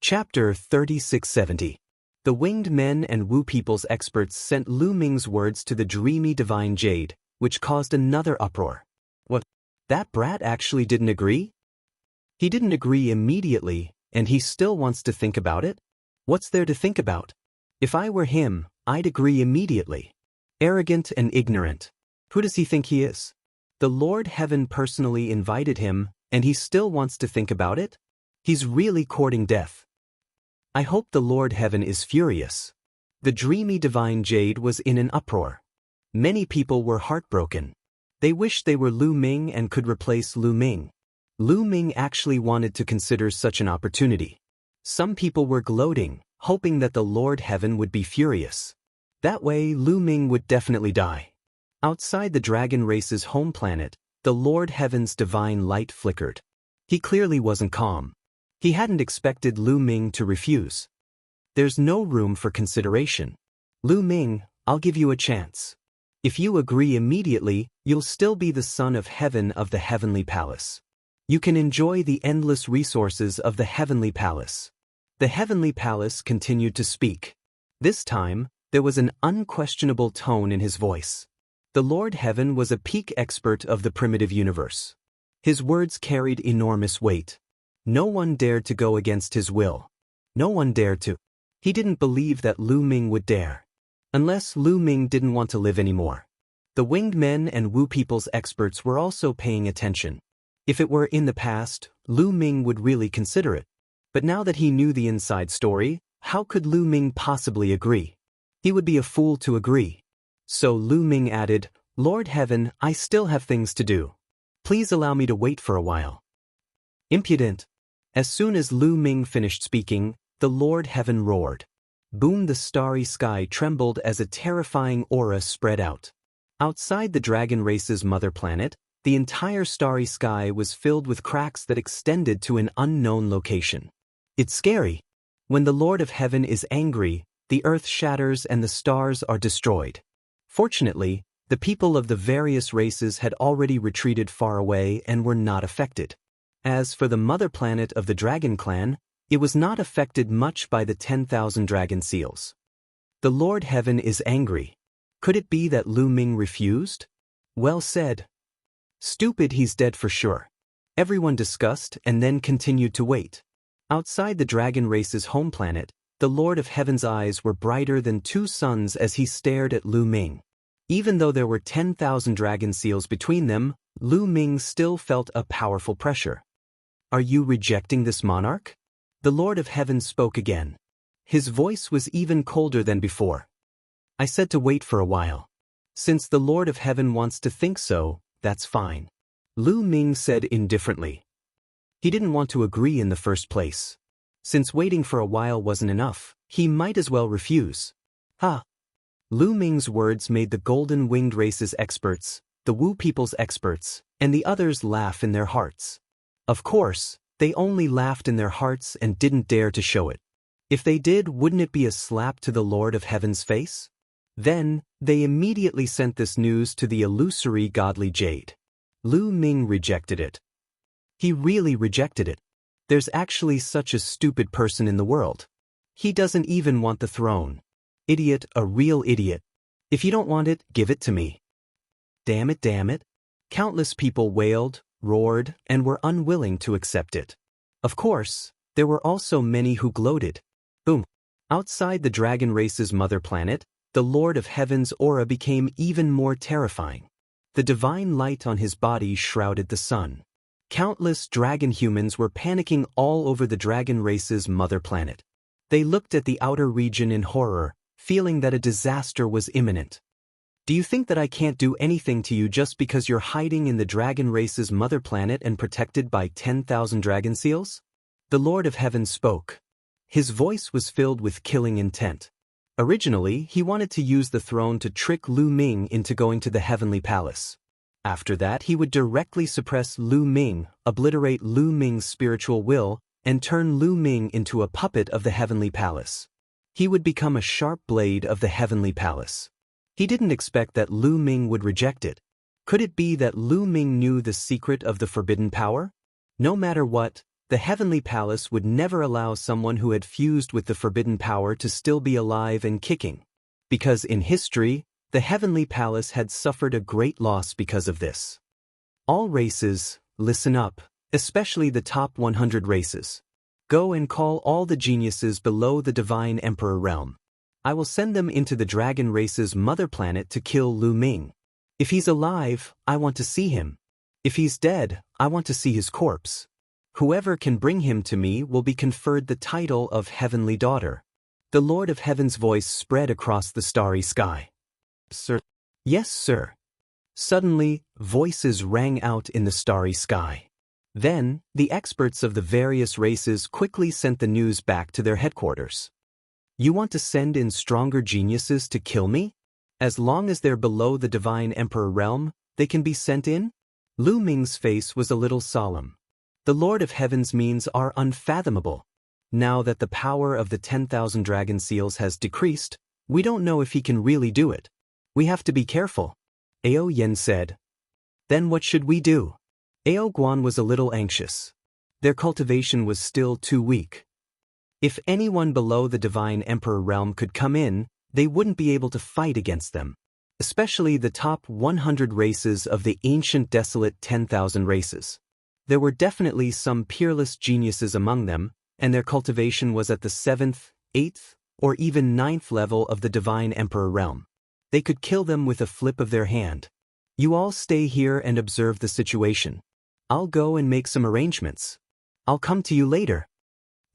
Chapter 3670. The winged men and Wu people's experts sent Lu Ming's words to the dreamy divine jade, which caused another uproar. What? That brat actually didn't agree? He didn't agree immediately, and he still wants to think about it? What's there to think about? If I were him, I'd agree immediately. Arrogant and ignorant. Who does he think he is? The Lord Heaven personally invited him, and he still wants to think about it? He's really courting death. I hope the Lord Heaven is furious. The dreamy divine jade was in an uproar. Many people were heartbroken. They wished they were Lu Ming and could replace Lu Ming. Lu Ming actually wanted to consider such an opportunity. Some people were gloating, hoping that the Lord Heaven would be furious. That way Lu Ming would definitely die. Outside the dragon race's home planet, the Lord Heaven's divine light flickered. He clearly wasn't calm. He hadn't expected Lu Ming to refuse. There's no room for consideration. Lu Ming, I'll give you a chance. If you agree immediately, you'll still be the son of heaven of the heavenly palace. You can enjoy the endless resources of the heavenly palace. The heavenly palace continued to speak. This time, there was an unquestionable tone in his voice. The Lord Heaven was a peak expert of the primitive universe. His words carried enormous weight. No one dared to go against his will. No one dared to. He didn't believe that Lu Ming would dare. Unless Lu Ming didn't want to live anymore. The winged men and Wu people's experts were also paying attention. If it were in the past, Lu Ming would really consider it. But now that he knew the inside story, how could Lu Ming possibly agree? He would be a fool to agree. So Lu Ming added, Lord Heaven, I still have things to do. Please allow me to wait for a while. Impudent. As soon as Lu Ming finished speaking, the Lord Heaven roared. Boom! The starry sky trembled as a terrifying aura spread out. Outside the dragon race's mother planet, the entire starry sky was filled with cracks that extended to an unknown location. It's scary. When the Lord of Heaven is angry, the earth shatters and the stars are destroyed. Fortunately, the people of the various races had already retreated far away and were not affected. As for the mother planet of the dragon clan, it was not affected much by the 10,000 dragon seals. The Lord Heaven is angry. Could it be that Lu Ming refused? Well said. Stupid, he's dead for sure. Everyone discussed and then continued to wait. Outside the dragon race's home planet, the Lord of Heaven's eyes were brighter than two suns as he stared at Lu Ming. Even though there were 10,000 dragon seals between them, Lu Ming still felt a powerful pressure. Are you rejecting this monarch? The Lord of Heaven spoke again. His voice was even colder than before. I said to wait for a while. Since the Lord of Heaven wants to think so, that's fine. Lu Ming said indifferently. He didn't want to agree in the first place. Since waiting for a while wasn't enough, he might as well refuse. Ha! Lu Ming's words made the golden winged race's experts, the Wu people's experts, and the others laugh in their hearts. Of course, they only laughed in their hearts and didn't dare to show it. If they did, wouldn't it be a slap to the Lord of Heaven's face? Then, they immediately sent this news to the illusory godly jade. Lu Ming rejected it. He really rejected it. There's actually such a stupid person in the world. He doesn't even want the throne. Idiot, a real idiot. If you don't want it, give it to me. Damn it, damn it. Countless people wailed, roared, and were unwilling to accept it. Of course, there were also many who gloated. Boom. Outside the dragon race's mother planet, the Lord of Heaven's aura became even more terrifying. The divine light on his body shrouded the sun. Countless dragon humans were panicking all over the dragon race's mother planet. They looked at the outer region in horror, feeling that a disaster was imminent. Do you think that I can't do anything to you just because you're hiding in the dragon race's mother planet and protected by 10,000 dragon seals? The Lord of Heaven spoke. His voice was filled with killing intent. Originally, he wanted to use the throne to trick Lu Ming into going to the heavenly palace. After that, he would directly suppress Lu Ming, obliterate Lu Ming's spiritual will, and turn Lu Ming into a puppet of the heavenly palace. He would become a sharp blade of the heavenly palace. He didn't expect that Lu Ming would reject it. Could it be that Lu Ming knew the secret of the forbidden power? No matter what, The heavenly palace would never allow someone who had fused with the forbidden power to still be alive and kicking. Because in history, the heavenly palace had suffered a great loss because of this. All races, listen up, especially the top 100 races. Go and call all the geniuses below the divine emperor realm. I will send them into the dragon race's mother planet to kill Lu Ming. If he's alive, I want to see him. If he's dead, I want to see his corpse. Whoever can bring him to me will be conferred the title of Heavenly Daughter. The Lord of Heaven's voice spread across the starry sky. Sir? Yes, sir. Suddenly, voices rang out in the starry sky. Then, the experts of the various races quickly sent the news back to their headquarters. You want to send in stronger geniuses to kill me? As long as they're below the divine emperor realm, they can be sent in? Lu Ming's face was a little solemn. The Lord of Heaven's means are unfathomable. Now that the power of the 10,000 dragon seals has decreased, we don't know if he can really do it. We have to be careful. Ao Yen said. Then what should we do? Ao Guan was a little anxious. Their cultivation was still too weak. If anyone below the divine emperor realm could come in, they wouldn't be able to fight against them. Especially the top 100 races of the ancient desolate 10,000 races. There were definitely some peerless geniuses among them, and their cultivation was at the 7th, 8th, or even 9th level of the divine emperor realm. They could kill them with a flip of their hand. You all stay here and observe the situation. I'll go and make some arrangements. I'll come to you later.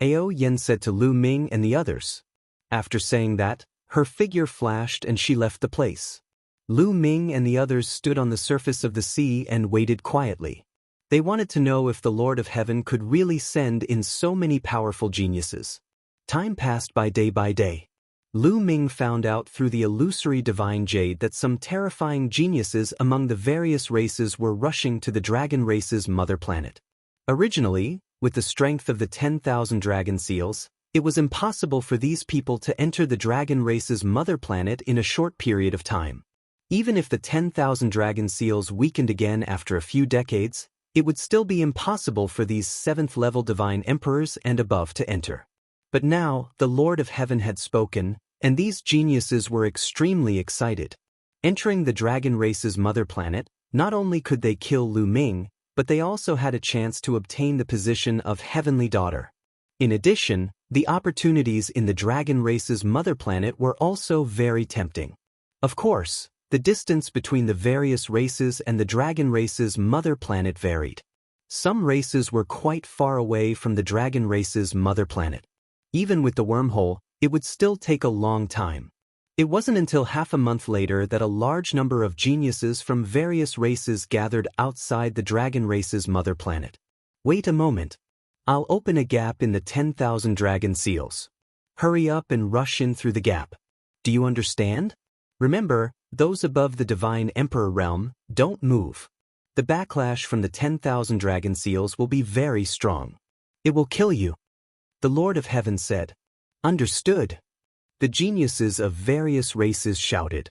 Ao Yen said to Lu Ming and the others. After saying that, her figure flashed and she left the place. Lu Ming and the others stood on the surface of the sea and waited quietly. They wanted to know if the Lord of Heaven could really send in so many powerful geniuses. Time passed by day. Lu Ming found out through the illusory divine jade that some terrifying geniuses among the various races were rushing to the dragon race's mother planet. Originally, with the strength of the 10,000 dragon seals, it was impossible for these people to enter the dragon race's mother planet in a short period of time. Even if the 10,000 dragon seals weakened again after a few decades, it would still be impossible for these 7th-level divine emperors and above to enter. But now, the Lord of Heaven had spoken, and these geniuses were extremely excited. Entering the dragon race's mother planet, not only could they kill Lu Ming, but they also had a chance to obtain the position of Heavenly Daughter. In addition, the opportunities in the dragon race's mother planet were also very tempting. Of course, the distance between the various races and the dragon race's mother planet varied. Some races were quite far away from the dragon race's mother planet. Even with the wormhole, it would still take a long time. It wasn't until half a month later that a large number of geniuses from various races gathered outside the dragon race's mother planet. Wait a moment. I'll open a gap in the 10,000 dragon seals. Hurry up and rush in through the gap. Do you understand? Remember, those above the divine emperor realm, don't move. The backlash from the 10,000 dragon seals will be very strong. It will kill you. The Lord of Heaven said. Understood. The geniuses of various races shouted.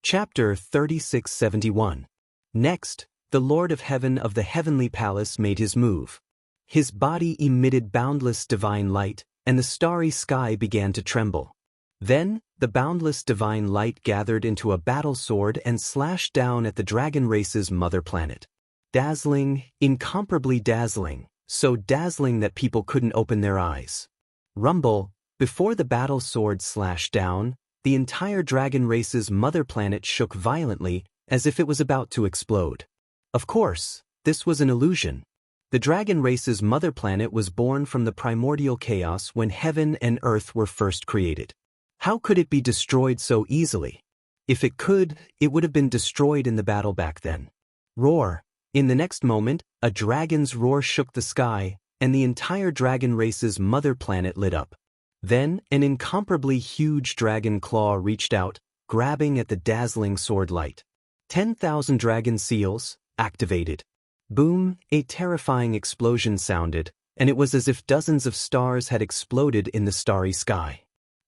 Chapter 3671. Next, the Lord of Heaven of the Heavenly Palace made his move. His body emitted boundless divine light, and the starry sky began to tremble. Then, the boundless divine light gathered into a battle sword and slashed down at the dragon race's mother planet. Dazzling, incomparably dazzling, so dazzling that people couldn't open their eyes. Rumble, before the battle sword slashed down, the entire dragon race's mother planet shook violently, as if it was about to explode. Of course, this was an illusion. The dragon race's mother planet was born from the primordial chaos when heaven and earth were first created. How could it be destroyed so easily? If it could, it would have been destroyed in the battle back then. Roar! In the next moment, a dragon's roar shook the sky, and the entire dragon race's mother planet lit up. Then, an incomparably huge dragon claw reached out, grabbing at the dazzling sword light. 10,000 dragon seals, activated. Boom, a terrifying explosion sounded, and it was as if dozens of stars had exploded in the starry sky.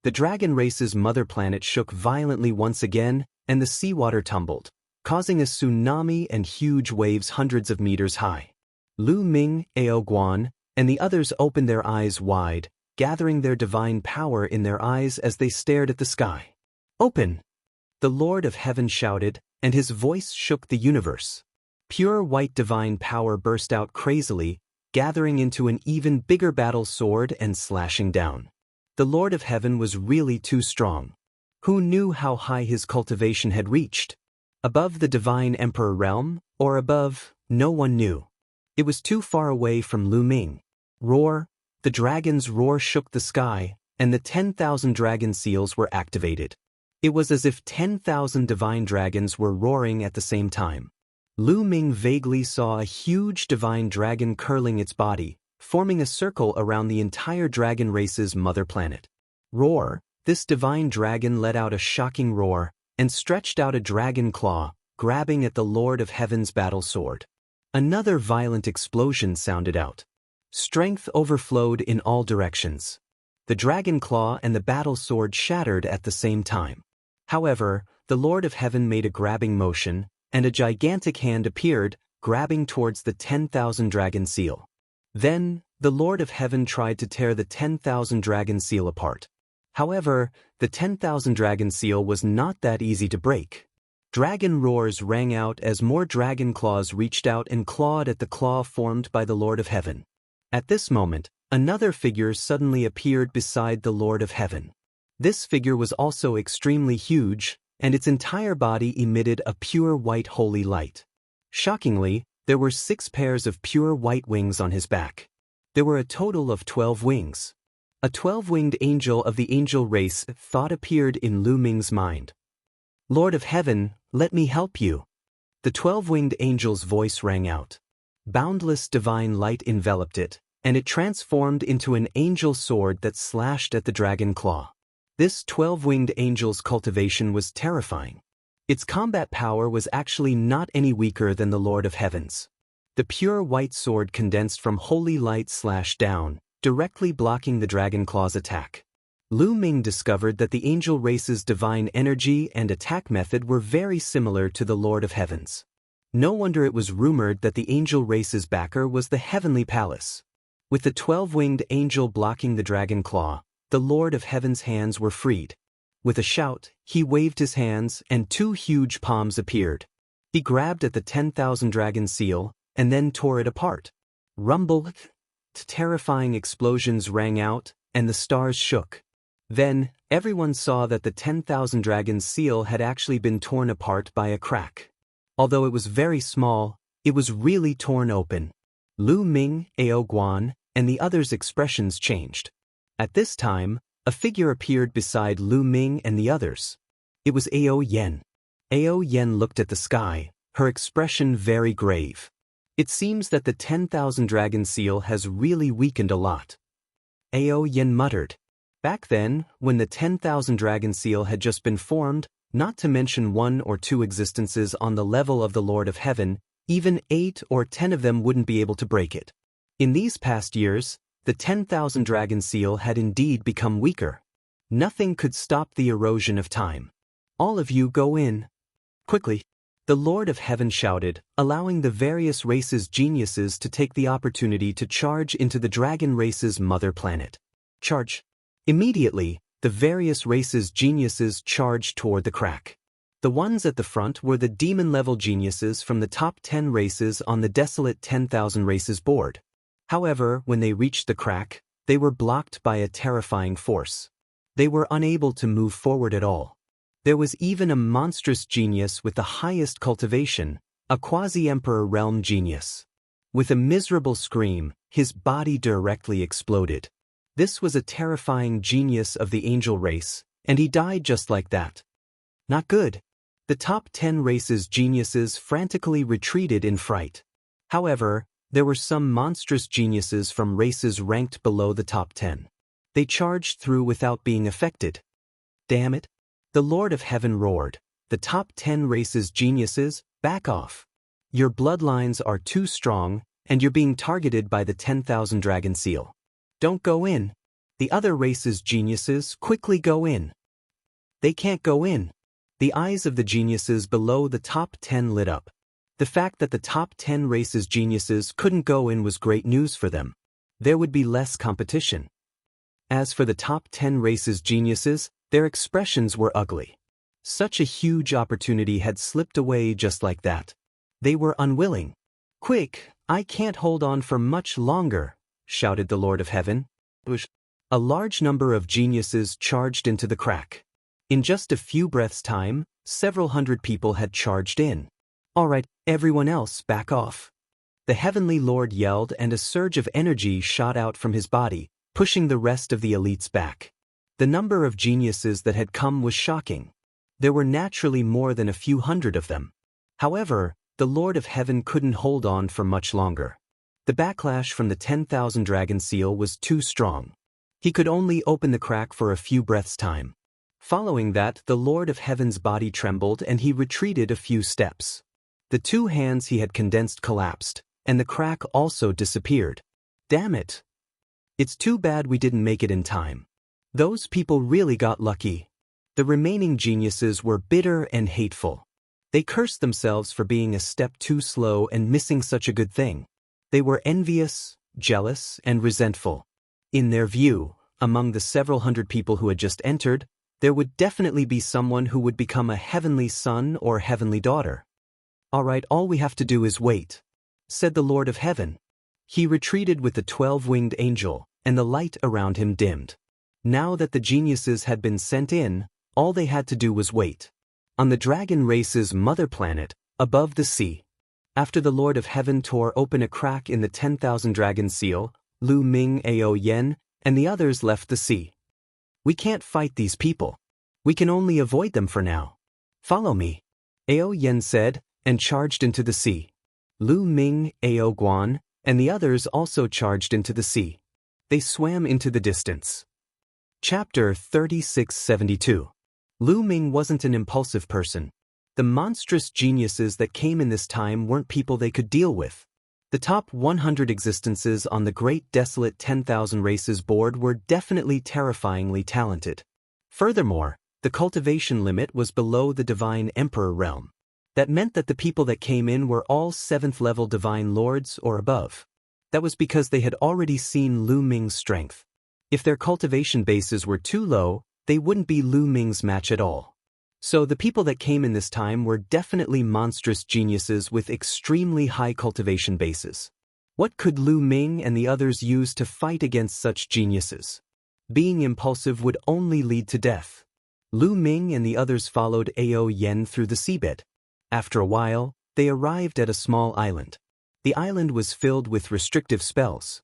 The dragon race's mother planet shook violently once again, and the seawater tumbled, causing a tsunami and huge waves hundreds of meters high. Lu Ming, Ao Guan, and the others opened their eyes wide, gathering their divine power in their eyes as they stared at the sky. "Open!" the Lord of Heaven shouted, and his voice shook the universe. Pure white divine power burst out crazily, gathering into an even bigger battle sword and slashing down. The Lord of Heaven was really too strong. Who knew how high his cultivation had reached? Above the divine emperor realm, or above, no one knew. It was too far away from Lu Ming. Roar! The dragon's roar shook the sky, and the 10,000 dragon seals were activated. It was as if 10,000 divine dragons were roaring at the same time. Lu Ming vaguely saw a huge divine dragon curling its body, forming a circle around the entire dragon race's mother planet. Roar! This divine dragon let out a shocking roar, and stretched out a dragon claw, grabbing at the Lord of Heaven's battle sword. Another violent explosion sounded out. Strength overflowed in all directions. The dragon claw and the battle sword shattered at the same time. However, the Lord of Heaven made a grabbing motion, and a gigantic hand appeared, grabbing towards the 10,000 dragon seal. Then, the Lord of Heaven tried to tear the 10,000 dragon seal apart. However, the 10,000 dragon seal was not that easy to break. Dragon roars rang out as more dragon claws reached out and clawed at the claw formed by the Lord of Heaven. At this moment, another figure suddenly appeared beside the Lord of Heaven. This figure was also extremely huge, and its entire body emitted a pure white holy light. Shockingly, there were 6 pairs of pure white wings on his back. There were a total of 12 wings. A 12-winged angel of the angel race thought appeared in Lu Ming's mind. "Lord of Heaven, let me help you." The 12-winged angel's voice rang out. Boundless divine light enveloped it, and it transformed into an angel sword that slashed at the dragon claw. This 12-winged angel's cultivation was terrifying. Its combat power was actually not any weaker than the Lord of Heaven's. The pure white sword condensed from holy light slashed down, directly blocking the dragon claw's attack. Lu Ming discovered that the angel race's divine energy and attack method were very similar to the Lord of Heaven's. No wonder it was rumored that the angel race's backer was the Heavenly Palace. With the 12-winged angel blocking the dragon claw, the Lord of Heaven's hands were freed. With a shout, he waved his hands and 2 huge palms appeared. He grabbed at the 10,000 dragon seal, and then tore it apart. Rumble! Terrifying explosions rang out, and the stars shook. Then, everyone saw that the 10,000 dragon seal had actually been torn apart by a crack. Although it was very small, it was really torn open. Lu Ming, Ao Guan, and the others' expressions changed. At this time, a figure appeared beside Lu Ming and the others. It was Ao Yen. Ao Yen looked at the sky, her expression very grave. It seems that the 10,000 dragon seal has really weakened a lot. Ao Yen muttered. Back then, when the 10,000 dragon seal had just been formed, not to mention 1 or 2 existences on the level of the Lord of Heaven, even 8 or 10 of them wouldn't be able to break it. In these past years, the 10,000 dragon seal had indeed become weaker. Nothing could stop the erosion of time. "All of you go in. Quickly!" The Lord of Heaven shouted, allowing the various races' geniuses to take the opportunity to charge into the dragon race's mother planet. Charge! Immediately, the various races' geniuses charged toward the crack. The ones at the front were the demon-level geniuses from the top 10 races on the desolate 10,000 races board. However, when they reached the crack, they were blocked by a terrifying force. They were unable to move forward at all. There was even a monstrous genius with the highest cultivation, a quasi-emperor realm genius. With a miserable scream, his body directly exploded. This was a terrifying genius of the angel race, and he died just like that. Not good. The top 10 races' geniuses frantically retreated in fright. However, there were some monstrous geniuses from races ranked below the top 10. They charged through without being affected. Damn it! The Lord of Heaven roared. The top 10 races' geniuses, back off. Your bloodlines are too strong, and you're being targeted by the 10,000 dragon seal. Don't go in. The other races' geniuses, quickly go in. They can't go in. The eyes of the geniuses below the top 10 lit up. The fact that the top 10 races' geniuses couldn't go in was great news for them. There would be less competition. As for the top 10 races geniuses, their expressions were ugly. Such a huge opportunity had slipped away just like that. They were unwilling. "Quick, I can't hold on for much longer," shouted the Lord of Heaven. A large number of geniuses charged into the crack. In just a few breaths' time, several hundred people had charged in. "All right, everyone else, back off." The Heavenly Lord yelled, and a surge of energy shot out from his body, pushing the rest of the elites back. The number of geniuses that had come was shocking. There were naturally more than a few hundred of them. However, the Lord of Heaven couldn't hold on for much longer. The backlash from the 10,000 dragon seal was too strong. He could only open the crack for a few breaths' time. Following that, the Lord of Heaven's body trembled and he retreated a few steps. The two hands he had condensed collapsed, and the crack also disappeared. Damn it. It's too bad we didn't make it in time. Those people really got lucky. The remaining geniuses were bitter and hateful. They cursed themselves for being a step too slow and missing such a good thing. They were envious, jealous, and resentful. In their view, among the several hundred people who had just entered, there would definitely be someone who would become a heavenly son or heavenly daughter. "All right, all we have to do is wait," said the Lord of Heaven. He retreated with the 12-winged angel, and the light around him dimmed. Now that the geniuses had been sent in, all they had to do was wait. On the dragon race's mother planet, above the sea. After the Lord of Heaven tore open a crack in the 10,000 dragon seal, Lu Ming, Ao Yen, and the others left the sea. "We can't fight these people. We can only avoid them for now. Follow me," Ao Yen said, and charged into the sea. Lu Ming, Ao Guan, and the others also charged into the sea. They swam into the distance. Chapter 3672. Lu Ming wasn't an impulsive person. The monstrous geniuses that came in this time weren't people they could deal with. The top 100 existences on the great desolate 10,000 races board were definitely terrifyingly talented. Furthermore, the cultivation limit was below the divine emperor realm. That meant that the people that came in were all 7th level divine lords or above. That was because they had already seen Lu Ming's strength. If their cultivation bases were too low, they wouldn't be Lu Ming's match at all. So the people that came in this time were definitely monstrous geniuses with extremely high cultivation bases. What could Lu Ming and the others use to fight against such geniuses? Being impulsive would only lead to death. Lu Ming and the others followed Ao Yen through the seabed. After a while, they arrived at a small island. The island was filled with restrictive spells.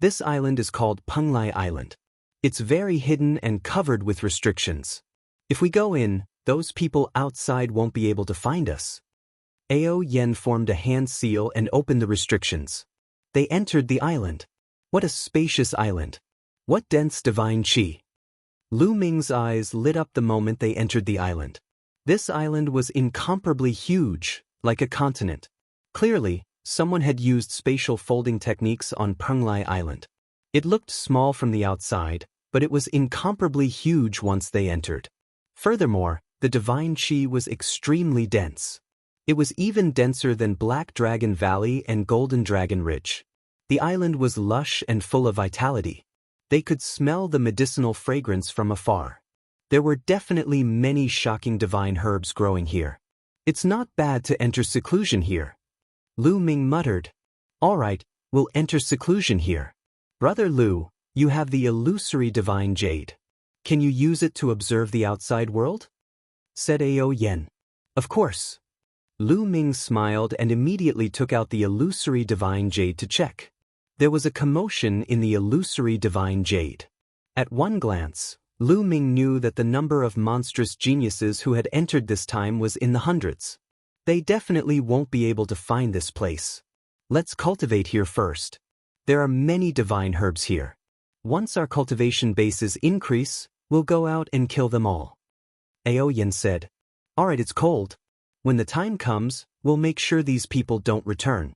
This island is called Penglai Island. It's very hidden and covered with restrictions. If we go in, those people outside won't be able to find us. Ao Yen formed a hand seal and opened the restrictions. They entered the island. What a spacious island. What dense divine qi. Lu Ming's eyes lit up the moment they entered the island. This island was incomparably huge, like a continent. Clearly, someone had used spatial folding techniques on Penglai Island. It looked small from the outside, but it was incomparably huge once they entered. Furthermore, the divine qi was extremely dense. It was even denser than Black Dragon Valley and Golden Dragon Ridge. The island was lush and full of vitality. They could smell the medicinal fragrance from afar. There were definitely many shocking divine herbs growing here. "It's not bad to enter seclusion here," Lu Ming muttered. "All right, we'll enter seclusion here. Brother Lu, you have the illusory divine jade. Can you use it to observe the outside world?" said Ao Yen. "Of course." Lu Ming smiled and immediately took out the illusory divine jade to check. There was a commotion in the illusory divine jade. At one glance, Lu Ming knew that the number of monstrous geniuses who had entered this time was in the hundreds. They definitely won't be able to find this place. Let's cultivate here first. There are many divine herbs here. Once our cultivation bases increase, we'll go out and kill them all. Ao Yen said. "All right, it's cold. When the time comes, we'll make sure these people don't return."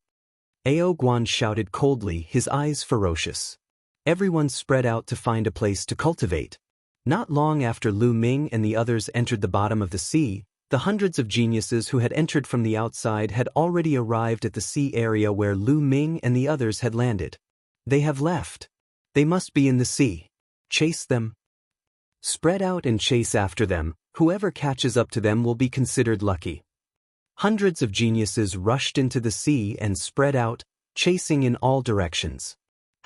Ao Guan shouted coldly, his eyes ferocious. Everyone spread out to find a place to cultivate. Not long after Lu Ming and the others entered the bottom of the sea, the hundreds of geniuses who had entered from the outside had already arrived at the sea area where Lu Ming and the others had landed. They have left. They must be in the sea. Chase them. Spread out and chase after them. Whoever catches up to them will be considered lucky. Hundreds of geniuses rushed into the sea and spread out, chasing in all directions.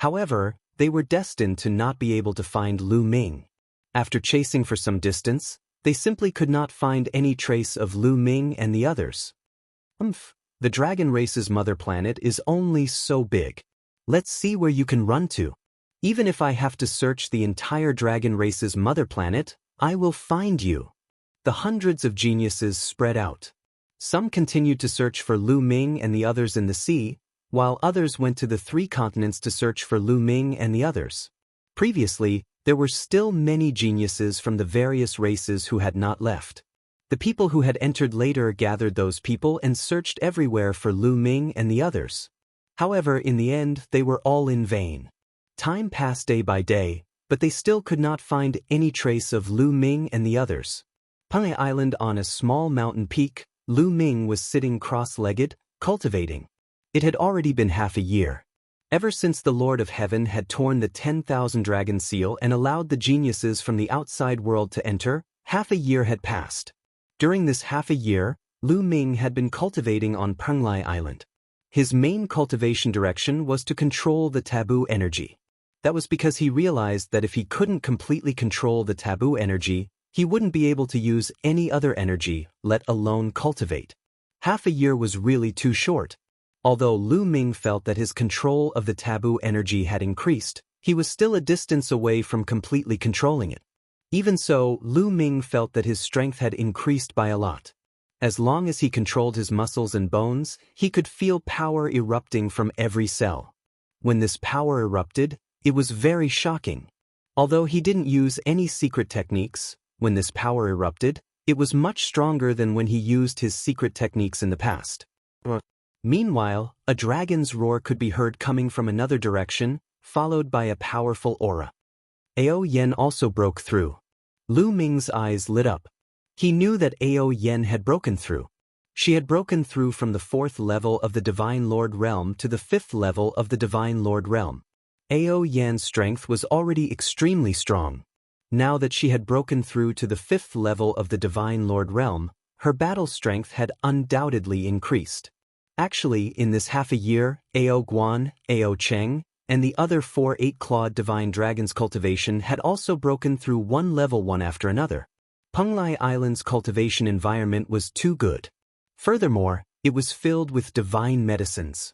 However, they were destined to not be able to find Lu Ming. After chasing for some distance, they simply could not find any trace of Lu Ming and the others. The dragon race's mother planet is only so big. Let's see where you can run to. Even if I have to search the entire dragon race's mother planet, I will find you. The hundreds of geniuses spread out. Some continued to search for Lu Ming and the others in the sea, while others went to the 3 continents to search for Lu Ming and the others. Previously, there were still many geniuses from the various races who had not left. The people who had entered later gathered those people and searched everywhere for Lu Ming and the others. However, in the end, they were all in vain. Time passed day by day, but they still could not find any trace of Lu Ming and the others. Penglai Island on a small mountain peak, Lu Ming was sitting cross-legged, cultivating. It had already been half a year. Ever since the Lord of Heaven had torn the 10,000 dragon seal and allowed the geniuses from the outside world to enter, half a year had passed. During this half a year, Lu Ming had been cultivating on Penglai Island. His main cultivation direction was to control the taboo energy. That was because he realized that if he couldn't completely control the taboo energy, he wouldn't be able to use any other energy, let alone cultivate. Half a year was really too short. Although Lu Ming felt that his control of the taboo energy had increased, he was still a distance away from completely controlling it. Even so, Lu Ming felt that his strength had increased by a lot. As long as he controlled his muscles and bones, he could feel power erupting from every cell. When this power erupted, it was very shocking. Although he didn't use any secret techniques, when this power erupted, it was much stronger than when he used his secret techniques in the past. Meanwhile, a dragon's roar could be heard coming from another direction, followed by a powerful aura. Ao Yen also broke through. Lu Ming's eyes lit up. He knew that Ao Yen had broken through. She had broken through from the 4th level of the Divine Lord Realm to the 5th level of the Divine Lord Realm. Ao Yan's strength was already extremely strong. Now that she had broken through to the 5th level of the Divine Lord Realm, her battle strength had undoubtedly increased. Actually, in this half a year, Ao Guan, Ao Cheng, and the other 4 8-clawed divine dragons' cultivation had also broken through one level one after another. Penglai Island's cultivation environment was too good. Furthermore, it was filled with divine medicines.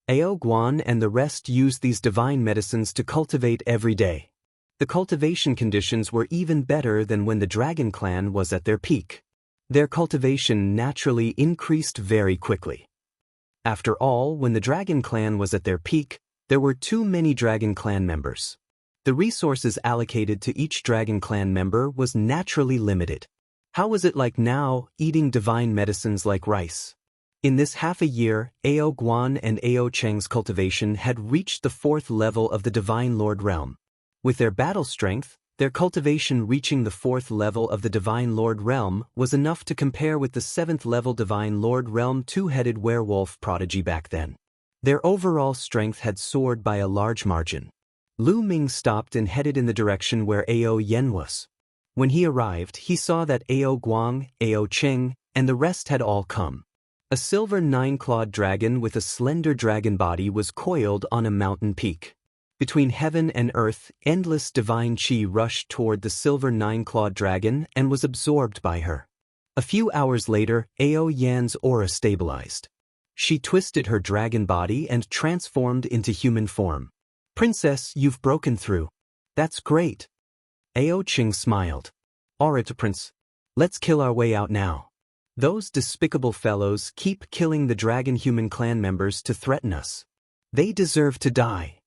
Ao Guan and the rest used these divine medicines to cultivate every day. The cultivation conditions were even better than when the Dragon Clan was at their peak. Their cultivation naturally increased very quickly. After all, when the Dragon Clan was at their peak, there were too many Dragon Clan members. The resources allocated to each Dragon Clan member was naturally limited. How was it like now, eating divine medicines like rice? In this half a year, Ao Guan and Ao Cheng's cultivation had reached the 4th level of the Divine Lord Realm. With their battle strength, their cultivation reaching the 4th level of the Divine Lord Realm was enough to compare with the 7th level Divine Lord Realm 2-headed werewolf prodigy back then. Their overall strength had soared by a large margin. Lu Ming stopped and headed in the direction where Ao Yen was. When he arrived, he saw that Ao Guang, Ao Cheng, and the rest had all come. A silver 9-clawed dragon with a slender dragon body was coiled on a mountain peak. Between heaven and earth, endless divine qi rushed toward the silver 9-clawed dragon and was absorbed by her. A few hours later, Ao Yan's aura stabilized. She twisted her dragon body and transformed into human form. "Princess, you've broken through. That's great." Ao Cheng smiled. "Alright, Prince. Let's kill our way out now. Those despicable fellows keep killing the dragon human clan members to threaten us. They deserve to die."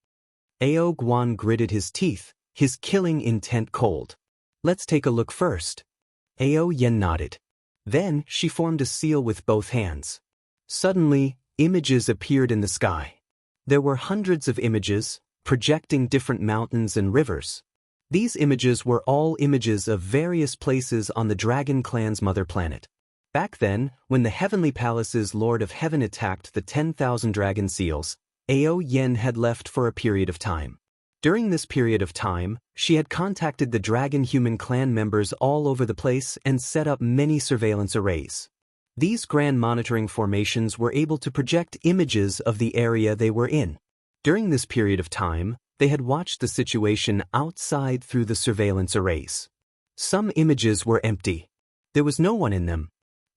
Ao Guan gritted his teeth, his killing intent cold. "Let's take a look first." Ao Yen nodded. Then she formed a seal with both hands. Suddenly, images appeared in the sky. There were hundreds of images, projecting different mountains and rivers. These images were all images of various places on the Dragon Clan's mother planet. Back then, when the Heavenly Palace's Lord of Heaven attacked the 10,000 dragon seals, Ao Yen had left for a period of time. During this period of time, she had contacted the dragon-human clan members all over the place and set up many surveillance arrays. These grand monitoring formations were able to project images of the area they were in. During this period of time, they had watched the situation outside through the surveillance arrays. Some images were empty. There was no one in them.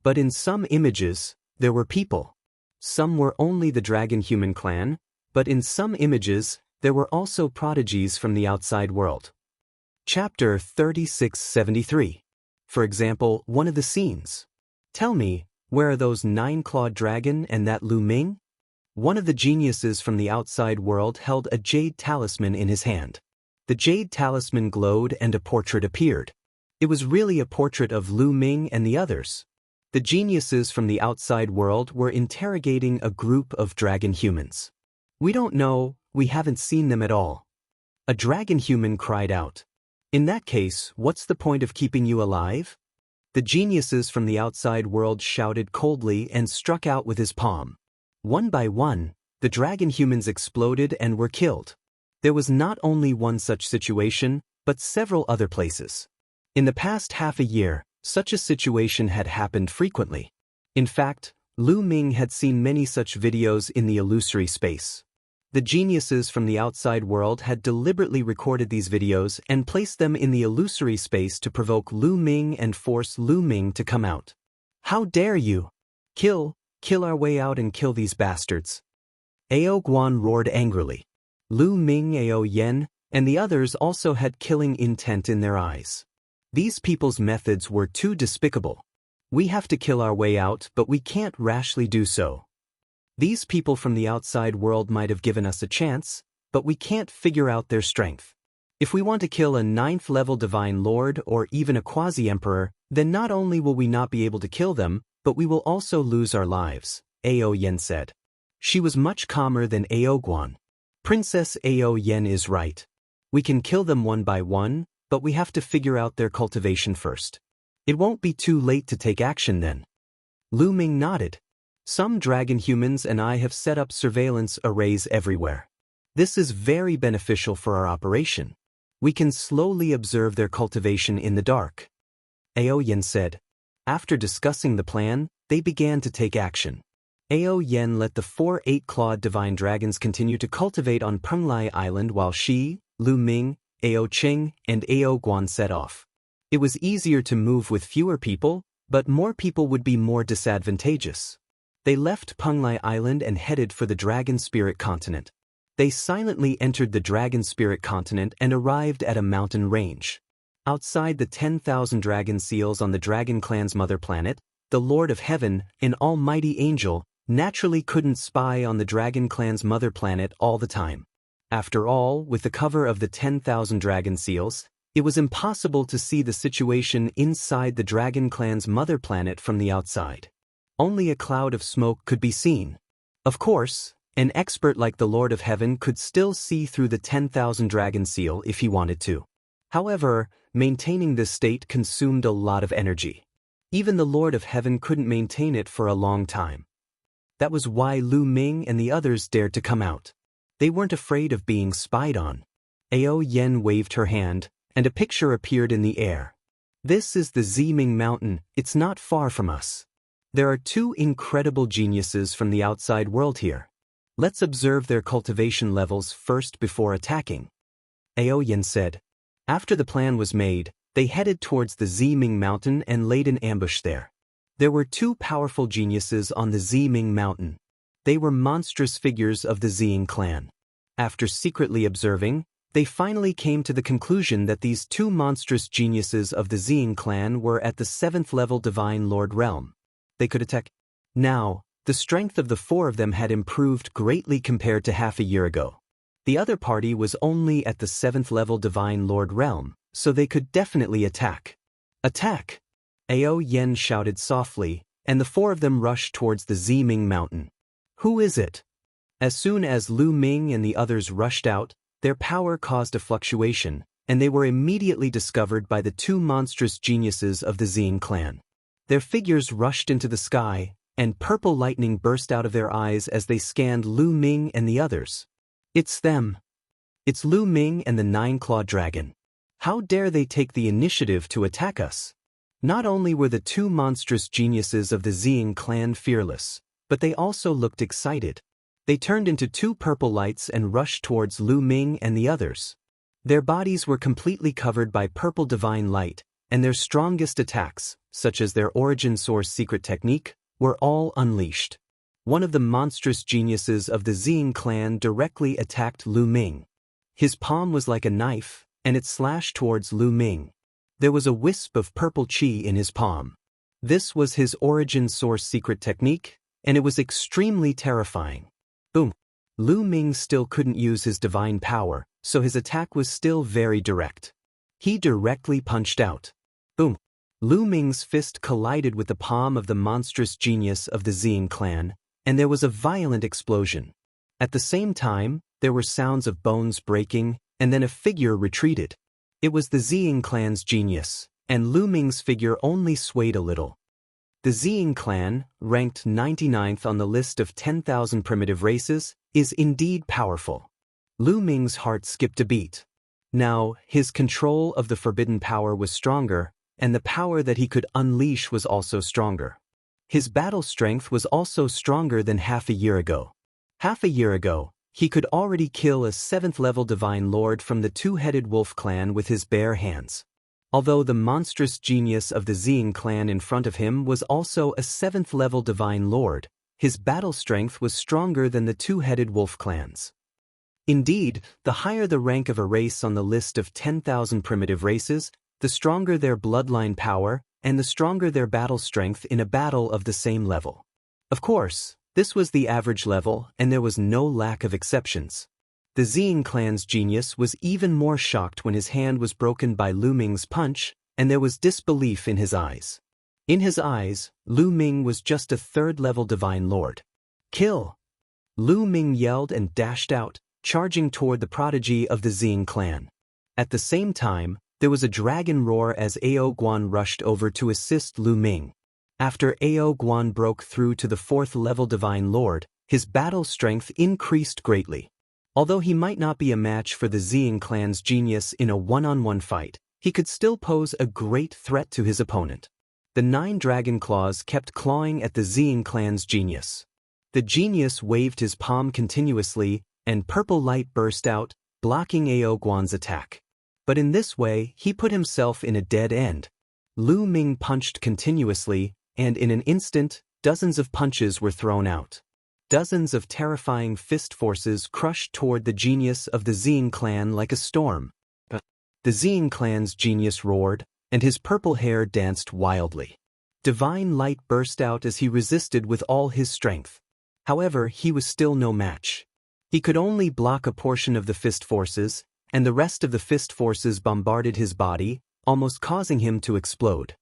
But in some images, there were people. Some were only the dragon-human clan, but in some images, there were also prodigies from the outside world. Chapter 3673. For example, one of the scenes. Tell me, where are those 9-clawed dragon and that Lu Ming? One of the geniuses from the outside world held a jade talisman in his hand. The jade talisman glowed and a portrait appeared. It was really a portrait of Lu Ming and the others. The geniuses from the outside world were interrogating a group of dragon humans. We don't know, we haven't seen them at all. A dragon human cried out. In that case, what's the point of keeping you alive? The geniuses from the outside world shouted coldly and struck out with his palm. One by one, the dragon humans exploded and were killed. There was not only one such situation, but several other places. In the past half a year, such a situation had happened frequently. In fact, Lu Ming had seen many such videos in the illusory space. The geniuses from the outside world had deliberately recorded these videos and placed them in the illusory space to provoke Lu Ming and force Lu Ming to come out. How dare you! Kill our way out and kill these bastards. Ao Guan roared angrily. Lu Ming, Ao Yen, and the others also had killing intent in their eyes. These people's methods were too despicable. We have to kill our way out, but we can't rashly do so. These people from the outside world might have given us a chance, but we can't figure out their strength. If we want to kill a 9th-level divine lord or even a quasi-emperor, then not only will we not be able to kill them, but we will also lose our lives, Ao Yen said. She was much calmer than Ao Guan. Princess Ao Yen is right. We can kill them one by one, but we have to figure out their cultivation first. It won't be too late to take action then. Lu Ming nodded. Some dragon humans and I have set up surveillance arrays everywhere. This is very beneficial for our operation. We can slowly observe their cultivation in the dark. Ao Yen said. After discussing the plan, they began to take action. Ao Yen let the 4 8-clawed divine dragons continue to cultivate on Penglai Island while she, Lu Ming, Ao Qing, and Ao Guan set off. It was easier to move with fewer people, but more people would be more disadvantageous. They left Penglai Island and headed for the Dragon Spirit Continent. They silently entered the Dragon Spirit Continent and arrived at a mountain range. Outside the 10,000 dragon seals on the Dragon Clan's mother planet, the Lord of Heaven, an almighty angel, naturally couldn't spy on the Dragon Clan's mother planet all the time. After all, with the cover of the 10,000 dragon seals, it was impossible to see the situation inside the Dragon Clan's mother planet from the outside. Only a cloud of smoke could be seen. Of course, an expert like the Lord of Heaven could still see through the 10,000 dragon seal if he wanted to. However, maintaining this state consumed a lot of energy. Even the Lord of Heaven couldn't maintain it for a long time. That was why Lu Ming and the others dared to come out. They weren't afraid of being spied on. Ao Yen waved her hand, and a picture appeared in the air. This is the Ziming Mountain, it's not far from us. There are 2 incredible geniuses from the outside world here. Let's observe their cultivation levels first before attacking. Ao Yen said. After the plan was made, they headed towards the Ziming Mountain and laid an ambush there. There were 2 powerful geniuses on the Ziming Mountain. They were monstrous figures of the Ziying clan. After secretly observing, they finally came to the conclusion that these 2 monstrous geniuses of the Ziying clan were at the 7th-level Divine Lord realm. They could attack. Now, the strength of the 4 of them had improved greatly compared to half a year ago. The other party was only at the 7th-level Divine Lord realm, so they could definitely attack. Attack! Ao Yen shouted softly, and the 4 of them rushed towards the Ziming Mountain. Who is it? As soon as Lu Ming and the others rushed out, their power caused a fluctuation, and they were immediately discovered by the 2 monstrous geniuses of the Ziying clan. Their figures rushed into the sky, and purple lightning burst out of their eyes as they scanned Lu Ming and the others. It's them. It's Lu Ming and the nine-clawed dragon. How dare they take the initiative to attack us? Not only were the two monstrous geniuses of the Ziying clan fearless, but they also looked excited. They turned into two purple lights and rushed towards Lu Ming and the others. Their bodies were completely covered by purple divine light, and their strongest attacks, such as their origin source secret technique, were all unleashed. One of the monstrous geniuses of the Ziying clan directly attacked Lu Ming. His palm was like a knife, and it slashed towards Lu Ming. There was a wisp of purple qi in his palm. This was his origin source secret technique, and it was extremely terrifying. Boom! Lu Ming still couldn't use his divine power, so his attack was still very direct. He directly punched out. Boom! Lu Ming's fist collided with the palm of the monstrous genius of the Ziying clan, and there was a violent explosion. At the same time, there were sounds of bones breaking, and then a figure retreated. It was the Ziying clan's genius, and Lu Ming's figure only swayed a little. The Ziying clan, ranked 99th on the list of 10,000 primitive races, is indeed powerful. Lu Ming's heart skipped a beat. Now, his control of the forbidden power was stronger, and the power that he could unleash was also stronger. His battle strength was also stronger than half a year ago. Half a year ago, he could already kill a 7th-level divine lord from the two-headed wolf clan with his bare hands. Although the monstrous genius of the Ziying clan in front of him was also a 7th-level divine lord, his battle strength was stronger than the two-headed wolf clans. Indeed, the higher the rank of a race on the list of 10,000 primitive races, the stronger their bloodline power, and the stronger their battle strength in a battle of the same level. Of course, this was the average level, and there was no lack of exceptions. The Ziying clan's genius was even more shocked when his hand was broken by Lu Ming's punch, and there was disbelief in his eyes. In his eyes, Lu Ming was just a 3rd-level divine lord. Kill! Lu Ming yelled and dashed out, charging toward the prodigy of the Ziying clan. At the same time, there was a dragon roar as Ao Guan rushed over to assist Lu Ming. After Ao Guan broke through to the 4th-level divine lord, his battle strength increased greatly. Although he might not be a match for the Ziying clan's genius in a one-on-one fight, he could still pose a great threat to his opponent. The 9 dragon claws kept clawing at the Ziying clan's genius. The genius waved his palm continuously, and purple light burst out, blocking Ao Guan's attack. But in this way, he put himself in a dead end. Lu Ming punched continuously, and in an instant, dozens of punches were thrown out. Dozens of terrifying fist forces crushed toward the genius of the Ziying clan like a storm. The Ziying clan's genius roared, and his purple hair danced wildly. Divine light burst out as he resisted with all his strength. However, he was still no match. He could only block a portion of the fist forces, and the rest of the fist forces bombarded his body, almost causing him to explode.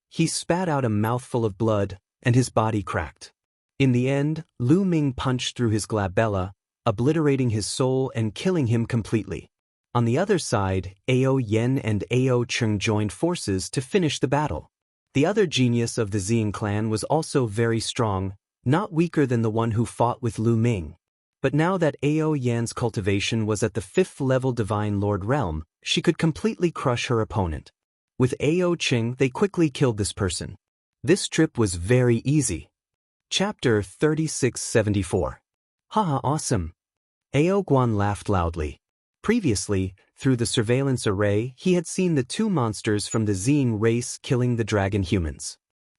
He spat out a mouthful of blood, and his body cracked. In the end, Lu Ming punched through his glabella, obliterating his soul and killing him completely. On the other side, Ao Yen and Ao Cheng joined forces to finish the battle. The other genius of the Ziying clan was also very strong, not weaker than the one who fought with Lu Ming. But now that Ao Yan's cultivation was at the 5th-level Divine Lord realm, she could completely crush her opponent. With Ao Cheng, they quickly killed this person. This trip was very easy. Chapter 3674. Haha, awesome. Ao Guan laughed loudly. Previously, through the surveillance array, he had seen the 2 monsters from the Ziying race killing the dragon humans.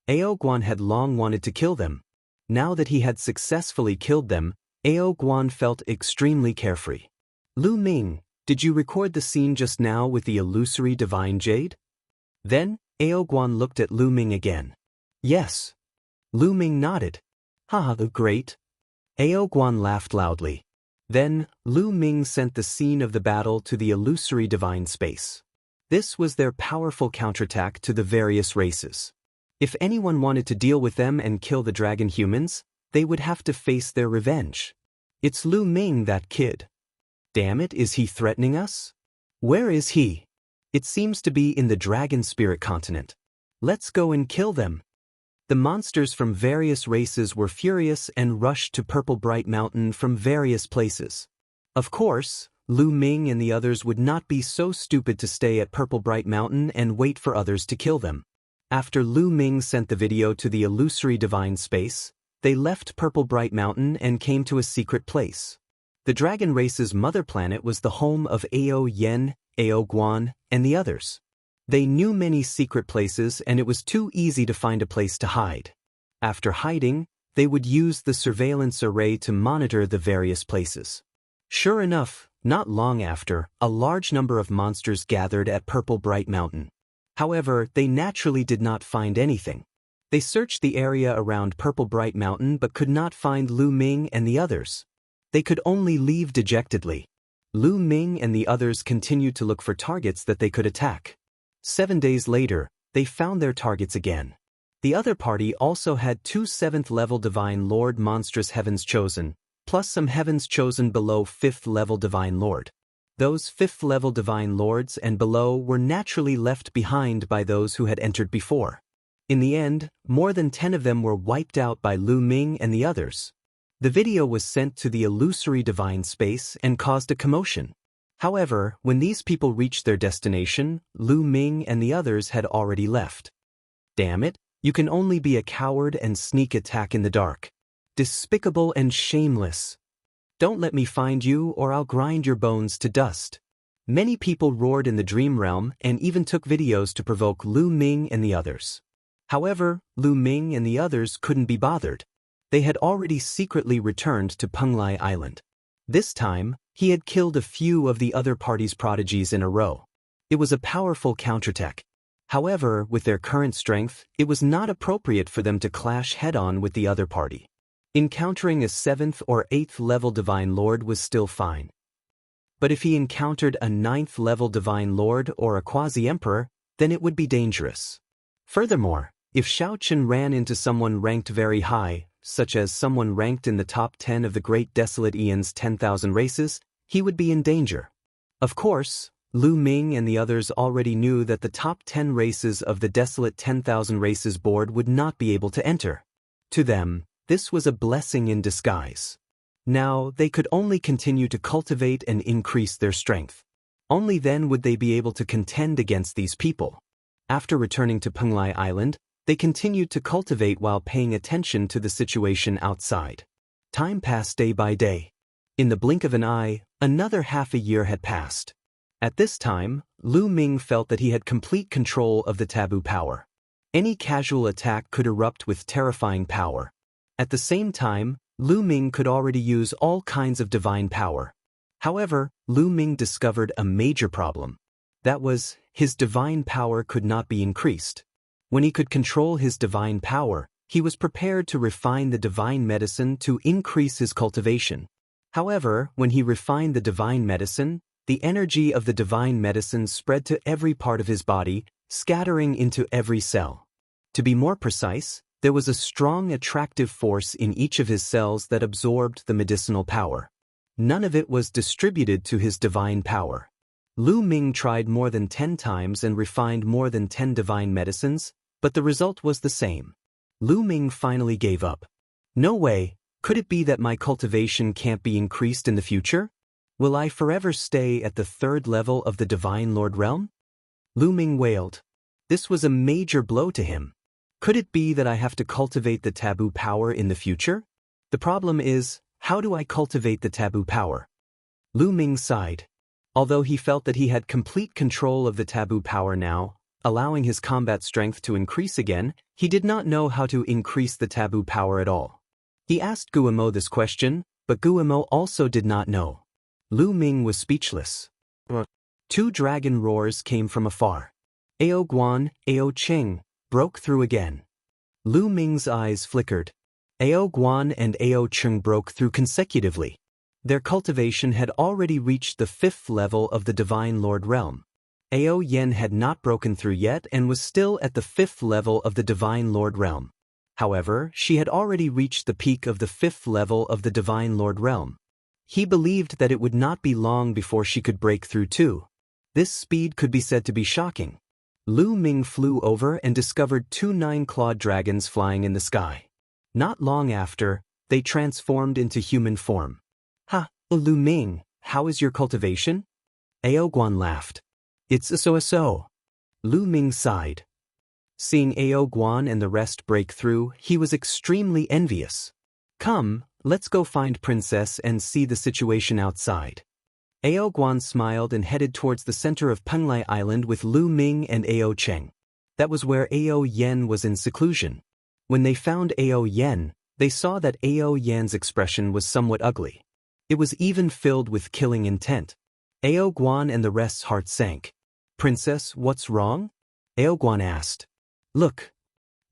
Ao Guan had long wanted to kill them. Now that he had successfully killed them, Ao Guan felt extremely carefree. Lu Ming, did you record the scene just now with the illusory divine jade? Then, Ao Guan looked at Lu Ming again. Yes. Lu Ming nodded. Haha, great. Ao Guan laughed loudly. Then, Lu Ming sent the scene of the battle to the illusory divine space. This was their powerful counterattack to the various races. If anyone wanted to deal with them and kill the dragon humans, they would have to face their revenge. It's Lu Ming, that kid. Damn it, is he threatening us? Where is he? It seems to be in the dragon spirit continent. Let's go and kill them. The monsters from various races were furious and rushed to Purple Bright Mountain from various places. Of course, Lu Ming and the others would not be so stupid to stay at Purple Bright Mountain and wait for others to kill them. After Lu Ming sent the video to the illusory divine space, they left Purple Bright Mountain and came to a secret place. The dragon race's mother planet was the home of Ao Yen, Ao Guan, and the others. They knew many secret places and it was too easy to find a place to hide. After hiding, they would use the surveillance array to monitor the various places. Sure enough, not long after, a large number of monsters gathered at Purple Bright Mountain. However, they naturally did not find anything. They searched the area around Purple Bright Mountain but could not find Lu Ming and the others. They could only leave dejectedly. Lu Ming and the others continued to look for targets that they could attack. 7 days later, they found their targets again. The other party also had 2 7th-level Divine Lord monstrous Heavens Chosen, plus some Heavens Chosen below 5th-level Divine Lord. Those 5th-level Divine Lords and below were naturally left behind by those who had entered before. In the end, more than 10 of them were wiped out by Lu Ming and the others. The video was sent to the illusory divine space and caused a commotion. However, when these people reached their destination, Lu Ming and the others had already left. Damn it, you can only be a coward and sneak attack in the dark. Despicable and shameless. Don't let me find you or I'll grind your bones to dust. Many people roared in the dream realm and even took videos to provoke Lu Ming and the others. However, Lu Ming and the others couldn't be bothered. They had already secretly returned to Penglai Island. This time, he had killed a few of the other party's prodigies in a row. It was a powerful counterattack. However, with their current strength, it was not appropriate for them to clash head-on with the other party. Encountering a 7th or 8th level Divine Lord was still fine. But if he encountered a 9th level Divine Lord or a Quasi-Emperor, then it would be dangerous. Furthermore, if Shao Chen ran into someone ranked very high, such as someone ranked in the top 10 of the Great Desolate Aeon's 10,000 races, he would be in danger. Of course, Lu Ming and the others already knew that the top 10 races of the Desolate 10,000 races board would not be able to enter. To them, this was a blessing in disguise. Now, they could only continue to cultivate and increase their strength. Only then would they be able to contend against these people. After returning to Penglai Island, they continued to cultivate while paying attention to the situation outside. Time passed day by day. In the blink of an eye, another half a year had passed. At this time, Lu Ming felt that he had complete control of the taboo power. Any casual attack could erupt with terrifying power. At the same time, Lu Ming could already use all kinds of divine power. However, Lu Ming discovered a major problem. That was, his divine power could not be increased. When he could control his divine power, he was prepared to refine the divine medicine to increase his cultivation. However, when he refined the divine medicine, the energy of the divine medicine spread to every part of his body, scattering into every cell. To be more precise, there was a strong attractive force in each of his cells that absorbed the medicinal power. None of it was distributed to his divine power. Lu Ming tried more than 10 times and refined more than 10 divine medicines, but the result was the same. Lu Ming finally gave up. No way, could it be that my cultivation can't be increased in the future? Will I forever stay at the 3rd level of the Divine Lord realm? Lu Ming wailed. This was a major blow to him. Could it be that I have to cultivate the taboo power in the future? The problem is, how do I cultivate the taboo power? Lu Ming sighed. Although he felt that he had complete control of the taboo power now, allowing his combat strength to increase again, he did not know how to increase the taboo power at all. He asked Guillemot this question, but Guillemot also did not know. Lu Ming was speechless. 2 dragon roars came from afar. Ao Guan, Ao Cheng, broke through again. Lu Ming's eyes flickered. Ao Guan and Ao Cheng broke through consecutively. Their cultivation had already reached the 5th level of the Divine Lord realm. Ao Yen had not broken through yet and was still at the 5th level of the Divine Lord realm. However, she had already reached the peak of the 5th level of the Divine Lord realm. He believed that it would not be long before she could break through too. This speed could be said to be shocking. Lu Ming flew over and discovered two nine-clawed dragons flying in the sky. Not long after, they transformed into human form. Ha, Lu Ming, how is your cultivation? Ao Guan laughed. It's so. Lu Ming sighed. Seeing Ao Guan and the rest break through, he was extremely envious. Come, let's go find Princess and see the situation outside. Ao Guan smiled and headed towards the center of Penglai Island with Lu Ming and Ao Cheng. That was where Ao Yen was in seclusion. When they found Ao Yen, they saw that Ao Yen's expression was somewhat ugly. It was even filled with killing intent. Ao Guan and the rest's hearts sank. Princess, what's wrong? Ao Guan asked. Look.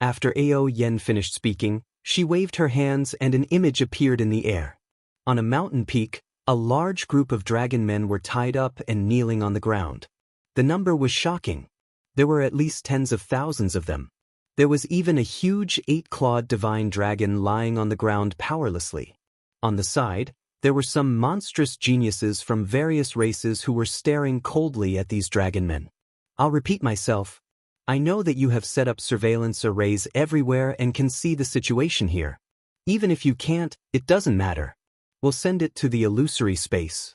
After Ao Yen finished speaking, she waved her hands and an image appeared in the air. On a mountain peak, a large group of dragon men were tied up and kneeling on the ground. The number was shocking. There were at least tens of thousands of them. There was even a huge 8-clawed divine dragon lying on the ground powerlessly. On the side, there were some monstrous geniuses from various races who were staring coldly at these dragon men. I'll repeat myself. I know that you have set up surveillance arrays everywhere and can see the situation here. Even if you can't, it doesn't matter. We'll send it to the illusory space.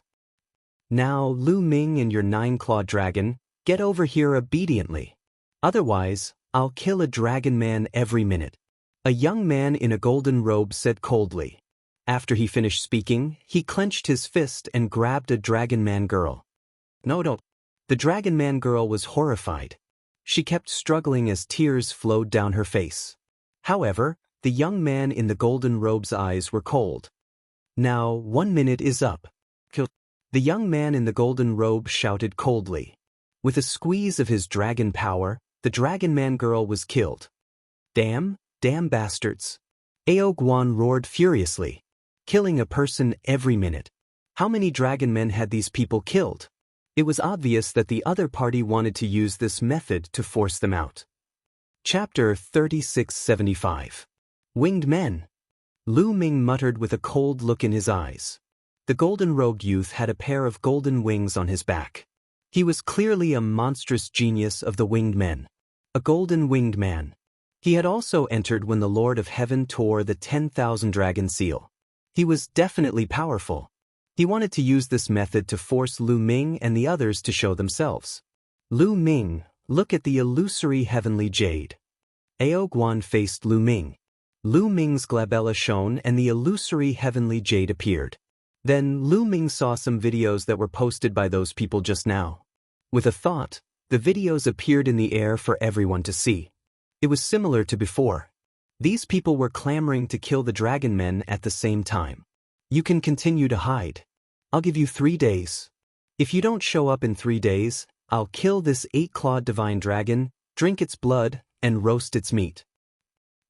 Now, Lu Ming and your 9-clawed dragon, get over here obediently. Otherwise, I'll kill a dragon man every minute. A young man in a golden robe said coldly. After he finished speaking, he clenched his fist and grabbed a dragon man girl. No. The dragon man girl was horrified. She kept struggling as tears flowed down her face. However, the young man in the golden robe's eyes were cold. Now, 1 minute is up. Kill. The young man in the golden robe shouted coldly. With a squeeze of his dragon power, the dragon man girl was killed. Damn bastards. Ao Guan roared furiously. Killing a person every minute. How many dragon men had these people killed? It was obvious that the other party wanted to use this method to force them out. Chapter 3675. Winged Men. Lu Ming muttered with a cold look in his eyes. The golden-robed youth had a pair of golden wings on his back. He was clearly a monstrous genius of the winged men. A golden winged man. He had also entered when the Lord of Heaven tore the 10,000 dragon seal. He was definitely powerful. He wanted to use this method to force Lu Ming and the others to show themselves. Lu Ming, look at the illusory heavenly jade. Ao Guan faced Lu Ming. Lu Ming's glabella shone and the illusory heavenly jade appeared. Then Lu Ming saw some videos that were posted by those people just now. With a thought, the videos appeared in the air for everyone to see. It was similar to before. These people were clamoring to kill the dragon men at the same time. You can continue to hide. I'll give you 3 days. If you don't show up in 3 days, I'll kill this 8-clawed divine dragon, drink its blood, and roast its meat.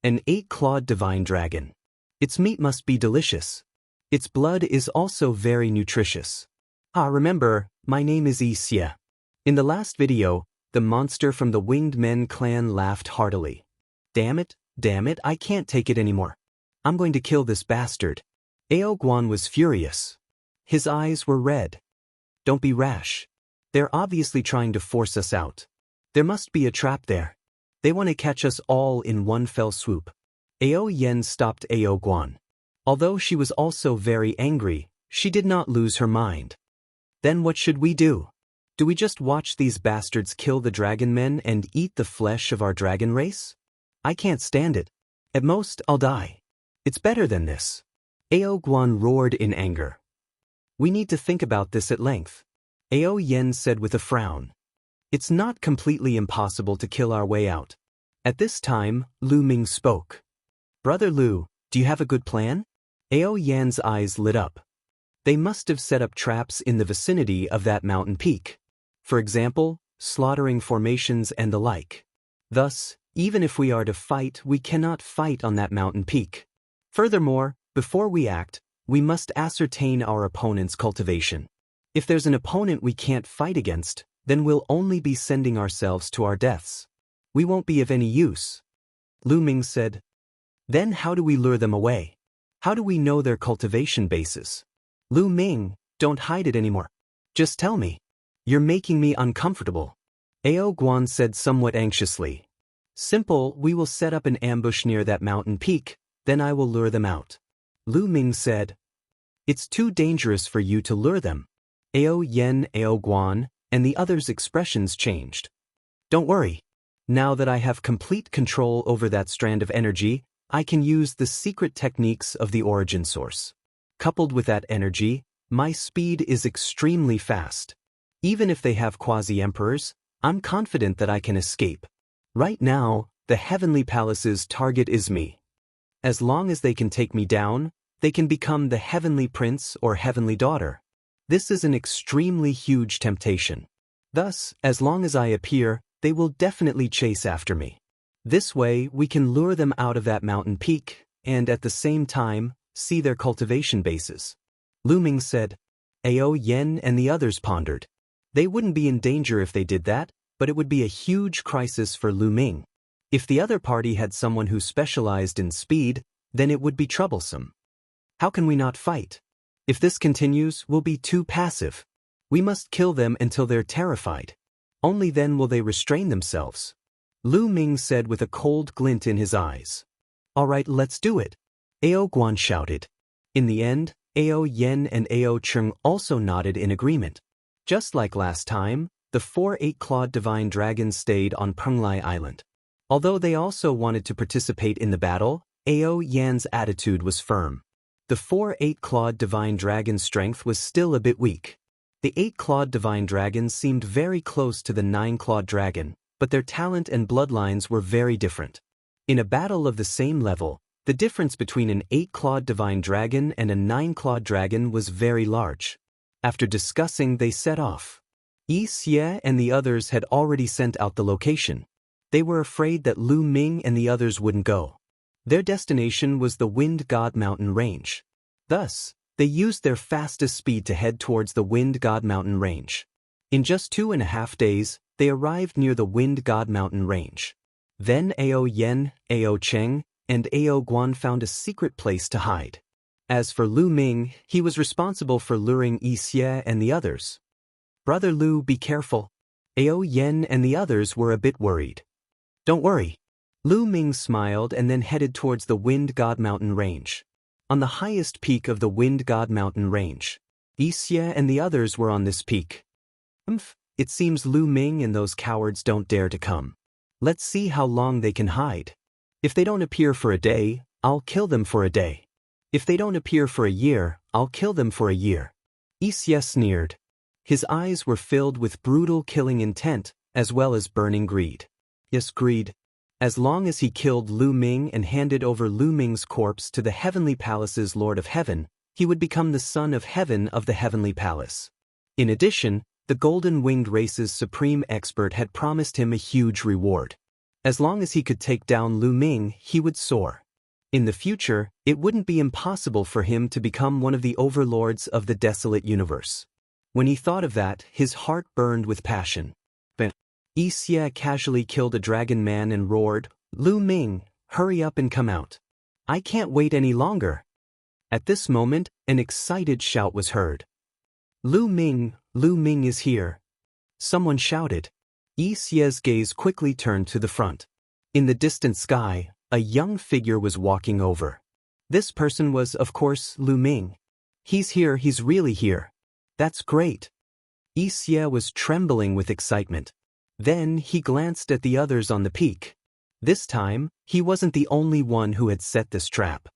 An 8-clawed divine dragon. Its meat must be delicious. Its blood is also very nutritious. Remember, my name is Wuxia. In the last video, the monster from the Winged Men clan laughed heartily. Damn it, I can't take it anymore. I'm going to kill this bastard. Ao Guan was furious. His eyes were red. Don't be rash. They're obviously trying to force us out. There must be a trap there. They want to catch us all in one fell swoop. Ao Yen stopped Ao Guan. Although she was also very angry, she did not lose her mind. Then what should we do? Do we just watch these bastards kill the dragon men and eat the flesh of our dragon race? I can't stand it. At most, I'll die. It's better than this. Ao Guan roared in anger. We need to think about this at length. Ao Yen said with a frown. It's not completely impossible to kill our way out. At this time, Lu Ming spoke. Brother Lu, do you have a good plan? Ao Yan's eyes lit up. They must have set up traps in the vicinity of that mountain peak. For example, slaughtering formations and the like. Thus, even if we are to fight, we cannot fight on that mountain peak. Furthermore, before we act, we must ascertain our opponent's cultivation. If there's an opponent we can't fight against, then we'll only be sending ourselves to our deaths. We won't be of any use. Lu Ming said. Then how do we lure them away? How do we know their cultivation bases? Lu Ming, don't hide it anymore. Just tell me. You're making me uncomfortable. Ao Guan said somewhat anxiously. Simple, we will set up an ambush near that mountain peak, then I will lure them out. Lu Ming said. It's too dangerous for you to lure them. Ao Yen, Ao Guan, and the others' expressions changed. Don't worry. Now that I have complete control over that strand of energy, I can use the secret techniques of the origin source. Coupled with that energy, my speed is extremely fast. Even if they have quasi-emperors, I'm confident that I can escape. Right now, the Heavenly Palace's target is me. As long as they can take me down, they can become the Heavenly Prince or Heavenly Daughter. This is an extremely huge temptation. Thus, as long as I appear, they will definitely chase after me. This way, we can lure them out of that mountain peak, and at the same time, see their cultivation bases. Lu Ming said. Ao Yen and the others pondered. They wouldn't be in danger if they did that, but it would be a huge crisis for Lu Ming. If the other party had someone who specialized in speed, then it would be troublesome. How can we not fight? If this continues, we'll be too passive. We must kill them until they're terrified. Only then will they restrain themselves. Lu Ming said with a cold glint in his eyes. All right, let's do it. Ao Guan shouted. In the end, Ao Yen and Ao Cheng also nodded in agreement. Just like last time, the 4 8-clawed divine dragons stayed on Penglai Island. Although they also wanted to participate in the battle, Ao Yan's attitude was firm. The 4 8-clawed divine dragon's strength was still a bit weak. The 8-clawed divine dragons seemed very close to the 9-clawed dragon, but their talent and bloodlines were very different. In a battle of the same level, the difference between an 8-clawed divine dragon and a 9-clawed dragon was very large. After discussing, they set off. Yi Xie and the others had already sent out the location. They were afraid that Lu Ming and the others wouldn't go. Their destination was the Wind God Mountain Range. Thus, they used their fastest speed to head towards the Wind God Mountain Range. In just 2.5 days, they arrived near the Wind God Mountain Range. Then Ao Yen, Ao Cheng, and Ao Guan found a secret place to hide. As for Lu Ming, he was responsible for luring Yi Xie and the others. Brother Lu, be careful. Ao Yen and the others were a bit worried. Don't worry. Lu Ming smiled and then headed towards the Wind God Mountain Range. On the highest peak of the Wind God Mountain Range, Yi Xie and the others were on this peak. It seems Lu Ming and those cowards don't dare to come. Let's see how long they can hide. If they don't appear for a day, I'll kill them for a day. If they don't appear for a year, I'll kill them for a year. Yi Xie sneered. His eyes were filled with brutal killing intent, as well as burning greed. Yes, greed. As long as he killed Lu Ming and handed over Lu Ming's corpse to the Heavenly Palace's Lord of Heaven, he would become the Son of Heaven of the Heavenly Palace. In addition, the Golden Winged Race's supreme expert had promised him a huge reward. As long as he could take down Lu Ming, he would soar. In the future, it wouldn't be impossible for him to become one of the overlords of the desolate universe. When he thought of that, his heart burned with passion. Yi Xie casually killed a dragon man and roared, Lu Ming, hurry up and come out. I can't wait any longer. At this moment, an excited shout was heard. Lu Ming is here. Someone shouted. Yi Xie's gaze quickly turned to the front. In the distant sky, a young figure was walking over. This person was, of course, Lu Ming. He's here, he's really here. That's great. Yi Xie was trembling with excitement. Then he glanced at the others on the peak. This time, he wasn't the only one who had set this trap.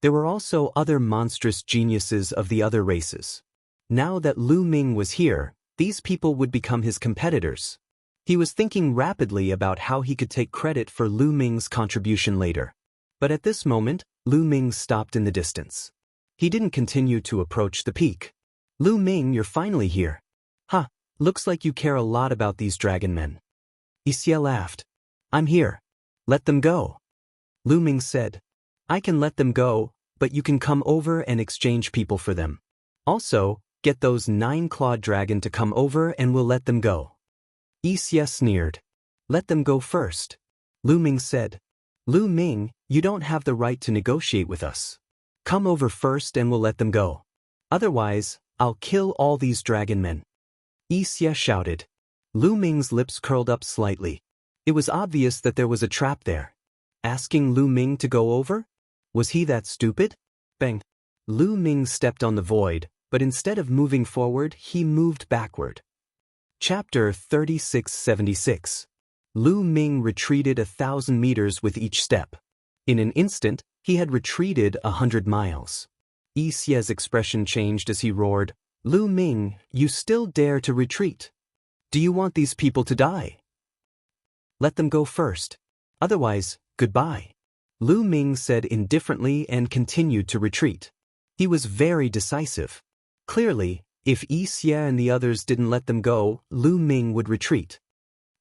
There were also other monstrous geniuses of the other races. Now that Lu Ming was here, these people would become his competitors. He was thinking rapidly about how he could take credit for Lu Ming's contribution later. But at this moment, Lu Ming stopped in the distance. He didn't continue to approach the peak. Lu Ming, you're finally here. Huh, looks like you care a lot about these dragon men. Yi Xie laughed. I'm here. Let them go. Lu Ming said. I can let them go, but you can come over and exchange people for them. Also, get those 9-clawed dragon to come over and we'll let them go. Yi Xie sneered. Let them go first. Lu Ming said. Lu Ming, you don't have the right to negotiate with us. Come over first and we'll let them go. Otherwise, I'll kill all these dragon men. Yi Xie shouted. Lu Ming's lips curled up slightly. It was obvious that there was a trap there. Asking Lu Ming to go over? Was he that stupid? Bang. Lu Ming stepped on the void, but instead of moving forward, he moved backward. Chapter 3676. Lu Ming retreated 1,000 meters with each step. In an instant, he had retreated 100 miles. Yixia's expression changed as he roared, "Lu Ming, you still dare to retreat? Do you want these people to die? Let them go first. Otherwise, goodbye." Lu Ming said indifferently and continued to retreat. He was very decisive. Clearly, if Yixia and the others didn't let them go, Lu Ming would retreat.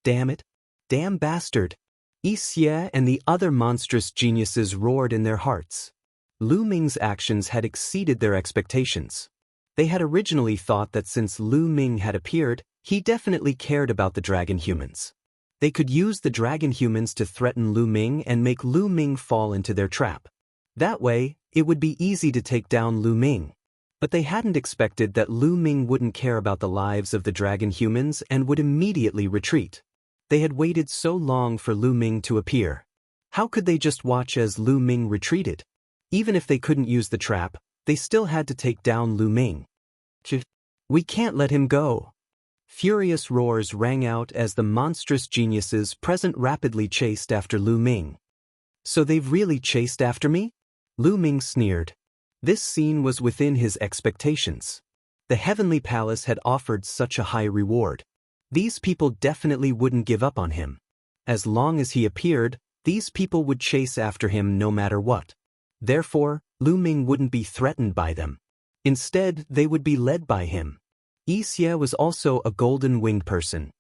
Damn it. Damn bastard. Yixia and the other monstrous geniuses roared in their hearts. Lu Ming's actions had exceeded their expectations. They had originally thought that since Lu Ming had appeared, he definitely cared about the dragon humans. They could use the dragon humans to threaten Lu Ming and make Lu Ming fall into their trap. That way, it would be easy to take down Lu Ming. But they hadn't expected that Lu Ming wouldn't care about the lives of the dragon humans and would immediately retreat. They had waited so long for Lu Ming to appear. How could they just watch as Lu Ming retreated? Even if they couldn't use the trap, they still had to take down Lu Ming. We can't let him go. Furious roars rang out as the monstrous geniuses present rapidly chased after Lu Ming. So they've really chased after me? Lu Ming sneered. This scene was within his expectations. The heavenly palace had offered such a high reward. These people definitely wouldn't give up on him. As long as he appeared, these people would chase after him no matter what. Therefore, Lu Ming wouldn't be threatened by them. Instead, they would be led by him. Yixia was also a golden-winged person.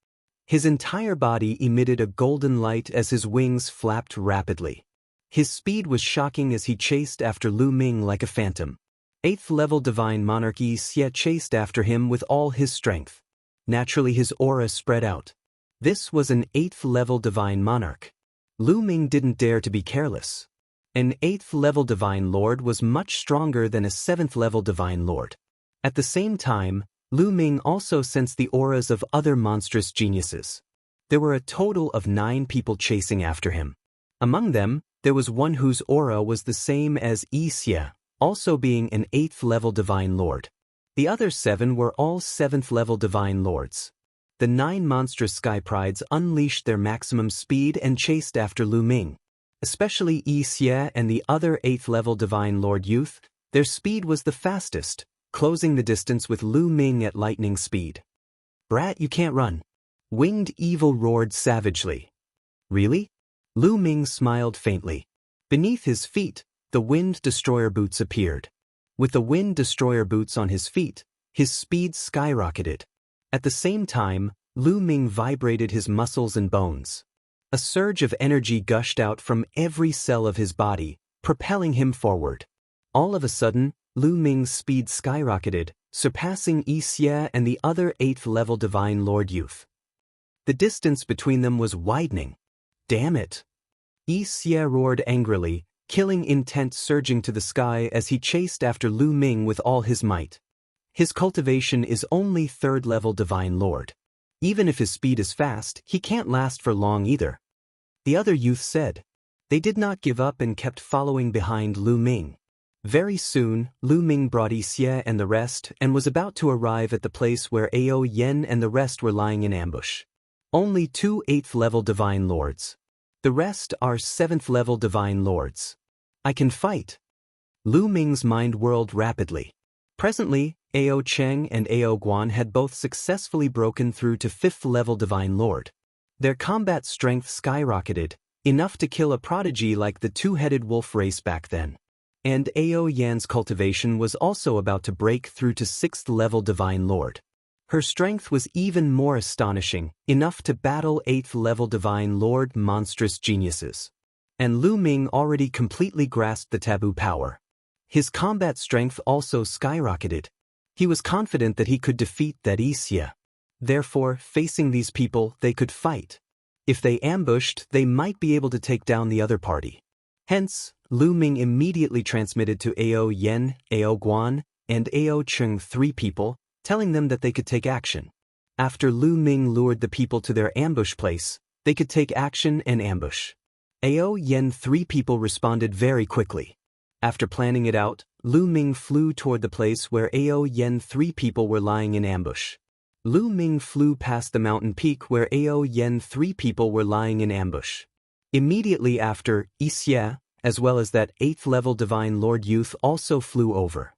His entire body emitted a golden light as his wings flapped rapidly. His speed was shocking as he chased after Lu Ming like a phantom. 8th-level Divine Monarch Yixia chased after him with all his strength. Naturally, his aura spread out. This was an 8th-level Divine Monarch. Lu Ming didn't dare to be careless. An 8th-level Divine Lord was much stronger than a 7th-level Divine Lord. At the same time, Lu Ming also sensed the auras of other monstrous geniuses. There were a total of 9 people chasing after him. Among them, there was one whose aura was the same as Yixia, also being an 8th-level Divine Lord. The other 7 were all 7th-level Divine Lords. The 9 monstrous Sky Prides unleashed their maximum speed and chased after Lu Ming. Especially Yixia and the other 8th-level Divine Lord youth, their speed was the fastest, closing the distance with Lu Ming at lightning speed. "Brat, you can't run." Winged Evil roared savagely. "Really?" Lu Ming smiled faintly. Beneath his feet, the Wind Destroyer boots appeared. With the Wind Destroyer boots on his feet, his speed skyrocketed. At the same time, Lu Ming vibrated his muscles and bones. A surge of energy gushed out from every cell of his body, propelling him forward. All of a sudden, Lu Ming's speed skyrocketed, surpassing Yixia and the other 8th-level Divine Lord youth. The distance between them was widening. Damn it! Yixia roared angrily, killing intent surging to the sky as he chased after Lu Ming with all his might. His cultivation is only 3rd-level Divine Lord. Even if his speed is fast, he can't last for long either. The other youth said. They did not give up and kept following behind Lu Ming. Very soon, Lu Ming brought Yixia and the rest and was about to arrive at the place where Ao Yen and the rest were lying in ambush. Only 2 8th-level Divine Lords. The rest are 7th-level Divine Lords. I can fight. Lu Ming's mind whirled rapidly. Presently, Ao Cheng and Ao Guan had both successfully broken through to 5th-level Divine Lord. Their combat strength skyrocketed, enough to kill a prodigy like the two-headed wolf race back then. And Ao Yan's cultivation was also about to break through to 6th-level Divine Lord. Her strength was even more astonishing, enough to battle 8th-level Divine Lord monstrous geniuses. And Lu Ming already completely grasped the taboo power. His combat strength also skyrocketed. He was confident that he could defeat that Yixia. Therefore, facing these people, they could fight. If they ambushed, they might be able to take down the other party. Hence, Lu Ming immediately transmitted to Ao Yen, Ao Guan, and Ao Cheng 3 people, telling them that they could take action. After Lu Ming lured the people to their ambush place, they could take action and ambush. Ao Yen 3 people responded very quickly. After planning it out, Lu Ming flew toward the place where Ao Yen 3 people were lying in ambush. Lu Ming flew past the mountain peak where Ao Yen 3 people were lying in ambush. Immediately after, Wuxia, as well as that 8th level Divine Lord Youth also flew over.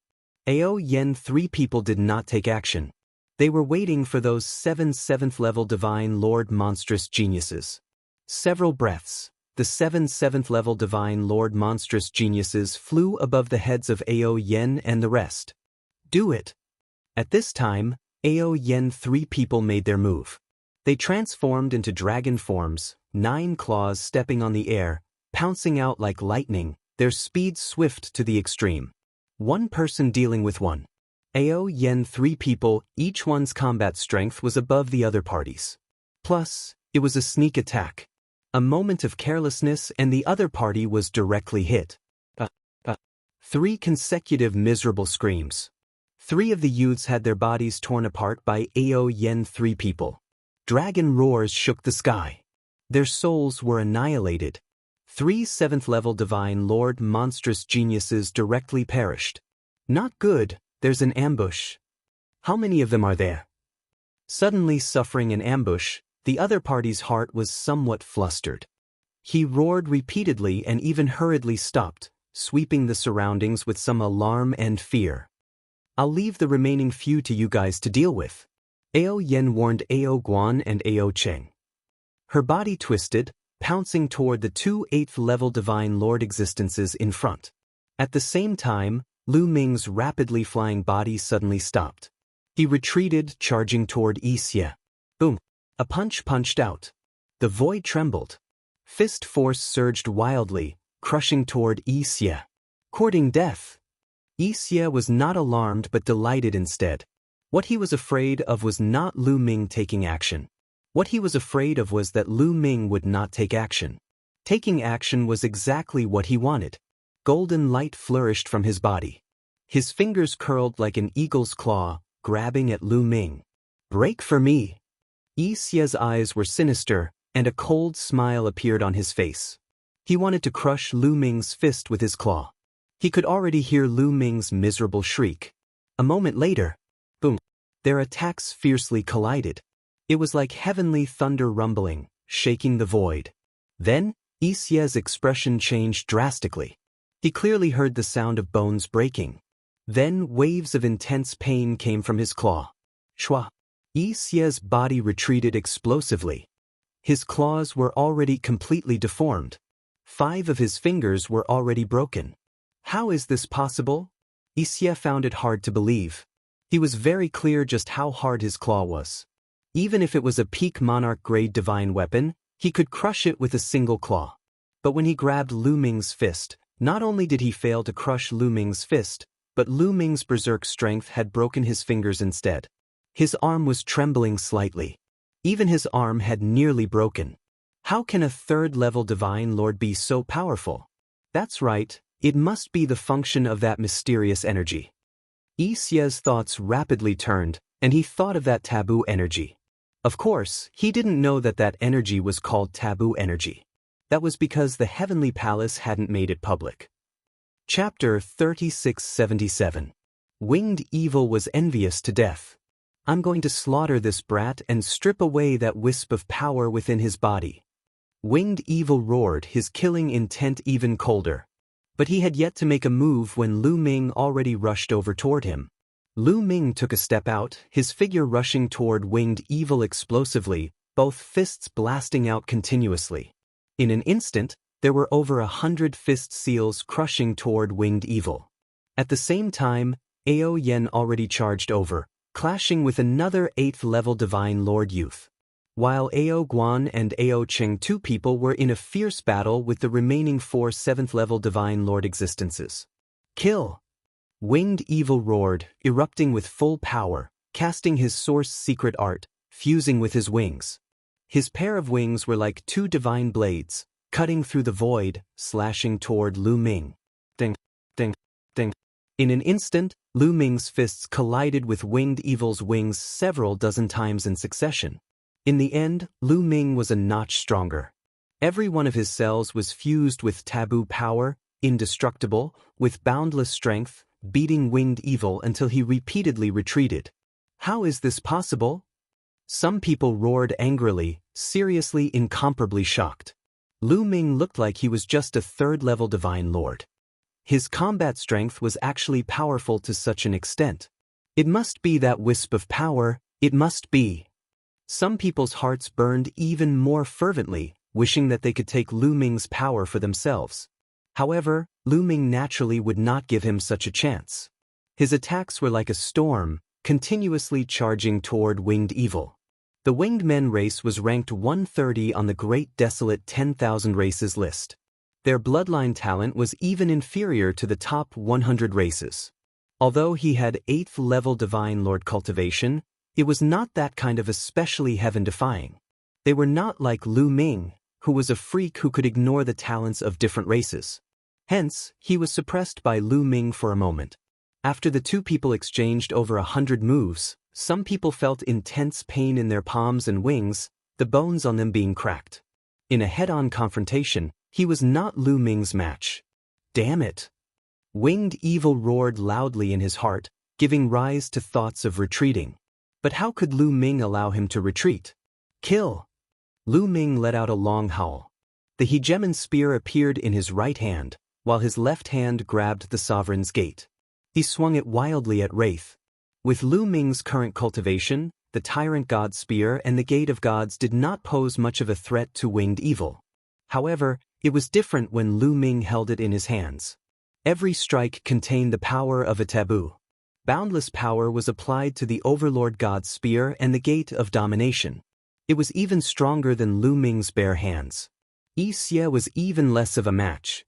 Ao Yen 3 people did not take action. They were waiting for those 7th level Divine Lord monstrous geniuses. Several breaths. The 7th level Divine Lord monstrous geniuses flew above the heads of Ao Yen and the rest. Do it! At this time, Ao Yen 3 people made their move. They transformed into dragon forms, 9 claws stepping on the air, pouncing out like lightning, their speed swift to the extreme. One person dealing with one. Ao Yen 3 people, each one's combat strength was above the other party's. Plus, it was a sneak attack. A moment of carelessness and the other party was directly hit. 3 consecutive miserable screams. 3 of the youths had their bodies torn apart by Ao Yen 3 people. Dragon roars shook the sky. Their souls were annihilated. 3 7th level Divine Lord monstrous geniuses directly perished. Not good, there's an ambush. How many of them are there? Suddenly suffering an ambush, the other party's heart was somewhat flustered. He roared repeatedly and even hurriedly stopped, sweeping the surroundings with some alarm and fear. I'll leave the remaining few to you guys to deal with. Ao Yen warned Ao Guan and Ao Cheng. Her body twisted, pouncing toward the 2 8th level Divine Lord existences in front. At the same time, Lu Ming's rapidly flying body suddenly stopped. He retreated, charging toward Wuxia. Boom! A punch punched out. The void trembled. Fist force surged wildly, crushing toward Wuxia. Courting death. Wuxia was not alarmed but delighted instead. What he was afraid of was not Lu Ming taking action. What he was afraid of was that Lu Ming would not take action. Taking action was exactly what he wanted. Golden light flourished from his body. His fingers curled like an eagle's claw, grabbing at Lu Ming. Break for me! Wuxia's eyes were sinister, and a cold smile appeared on his face. He wanted to crush Lu Ming's fist with his claw. He could already hear Lu Ming's miserable shriek. A moment later, boom! Their attacks fiercely collided. It was like heavenly thunder rumbling, shaking the void. Then, Wuxia's expression changed drastically. He clearly heard the sound of bones breaking. Then waves of intense pain came from his claw. Shwa! Wuxia's body retreated explosively. His claws were already completely deformed. 5 of his fingers were already broken. How is this possible? Wuxia found it hard to believe. He was very clear just how hard his claw was. Even if it was a peak monarch-grade divine weapon, he could crush it with a single claw. But when he grabbed Lu Ming's fist, not only did he fail to crush Lu Ming's fist, but Lu Ming's berserk strength had broken his fingers instead. His arm was trembling slightly. Even his arm had nearly broken. How can a 3rd level Divine Lord be so powerful? That's right, it must be the function of that mysterious energy. Wuxia's thoughts rapidly turned, and he thought of that taboo energy. Of course, he didn't know that that energy was called taboo energy. That was because the Heavenly Palace hadn't made it public. Chapter 3677. Winged Evil was envious to death. I'm going to slaughter this brat and strip away that wisp of power within his body. Winged Evil roared, his killing intent even colder. But he had yet to make a move when Lu Ming already rushed over toward him. Lu Ming took a step out, his figure rushing toward Winged Evil explosively, both fists blasting out continuously. In an instant, there were over 100 fist seals crushing toward Winged Evil. At the same time, Ao Yen already charged over, clashing with another 8th level Divine Lord Youth. While Ao Guan and Ao Cheng 2 people were in a fierce battle with the remaining 4 7th level Divine Lord existences. Kill! Winged Evil roared, erupting with full power, casting his source secret art, fusing with his wings. His pair of wings were like 2 divine blades, cutting through the void, slashing toward Lu Ming. Ding, ding, ding. In an instant, Lu Ming's fists collided with Winged Evil's wings several dozen times in succession. In the end, Lu Ming was a notch stronger. Every one of his cells was fused with taboo power, indestructible, with boundless strength, beating Winged Evil until he repeatedly retreated. How is this possible? Some people roared angrily, seriously incomparably shocked. Lu Ming looked like he was just a third-level divine lord. His combat strength was actually powerful to such an extent. It must be that wisp of power, it must be. Some people's hearts burned even more fervently, wishing that they could take Lu Ming's power for themselves. However, Lu Ming naturally would not give him such a chance. His attacks were like a storm, continuously charging toward Winged Evil. The Winged Men race was ranked 130 on the Great Desolate 10,000 Races list. Their bloodline talent was even inferior to the top 100 races. Although he had 8th-level Divine Lord Cultivation, it was not that kind of especially heaven-defying. They were not like Lu Ming, who was a freak who could ignore the talents of different races. Hence, he was suppressed by Lu Ming for a moment. After the two people exchanged over 100 moves, some people felt intense pain in their palms and wings, the bones on them being cracked. In a head-on confrontation, he was not Lu Ming's match. Damn it! Winged Evil roared loudly in his heart, giving rise to thoughts of retreating. But how could Lu Ming allow him to retreat? Kill! Lu Ming let out a long howl. The hegemon spear appeared in his right hand, while his left hand grabbed the sovereign's gate. He swung it wildly at Wraith. With Lu Ming's current cultivation, the Tyrant God Spear and the Gate of Gods did not pose much of a threat to Winged Evil. However, it was different when Lu Ming held it in his hands. Every strike contained the power of a taboo. Boundless power was applied to the Overlord God's Spear and the Gate of Domination. It was even stronger than Lu Ming's bare hands. Yi Xie was even less of a match.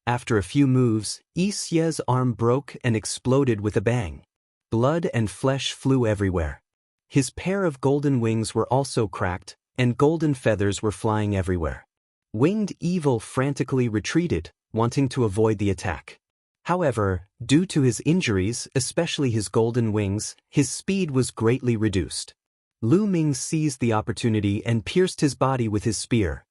After a few moves, Yi Xie's arm broke and exploded with a bang. Blood and flesh flew everywhere. His pair of golden wings were also cracked, and golden feathers were flying everywhere. Winged Evil frantically retreated, wanting to avoid the attack. However, due to his injuries, especially his golden wings, his speed was greatly reduced. Lu Ming seized the opportunity and pierced his body with his spear.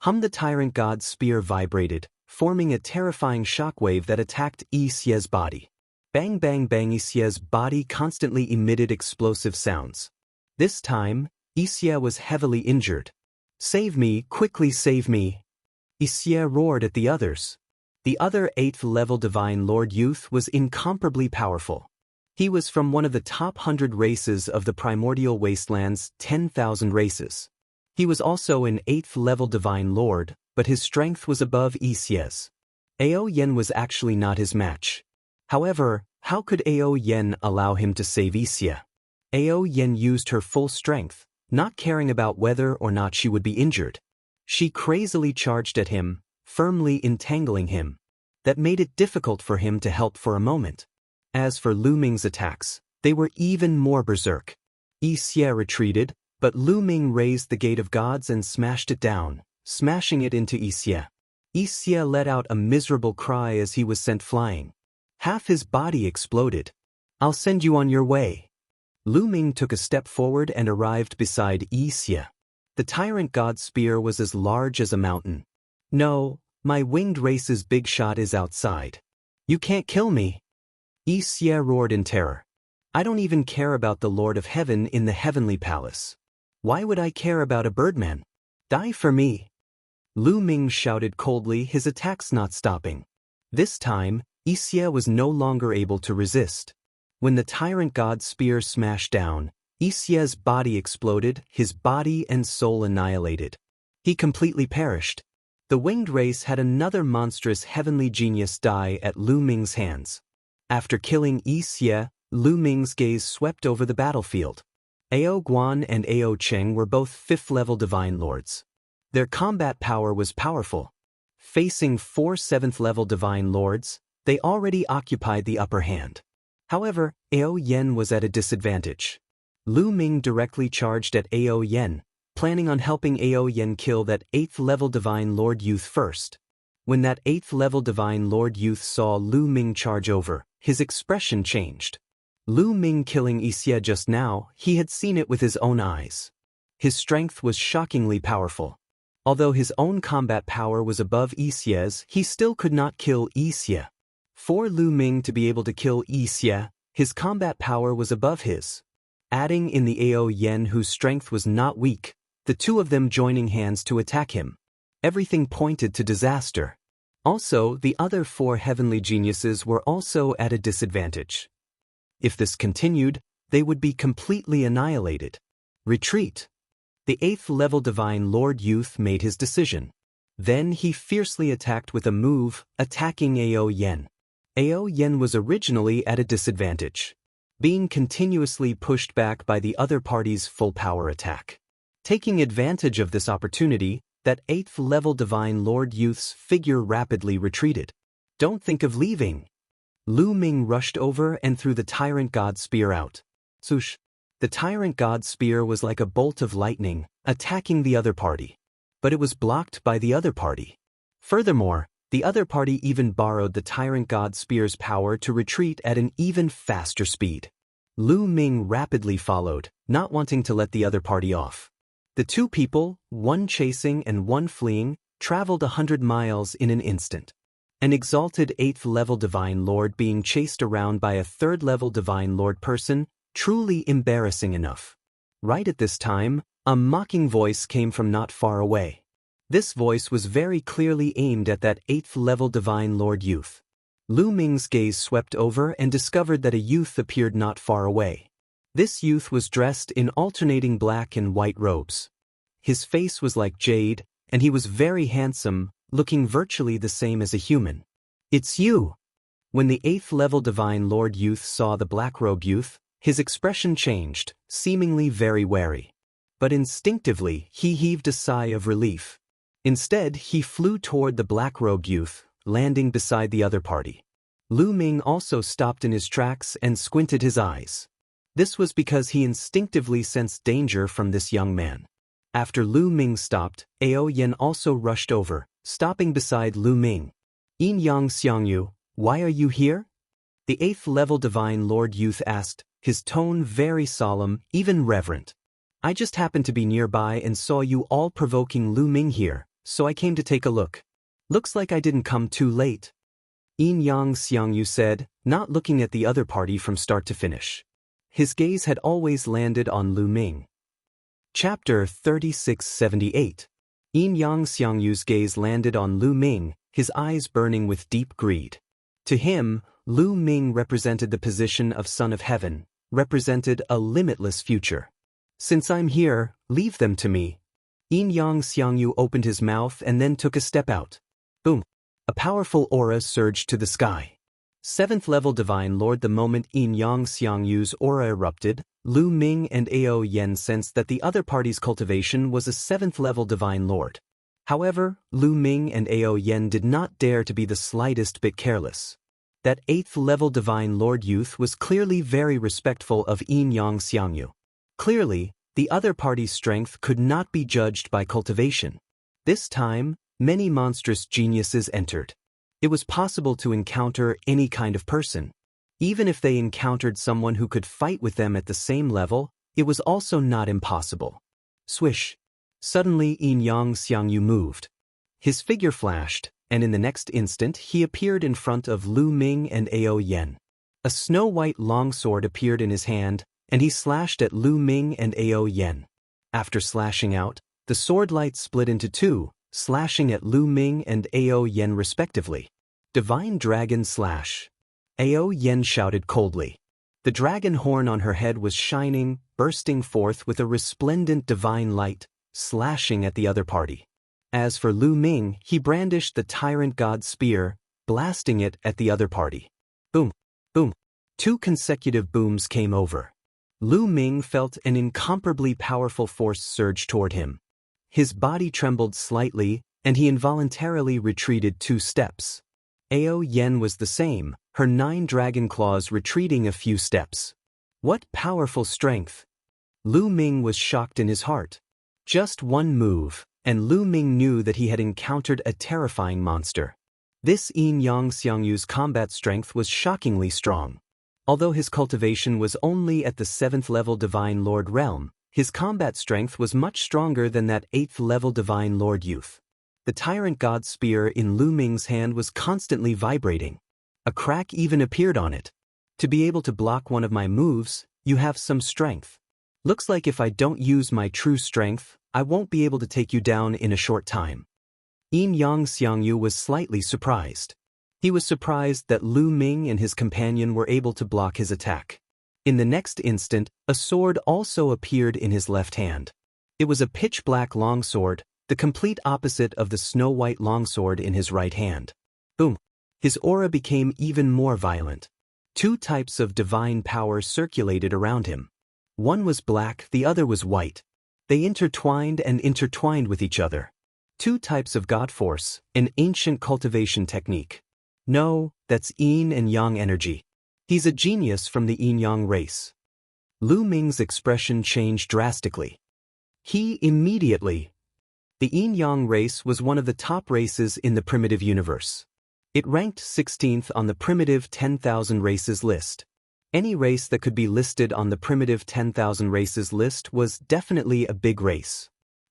The Tyrant God's spear vibrated, forming a terrifying shockwave that attacked Yi Xie's body. Bang bang bang. Yi Xie's body constantly emitted explosive sounds. This time, Yi Xie was heavily injured. Save me, quickly save me! Yi Xie roared at the others. The other 8th-level Divine Lord Youth was incomparably powerful. He was from one of the top 100 races of the Primordial Wasteland's 10,000 races. He was also an 8th-level Divine Lord, but his strength was above Yi Xie's. Ao Yen was actually not his match. However, how could Ao Yen allow him to save Yi Xie? Ao Yen used her full strength, not caring about whether or not she would be injured. She crazily charged at him, firmly entangling him. That made it difficult for him to help for a moment. As for Lu Ming's attacks, they were even more berserk. Yi Xie retreated, but Lu Ming raised the Gate of Gods and smashed it down, smashing it into Yi Xie. Yi Xie let out a miserable cry as he was sent flying. Half his body exploded. I'll send you on your way. Lu Ming took a step forward and arrived beside Yi Xie. The Tyrant God Spear was as large as a mountain. No, my winged race's big shot is outside. You can't kill me. Yi Xie roared in terror. I don't even care about the Lord of Heaven in the Heavenly Palace. Why would I care about a birdman? Die for me. Lu Ming shouted coldly, his attacks not stopping. This time, Yi Xie was no longer able to resist. When the Tyrant God Spear smashed down, Yi Xie's body exploded, his body and soul annihilated. He completely perished. The winged race had another monstrous heavenly genius die at Lu Ming's hands. After killing Yi Xie, Lu Ming's gaze swept over the battlefield. Ao Guan and Ao Cheng were both 5th-level Divine Lords. Their combat power was powerful. Facing 4 7th-level Divine Lords, they already occupied the upper hand. However, Ao Yen was at a disadvantage. Lu Ming directly charged at Ao Yen, planning on helping Ao Yen kill that 8th-level Divine Lord Youth first. When that 8th-level Divine Lord Youth saw Lu Ming charge over, His expression changed. Lu Ming killing Wuxia just now, he had seen it with his own eyes. His strength was shockingly powerful. Although his own combat power was above Wuxia's, he still could not kill Wuxia. For Lu Ming to be able to kill Wuxia, his combat power was above his. Adding in the Ao Yen whose strength was not weak, the two of them joining hands to attack him. Everything pointed to disaster. Also, the other four heavenly geniuses were also at a disadvantage. If this continued, they would be completely annihilated. Retreat. The 8th level Divine Lord Youth made his decision. Then he fiercely attacked with a move, attacking Ao Yen. Ao Yen was originally at a disadvantage, being continuously pushed back by the other party's full power attack. Taking advantage of this opportunity, that 8th level Divine Lord Youth's figure rapidly retreated. Don't think of leaving. Lu Ming rushed over and threw the Tyrant God Spear out. Swoosh. The Tyrant God Spear was like a bolt of lightning, attacking the other party. But it was blocked by the other party. Furthermore, the other party even borrowed the Tyrant God Spear's power to retreat at an even faster speed. Lu Ming rapidly followed, not wanting to let the other party off. The two people, one chasing and one fleeing, traveled 100 miles in an instant. An exalted 8th level Divine Lord being chased around by a 3rd level Divine Lord person, truly embarrassing enough. Right at this time, a mocking voice came from not far away. This voice was very clearly aimed at that 8th level Divine Lord Youth. Lu Ming's gaze swept over and discovered that a youth appeared not far away. This youth was dressed in alternating black and white robes. His face was like jade, and he was very handsome, looking virtually the same as a human. It's you! When the 8th level Divine Lord Youth saw the black-robed youth, his expression changed, seemingly very wary. But instinctively, he heaved a sigh of relief. Instead, he flew toward the black-robed youth, landing beside the other party. Lu Ming also stopped in his tracks and squinted his eyes. This was because he instinctively sensed danger from this young man. After Lu Ming stopped, Ao Yen also rushed over, stopping beside Lu Ming. Yin Yang Xiangyu, why are you here? The 8th level Divine Lord Youth asked, his tone very solemn, even reverent. I just happened to be nearby and saw you all provoking Lu Ming here, so I came to take a look. Looks like I didn't come too late. Yin Yang Xiangyu said, not looking at the other party from start to finish. His gaze had always landed on Lu Ming. Chapter 3678. Yin Yang Xiangyu's gaze landed on Lu Ming, his eyes burning with deep greed. To him, Lu Ming represented the position of Son of Heaven, represented a limitless future. Since I'm here, leave them to me. Yin Yang Xiangyu opened his mouth and then took a step out. Boom! A powerful aura surged to the sky. 7th level Divine Lord. The moment Yin Yang Xiangyu's aura erupted, Lu Ming and Ao Yen sensed that the other party's cultivation was a 7th level Divine Lord. However, Lu Ming and Ao Yen did not dare to be the slightest bit careless. That 8th level Divine Lord Youth was clearly very respectful of Yin Yang Xiangyu. Clearly, the other party's strength could not be judged by cultivation. This time, many monstrous geniuses entered. It was possible to encounter any kind of person. Even if they encountered someone who could fight with them at the same level, it was also not impossible. Swish! Suddenly Yin Yang Xiangyu moved. His figure flashed, and in the next instant he appeared in front of Lu Ming and Ao Yen. A snow-white longsword appeared in his hand, and he slashed at Lu Ming and Ao Yen. After slashing out, the sword light split into two, slashing at Lu Ming and Ao Yen respectively. Divine Dragon Slash. Ao Yen shouted coldly. The dragon horn on her head was shining, bursting forth with a resplendent divine light, slashing at the other party. As for Lu Ming, he brandished the Tyrant God Spear, blasting it at the other party. Boom! Boom! 2 consecutive booms came over. Lu Ming felt an incomparably powerful force surge toward him. His body trembled slightly, and he involuntarily retreated 2 steps. Ao Yen was the same, her 9 dragon claws retreating a few steps. What powerful strength! Lu Ming was shocked in his heart. Just one move, and Lu Ming knew that he had encountered a terrifying monster. This Yin-Yang Xiangyu's combat strength was shockingly strong. Although his cultivation was only at the 7th level Divine Lord realm, his combat strength was much stronger than that 8th level Divine Lord youth. The Tyrant God's spear in Lu Ming's hand was constantly vibrating. A crack even appeared on it. To be able to block one of my moves, you have some strength. Looks like if I don't use my true strength, I won't be able to take you down in a short time. Yin-Yang Xiangyu was slightly surprised. He was surprised that Lu Ming and his companion were able to block his attack. In the next instant, a sword also appeared in his left hand. It was a pitch-black longsword, the complete opposite of the snow-white longsword in his right hand. Boom! His aura became even more violent. 2 types of divine power circulated around him. One was black, the other was white. They intertwined with each other. 2 types of God force, an ancient cultivation technique. No, that's yin and yang energy. He's a genius from the yin-yang race. Lu Ming's expression changed drastically. The yin-yang race was one of the top races in the primitive universe. It ranked 16th on the primitive 10,000 races list. Any race that could be listed on the primitive 10,000 races list was definitely a big race.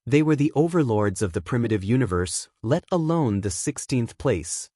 They were the overlords of the primitive universe, let alone the 16th place.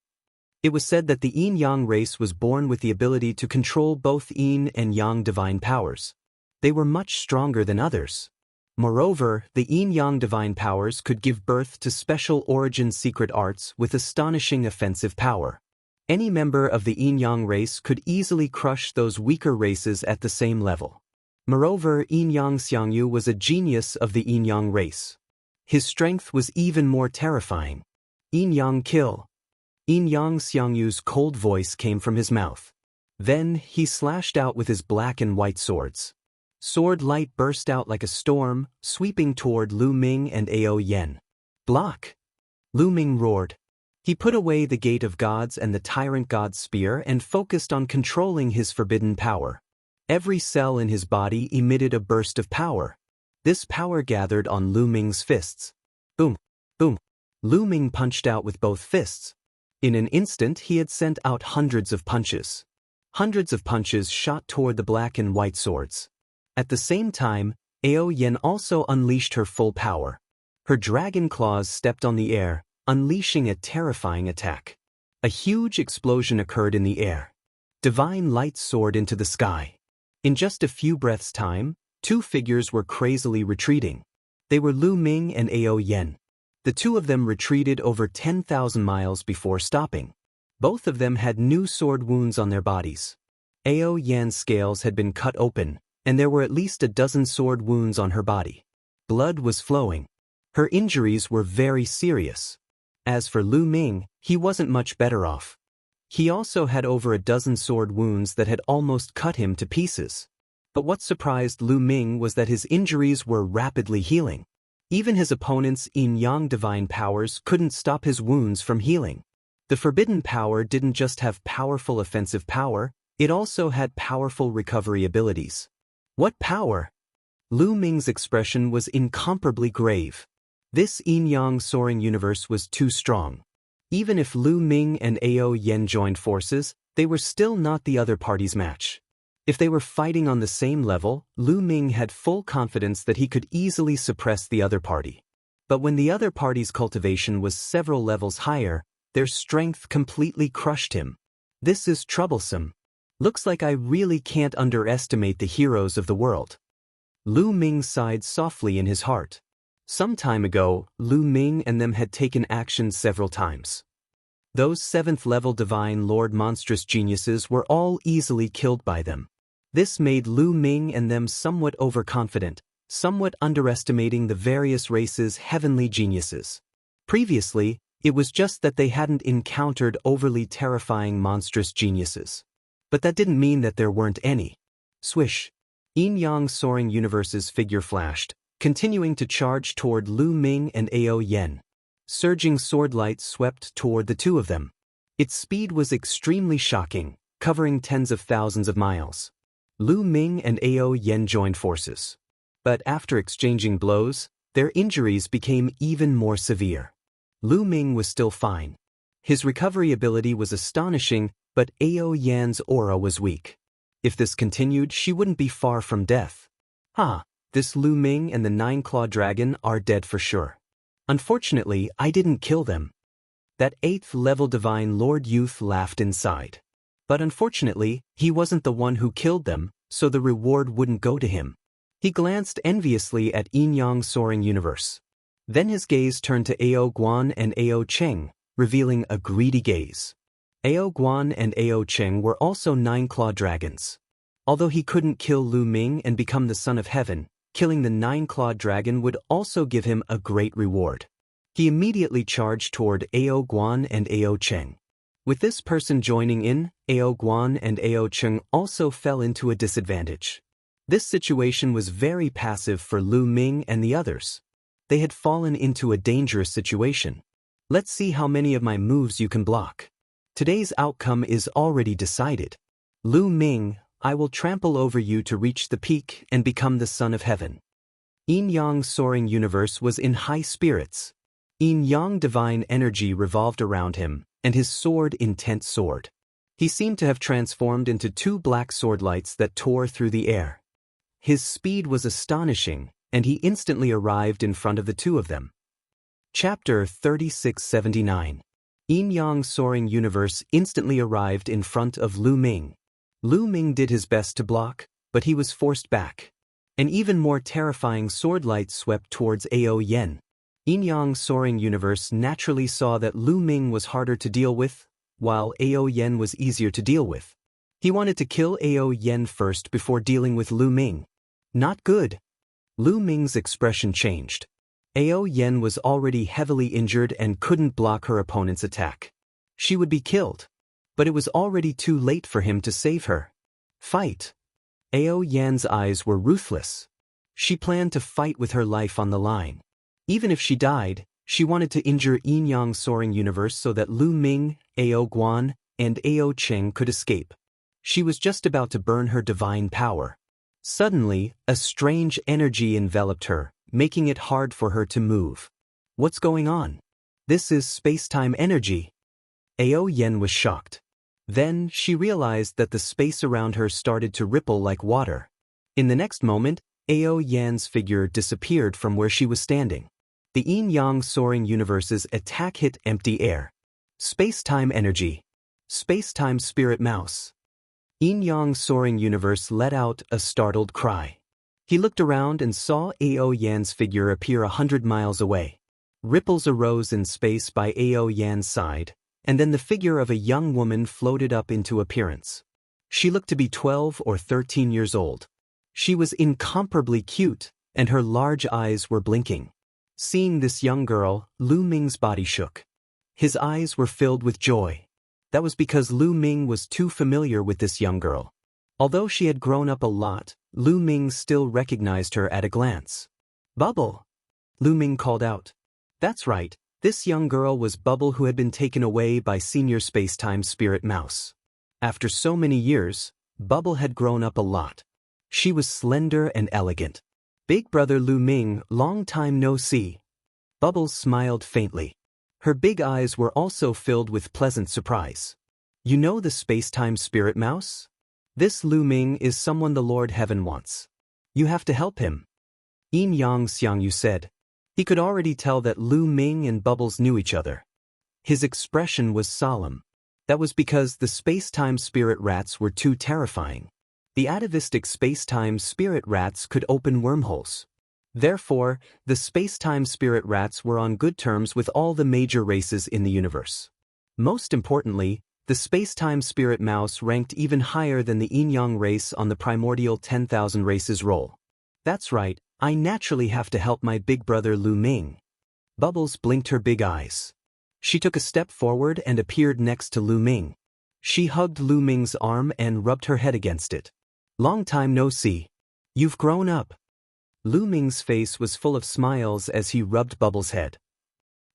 It was said that the yin-yang race was born with the ability to control both yin and yang divine powers. They were much stronger than others. Moreover, the yin-yang divine powers could give birth to special origin secret arts with astonishing offensive power. Any member of the yin-yang race could easily crush those weaker races at the same level. Moreover, Yin-Yang Xiangyu was a genius of the yin-yang race. His strength was even more terrifying. Yin-yang kill. Yin-Yang Xiangyu's cold voice came from his mouth. Then he slashed out with his black and white swords. Sword light burst out like a storm, sweeping toward Lu Ming and Ao Yen. Block! Lu Ming roared. He put away the Gate of Gods and the Tyrant God's spear and focused on controlling his forbidden power. Every cell in his body emitted a burst of power. This power gathered on Lu Ming's fists. Boom! Boom! Lu Ming punched out with both fists. In an instant he had sent out hundreds of punches. Hundreds of punches shot toward the black and white swords. At the same time, Ao Yen also unleashed her full power. Her dragon claws stepped on the air, unleashing a terrifying attack. A huge explosion occurred in the air. Divine light soared into the sky. In just a few breaths' time, 2 figures were crazily retreating. They were Lu Ming and Ao Yen. The 2 of them retreated over 10,000 miles before stopping. Both of them had new sword wounds on their bodies. Ao Yen's scales had been cut open, and there were at least a dozen sword wounds on her body. Blood was flowing. Her injuries were very serious. As for Lu Ming, he wasn't much better off. He also had over a dozen sword wounds that had almost cut him to pieces. But what surprised Lu Ming was that his injuries were rapidly healing. Even his opponent's yin-yang divine powers couldn't stop his wounds from healing. The forbidden power didn't just have powerful offensive power, it also had powerful recovery abilities. What power? Lu Ming's expression was incomparably grave. This yin-yang soaring universe was too strong. Even if Lu Ming and Ao Yen joined forces, they were still not the other party's match. If they were fighting on the same level, Lu Ming had full confidence that he could easily suppress the other party. But when the other party's cultivation was several levels higher, their strength completely crushed him. This is troublesome. Looks like I really can't underestimate the heroes of the world. Lu Ming sighed softly in his heart. Some time ago, Lu Ming and them had taken action several times. Those 7th level Divine Lord monstrous geniuses were all easily killed by them. This made Lu Ming and them somewhat overconfident, somewhat underestimating the various races' heavenly geniuses. Previously, it was just that they hadn't encountered overly terrifying monstrous geniuses. But that didn't mean that there weren't any. Swish! Yin-Yang soaring universe's figure flashed, continuing to charge toward Lu Ming and Ao Yen. Surging sword light swept toward the 2 of them. Its speed was extremely shocking, covering tens of thousands of miles. Lu Ming and Ao Yen joined forces. But after exchanging blows, their injuries became even more severe. Lu Ming was still fine. His recovery ability was astonishing, but Ao Yan's aura was weak. If this continued, she wouldn't be far from death. This Lu Ming and the nine-clawed dragon are dead for sure. Unfortunately, I didn't kill them. That 8th-level divine Lord Youth laughed inside. But unfortunately, he wasn't the one who killed them, so the reward wouldn't go to him. He glanced enviously at Yin Yang Soaring Universe. Then his gaze turned to Ao Guan and Ao Cheng, revealing a greedy gaze. Ao Guan and Ao Cheng were also nine-clawed dragons. Although he couldn't kill Lu Ming and become the son of heaven, killing the nine-clawed dragon would also give him a great reward. He immediately charged toward Ao Guan and Ao Cheng. With this person joining in, Ao Guan and Ao Cheng also fell into a disadvantage. This situation was very passive for Lu Ming and the others. They had fallen into a dangerous situation. Let's see how many of my moves you can block. Today's outcome is already decided. Lu Ming, I will trample over you to reach the peak and become the son of heaven. Yin Yang Soaring Universe was in high spirits. Yin Yang divine energy revolved around him, and his sword intense soared. He seemed to have transformed into two black sword lights that tore through the air. His speed was astonishing, and he instantly arrived in front of the two of them. Chapter 3679. Yin Yang Soaring Universe instantly arrived in front of Lu Ming. Lu Ming did his best to block, but he was forced back. An even more terrifying sword light swept towards Ao Yan. Yin Yang Soaring Universe naturally saw that Lu Ming was harder to deal with, while Ao Yan was easier to deal with. He wanted to kill Ao Yan first before dealing with Lu Ming. Not good. Lu Ming's expression changed. Ao Yan was already heavily injured and couldn't block her opponent's attack. She would be killed. But it was already too late for him to save her. Fight. Ao Yan's eyes were ruthless. She planned to fight with her life on the line. Even if she died, she wanted to injure Yin Yang Soaring Universe so that Lu Ming, Ao Guan, and Ao Cheng could escape. She was just about to burn her divine power. Suddenly, a strange energy enveloped her, making it hard for her to move. What's going on? This is space-time energy. Ao Yan was shocked. Then, she realized that the space around her started to ripple like water. In the next moment, Ao Yan's figure disappeared from where she was standing. The Yin Yang Soaring Universe's attack hit empty air. Space-time energy. Space-time spirit mouse. Yin Yang Soaring Universe let out a startled cry. He looked around and saw Ao Yan's figure appear 100 miles away. Ripples arose in space by Ao Yan's side, and then the figure of a young woman floated up into appearance. She looked to be 12 or 13 years old. She was incomparably cute, and her large eyes were blinking. Seeing this young girl, Lu Ming's body shook. His eyes were filled with joy. That was because Lu Ming was too familiar with this young girl. Although she had grown up a lot, Lu Ming still recognized her at a glance. Bubble! Lu Ming called out. That's right, this young girl was Bubble, who had been taken away by Senior Spacetime Spirit Mouse. After so many years, Bubble had grown up a lot. She was slender and elegant. Big brother Lu Ming, long time no see. Bubble smiled faintly. Her big eyes were also filled with pleasant surprise. You know the Spacetime Spirit Mouse? This Lu Ming is someone the Lord Heaven wants. You have to help him. Yin Yang Xiangyu said. He could already tell that Lu Ming and Bubbles knew each other. His expression was solemn. That was because the space-time spirit rats were too terrifying. The atavistic space-time spirit rats could open wormholes. Therefore, the space-time spirit rats were on good terms with all the major races in the universe. Most importantly, the space-time spirit mouse ranked even higher than the Yin-Yang race on the primordial 10,000 races roll. That's right, I naturally have to help my big brother Lu Ming. Bubbles blinked her big eyes. She took a step forward and appeared next to Lu Ming. She hugged Lu Ming's arm and rubbed her head against it. Long time no see. You've grown up. Lu Ming's face was full of smiles as he rubbed Bubbles' head.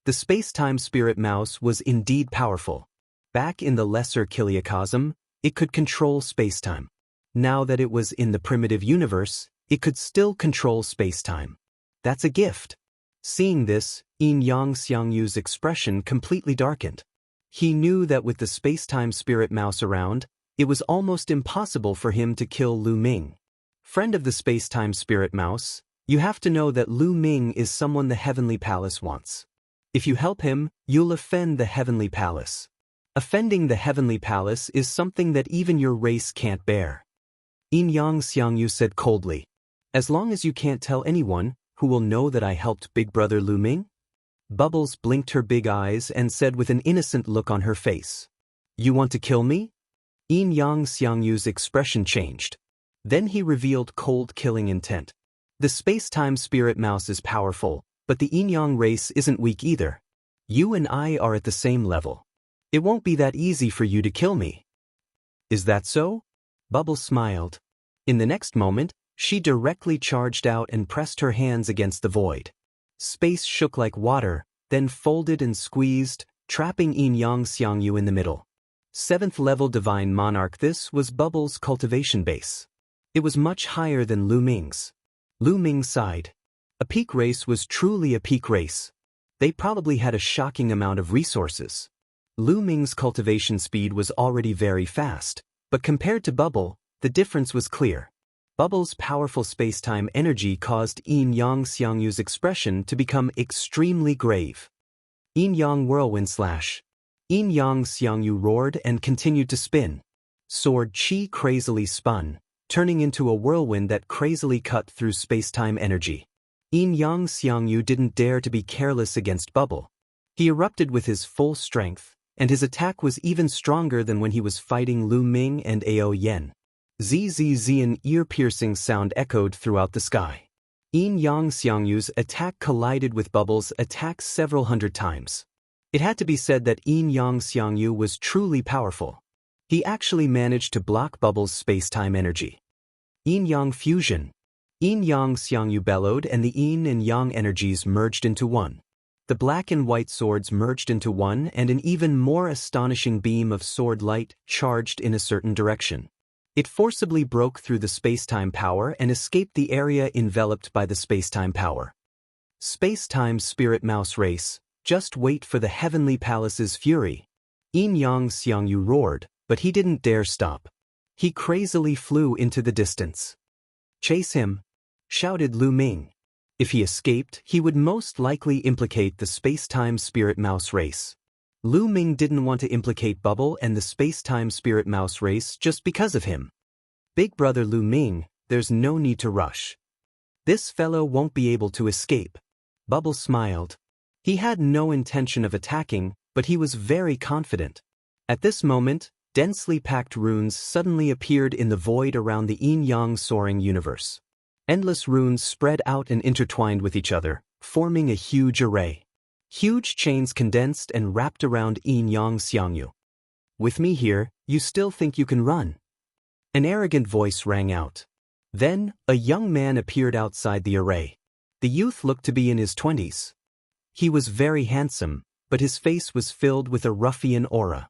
The space-time spirit mouse was indeed powerful. Back in the lesser Kiliacosm, it could control space-time. Now that it was in the primitive universe, it could still control space-time. That's a gift. Seeing this, Yin Yang Xiangyu's expression completely darkened. He knew that with the space-time spirit mouse around, it was almost impossible for him to kill Lu Ming. Friend of the space-time spirit mouse, you have to know that Lu Ming is someone the Heavenly Palace wants. If you help him, you'll offend the Heavenly Palace. Offending the Heavenly Palace is something that even your race can't bear. Yang Xiangyu said coldly. As long as you can't tell anyone, who will know that I helped Big Brother Lu Ming? Bubbles blinked her big eyes and said with an innocent look on her face. You want to kill me? Yang Xiangyu's expression changed. Then he revealed cold killing intent. The space-time spirit mouse is powerful, but the Yin-Yang race isn't weak either. You and I are at the same level. It won't be that easy for you to kill me. Is that so? Bubbles smiled. In the next moment, she directly charged out and pressed her hands against the void. Space shook like water, then folded and squeezed, trapping Yang Xiangyu in the middle. 7th level Divine Monarch. This was Bubbles' cultivation base. It was much higher than Lu Ming's. Lu Ming sighed. A peak race was truly a peak race. They probably had a shocking amount of resources. Lu Ming's cultivation speed was already very fast, but compared to Bubble, the difference was clear. Bubble's powerful space-time energy caused Yang Xiangyu's expression to become extremely grave. Yin-Yang whirlwind slash. Yang Xiangyu roared and continued to spin. Sword Qi crazily spun, turning into a whirlwind that crazily cut through space-time energy. Yang Xiangyu didn't dare to be careless against Bubble. He erupted with his full strength, and his attack was even stronger than when he was fighting Lu Ming and Ao Yen. Zzz, an ear-piercing sound echoed throughout the sky. Yang Xiangyu's attack collided with Bubble's attack several hundred times. It had to be said that Yang Xiangyu was truly powerful. He actually managed to block Bubble's space-time energy. Yin-Yang fusion. Yang Xiangyu bellowed and the Yin and Yang energies merged into one. The black and white swords merged into one and an even more astonishing beam of sword light charged in a certain direction. It forcibly broke through the space-time power and escaped the area enveloped by the space-time power. Space-time spirit mouse race, just wait for the Heavenly Palace's fury. Yang Xiangyu roared, but he didn't dare stop. He crazily flew into the distance. Chase him, shouted Lu Ming. If he escaped, he would most likely implicate the space-time spirit mouse race. Lu Ming didn't want to implicate Bubble and the space-time spirit mouse race just because of him. Big Brother Lu Ming, there's no need to rush. This fellow won't be able to escape. Bubble smiled. He had no intention of attacking, but he was very confident. At this moment, densely packed runes suddenly appeared in the void around the Yin-Yang soaring universe. Endless runes spread out and intertwined with each other, forming a huge array. Huge chains condensed and wrapped around Yang Xiangyu. With me here, you still think you can run? An arrogant voice rang out. Then, a young man appeared outside the array. The youth looked to be in his 20s. He was very handsome, but his face was filled with a ruffian aura.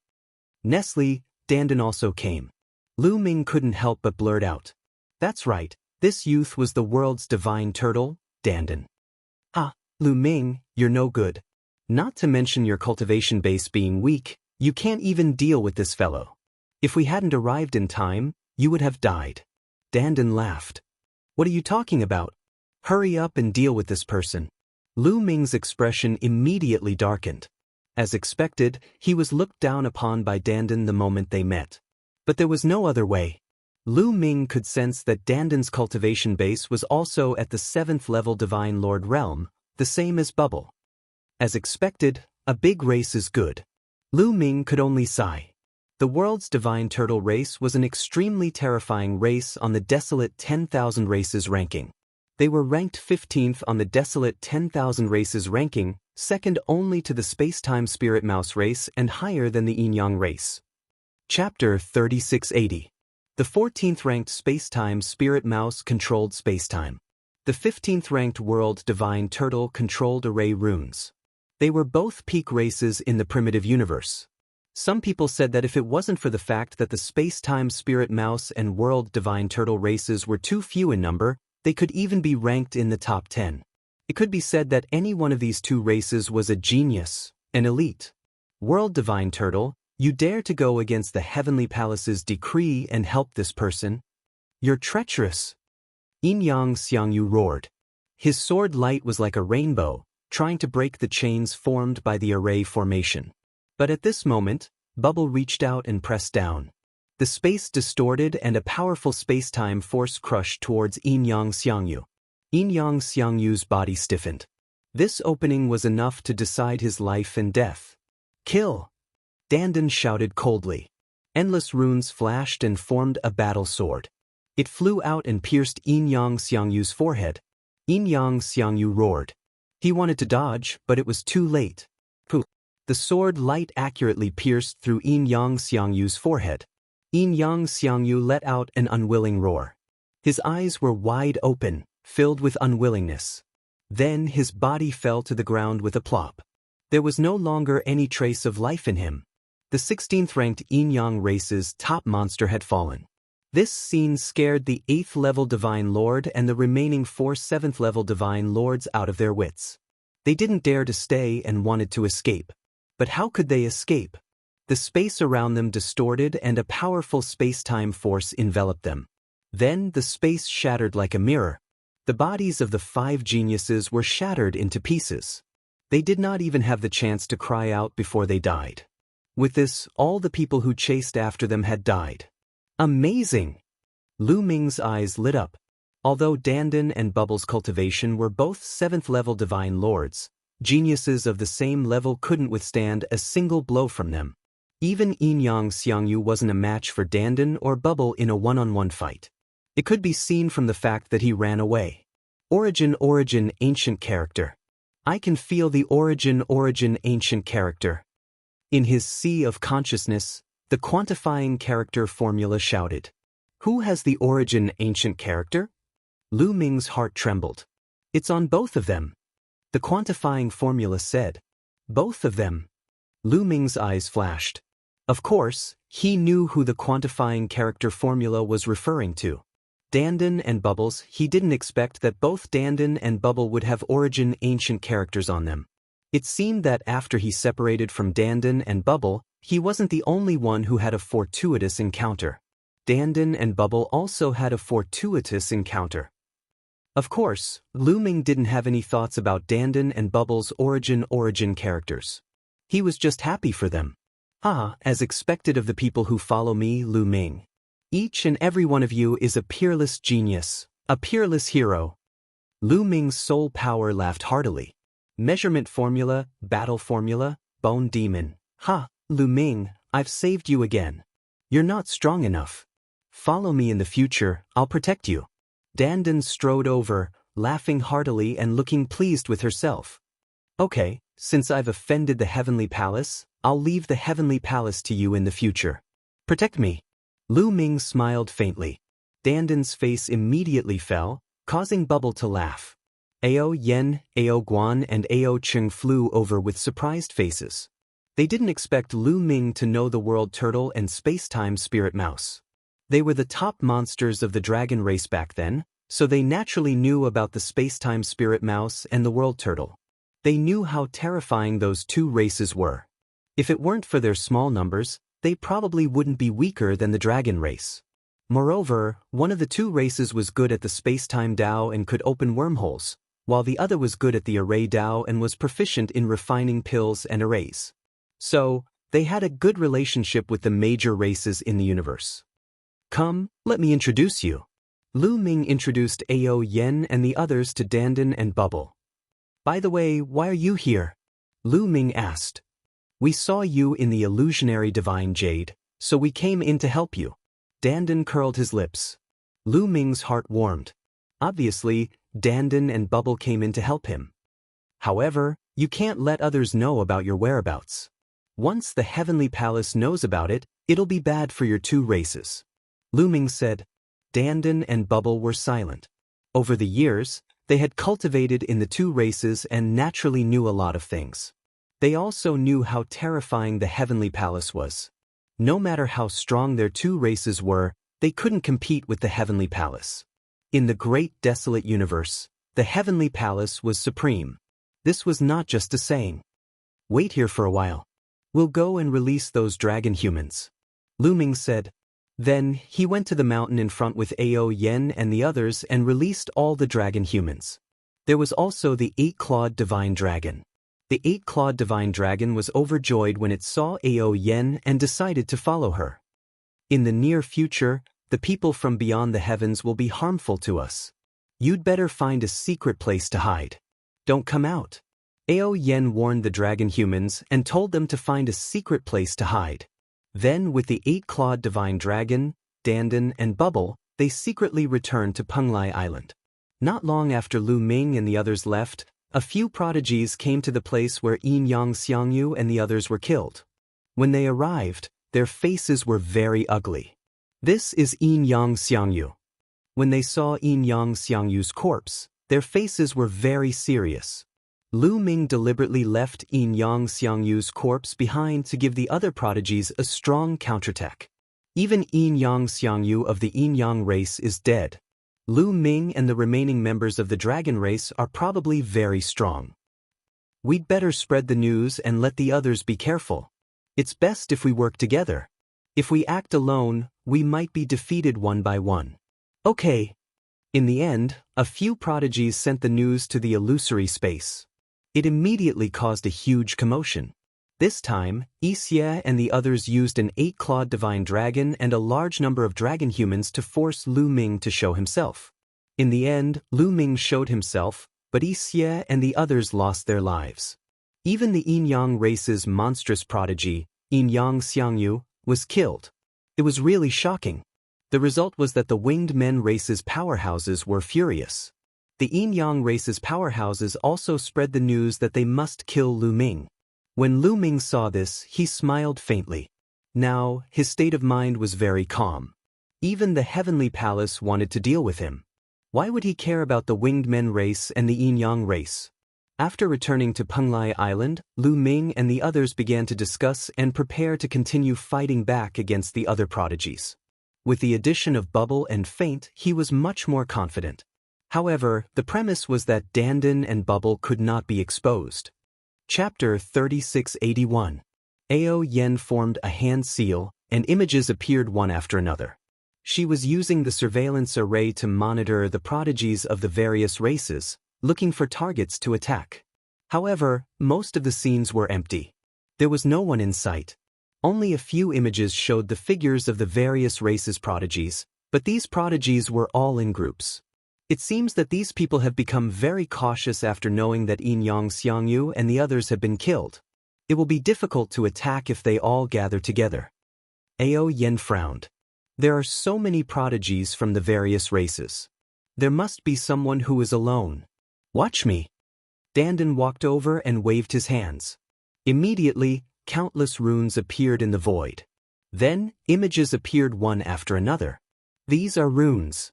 Nestle, Dandan also came. Lu Ming couldn't help but blurt out. That's right, this youth was the world's divine turtle, Dandan. Ah, Lu Ming, you're no good. Not to mention your cultivation base being weak, you can't even deal with this fellow. If we hadn't arrived in time, you would have died. Dandan laughed. What are you talking about? Hurry up and deal with this person. Lu Ming's expression immediately darkened. As expected, he was looked down upon by Dandan the moment they met. But there was no other way. Lu Ming could sense that Dandan's cultivation base was also at the 7th level Divine Lord realm, the same as Bubble. As expected, a big race is good. Lu Ming could only sigh. The world's divine turtle race was an extremely terrifying race on the desolate 10,000 races ranking. They were ranked 15th on the desolate 10,000 races ranking, second only to the space-time spirit mouse race and higher than the Yin-Yang race. Chapter 3680. The 14th ranked space-time spirit mouse controlled space-time. The 15th ranked world divine turtle controlled array runes. They were both peak races in the primitive universe. Some people said that if it wasn't for the fact that the space-time spirit mouse and world divine turtle races were too few in number, they could even be ranked in the top 10. It could be said that any one of these two races was a genius, an elite. World Divine Turtle, you dare to go against the Heavenly Palace's decree and help this person? You're treacherous. Yin Xiangyu roared. His sword light was like a rainbow, trying to break the chains formed by the array formation. But at this moment, Bubble reached out and pressed down. The space distorted and a powerful space-time force crushed towards Yin Xiangyu. Yin Xiangyu's body stiffened. This opening was enough to decide his life and death. Kill! Dandan shouted coldly. Endless runes flashed and formed a battle sword. It flew out and pierced Yin Xiangyu's forehead. Yin Xiangyu roared. He wanted to dodge, but it was too late. Poof! The sword light accurately pierced through Yin Xiangyu's forehead. Yin Xiangyu let out an unwilling roar. His eyes were wide open, filled with unwillingness. Then his body fell to the ground with a plop. There was no longer any trace of life in him. The 16th-ranked Yin race's top monster had fallen. This scene scared the 8th-level Divine Lord and the remaining 4 7th-level Divine Lords out of their wits. They didn't dare to stay and wanted to escape. But how could they escape? The space around them distorted and a powerful space-time force enveloped them. Then the space shattered like a mirror. The bodies of the 5 geniuses were shattered into pieces. They did not even have the chance to cry out before they died. With this, all the people who chased after them had died. Amazing! Lu Ming's eyes lit up. Although Dandan and Bubble's Cultivation were both 7th-level Divine Lords, geniuses of the same level couldn't withstand a single blow from them. Even Yin Xiangyu wasn't a match for Dandan or Bubble in a one-on-one fight. It could be seen from the fact that he ran away. Origin ancient character. I can feel the origin ancient character. In his sea of consciousness, the quantifying character formula shouted. Who has the origin ancient character? Lu Ming's heart trembled. It's on both of them. The quantifying formula said. Both of them. Lu Ming's eyes flashed. Of course, he knew who the quantifying character formula was referring to. Dandan and Bubbles. He didn't expect that both Dandan and Bubble would have origin ancient characters on them. It seemed that after he separated from Dandan and Bubble, he wasn't the only one who had a fortuitous encounter. Dandan and Bubble also had a fortuitous encounter. Of course, Lu Ming didn't have any thoughts about Dandan and Bubble's origin characters. He was just happy for them. As expected of the people who follow me, Lu Ming. Each and every one of you is a peerless genius, a peerless hero. Lu Ming's soul power laughed heartily. Measurement formula, battle formula, bone demon. Lu Ming, I've saved you again. You're not strong enough. Follow me in the future, I'll protect you. Dandan strode over, laughing heartily and looking pleased with herself. Okay, since I've offended the Heavenly Palace, I'll leave the Heavenly Palace to you in the future. Protect me. Lu Ming smiled faintly. Dandan's face immediately fell, causing Bubble to laugh. Ao Yen, Ao Guan and Ao Cheng flew over with surprised faces. They didn't expect Lu Ming to know the World Turtle and Space-Time Spirit Mouse. They were the top monsters of the dragon race back then, so they naturally knew about the Space-Time Spirit Mouse and the World Turtle. They knew how terrifying those two races were. If it weren't for their small numbers, they probably wouldn't be weaker than the dragon race. Moreover, one of the two races was good at the Space-Time Dao and could open wormholes, while the other was good at the Array Dao and was proficient in refining pills and arrays. So, they had a good relationship with the major races in the universe. Come, let me introduce you. Lu Ming introduced Ao Yen and the others to Dandan and Bubble. By the way, why are you here? Lu Ming asked. We saw you in the illusionary divine jade, so we came in to help you. Dandan curled his lips. Lu Ming's heart warmed. Obviously, Dandan and Bubble came in to help him. However, you can't let others know about your whereabouts. Once the Heavenly Palace knows about it, it'll be bad for your two races. Lu Ming said. Dandan and Bubble were silent. Over the years, they had cultivated in the two races and naturally knew a lot of things. They also knew how terrifying the Heavenly Palace was. No matter how strong their two races were, they couldn't compete with the Heavenly Palace. In the great desolate universe, the Heavenly Palace was supreme. This was not just a saying. Wait here for a while. We'll go and release those dragon humans. Lu Ming said. Then, he went to the mountain in front with Ao Yen and the others and released all the dragon humans. There was also the 8-clawed divine dragon. The 8-clawed divine dragon was overjoyed when it saw Ao Yen and decided to follow her. In the near future, the people from beyond the heavens will be harmful to us. You'd better find a secret place to hide. Don't come out. Ao Yen warned the dragon humans and told them to find a secret place to hide. Then, with the 8-clawed divine dragon, Dandan and Bubble, they secretly returned to Penglai Island. Not long after Lu Ming and the others left, a few prodigies came to the place where Yin Yang Xiangyu and the others were killed. When they arrived, their faces were very ugly. This is Yin Yang Xiangyu. When they saw Yin Yang Xiangyu's corpse, their faces were very serious. Lu Ming deliberately left Yin Yang Xiangyu's corpse behind to give the other prodigies a strong counterattack. Even Yin Yang Xiangyu of the Yin Yang race is dead. Lu Ming and the remaining members of the dragon race are probably very strong. We'd better spread the news and let the others be careful. It's best if we work together. If we act alone, we might be defeated one by one. Okay. In the end, a few prodigies sent the news to the illusory space. It immediately caused a huge commotion. This time, Wuxia and the others used an 8-clawed divine dragon and a large number of dragon humans to force Lu Ming to show himself. In the end, Lu Ming showed himself, but Wuxia and the others lost their lives. Even the Yin Yang race's monstrous prodigy, Yin Yang Xiangyu, was killed. It was really shocking. The result was that the winged men race's powerhouses were furious. The Yin Yang race's powerhouses also spread the news that they must kill Lu Ming. When Lu Ming saw this, he smiled faintly. Now, his state of mind was very calm. Even the heavenly palace wanted to deal with him. Why would he care about the winged men race and the Yin Yang race? After returning to Penglai Island, Lu Ming and the others began to discuss and prepare to continue fighting back against the other prodigies. With the addition of Bubble and Faint, he was much more confident. However, the premise was that Dandan and Bubble could not be exposed. Chapter 3681. Ao Yen formed a hand seal, and images appeared one after another. She was using the surveillance array to monitor the prodigies of the various races, looking for targets to attack. However, most of the scenes were empty. There was no one in sight. Only a few images showed the figures of the various races' prodigies, but these prodigies were all in groups. It seems that these people have become very cautious after knowing that Yin Yang Xiangyu and the others have been killed. It will be difficult to attack if they all gather together. Ao Yen frowned. There are so many prodigies from the various races. There must be someone who is alone. Watch me. Dandan walked over and waved his hands. Immediately, countless runes appeared in the void. Then, images appeared one after another. These are runes.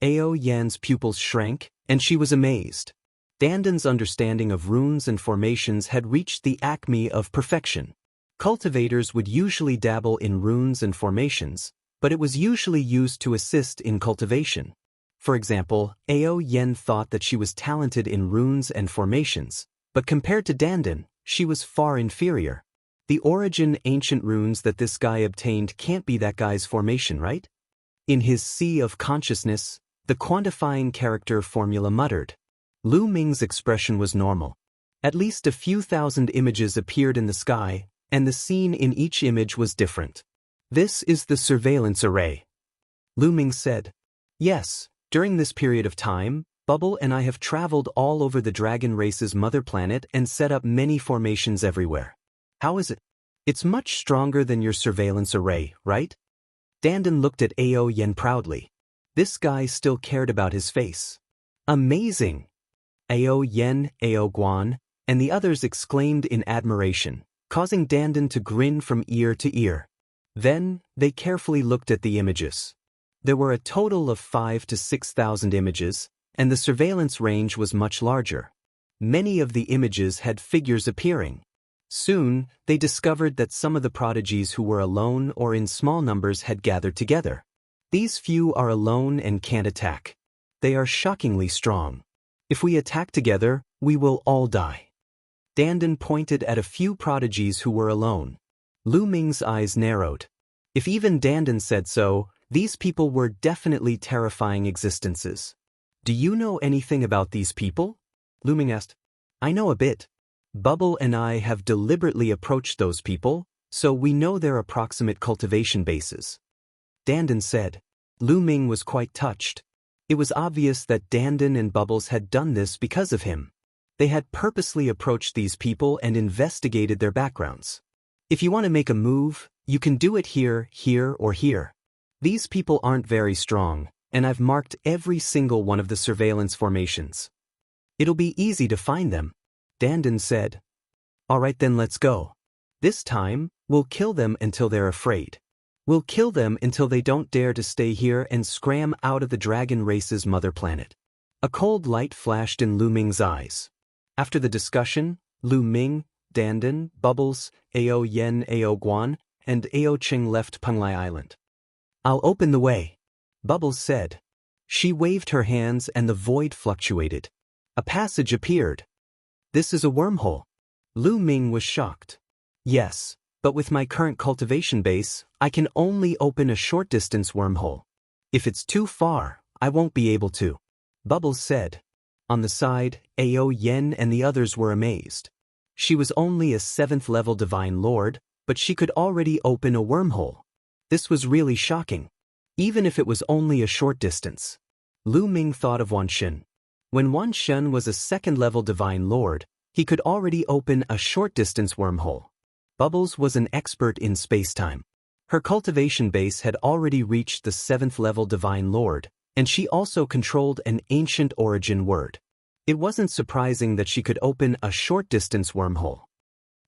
Ao Yan's pupils shrank, and she was amazed. Dandan's understanding of runes and formations had reached the acme of perfection. Cultivators would usually dabble in runes and formations, but it was usually used to assist in cultivation. For example, Ao Yen thought that she was talented in runes and formations, but compared to Dandan, she was far inferior. The origin ancient runes that this guy obtained can't be that guy's formation, right? In his sea of consciousness, the quantifying character formula muttered. Lu Ming's expression was normal. At least a few thousand images appeared in the sky, and the scene in each image was different. This is the surveillance array. Lu Ming said. Yes, during this period of time, Bubble and I have traveled all over the dragon race's mother planet and set up many formations everywhere. How is it? It's much stronger than your surveillance array, right? Dandan looked at Ao Yen proudly. This guy still cared about his face. Amazing! Ao Yen, Ao Guan, and the others exclaimed in admiration, causing Dandan to grin from ear to ear. Then, they carefully looked at the images. There were a total of 5,000 to 6,000 images, and the surveillance range was much larger. Many of the images had figures appearing. Soon, they discovered that some of the prodigies who were alone or in small numbers had gathered together. These few are alone and can't attack. They are shockingly strong. If we attack together, we will all die. Dandan pointed at a few prodigies who were alone. Lu Ming's eyes narrowed. If even Dandan said so, these people were definitely terrifying existences. Do you know anything about these people? Lu Ming asked. I know a bit. Bubble and I have deliberately approached those people, so we know their approximate cultivation bases. Dandan said. Lu Ming was quite touched. It was obvious that Dandan and Bubbles had done this because of him. They had purposely approached these people and investigated their backgrounds. If you want to make a move, you can do it here, here, or here. These people aren't very strong, and I've marked every single one of the surveillance formations. It'll be easy to find them, Dandan said. All right then, let's go. This time, we'll kill them until they're afraid. We'll kill them until they don't dare to stay here and scram out of the dragon race's mother planet. A cold light flashed in Lu Ming's eyes. After the discussion, Lu Ming, Dandan, Bubbles, Ao Yen, Ao Guan, and Ao Ching left Penglai Island. I'll open the way, Bubbles said. She waved her hands and the void fluctuated. A passage appeared. This is a wormhole. Lu Ming was shocked. Yes, but with my current cultivation base, I can only open a short-distance wormhole. If it's too far, I won't be able to, Bubbles said. On the side, Ao Yen and the others were amazed. She was only a 7th-level Divine Lord, but she could already open a wormhole. This was really shocking, even if it was only a short distance. Lu Ming thought of Wan Shen. When Wan Shen was a 2nd-level Divine Lord, he could already open a short-distance wormhole. Bubbles was an expert in space-time. Her cultivation base had already reached the 7th-level Divine Lord, and she also controlled an ancient origin word. It wasn't surprising that she could open a short-distance wormhole.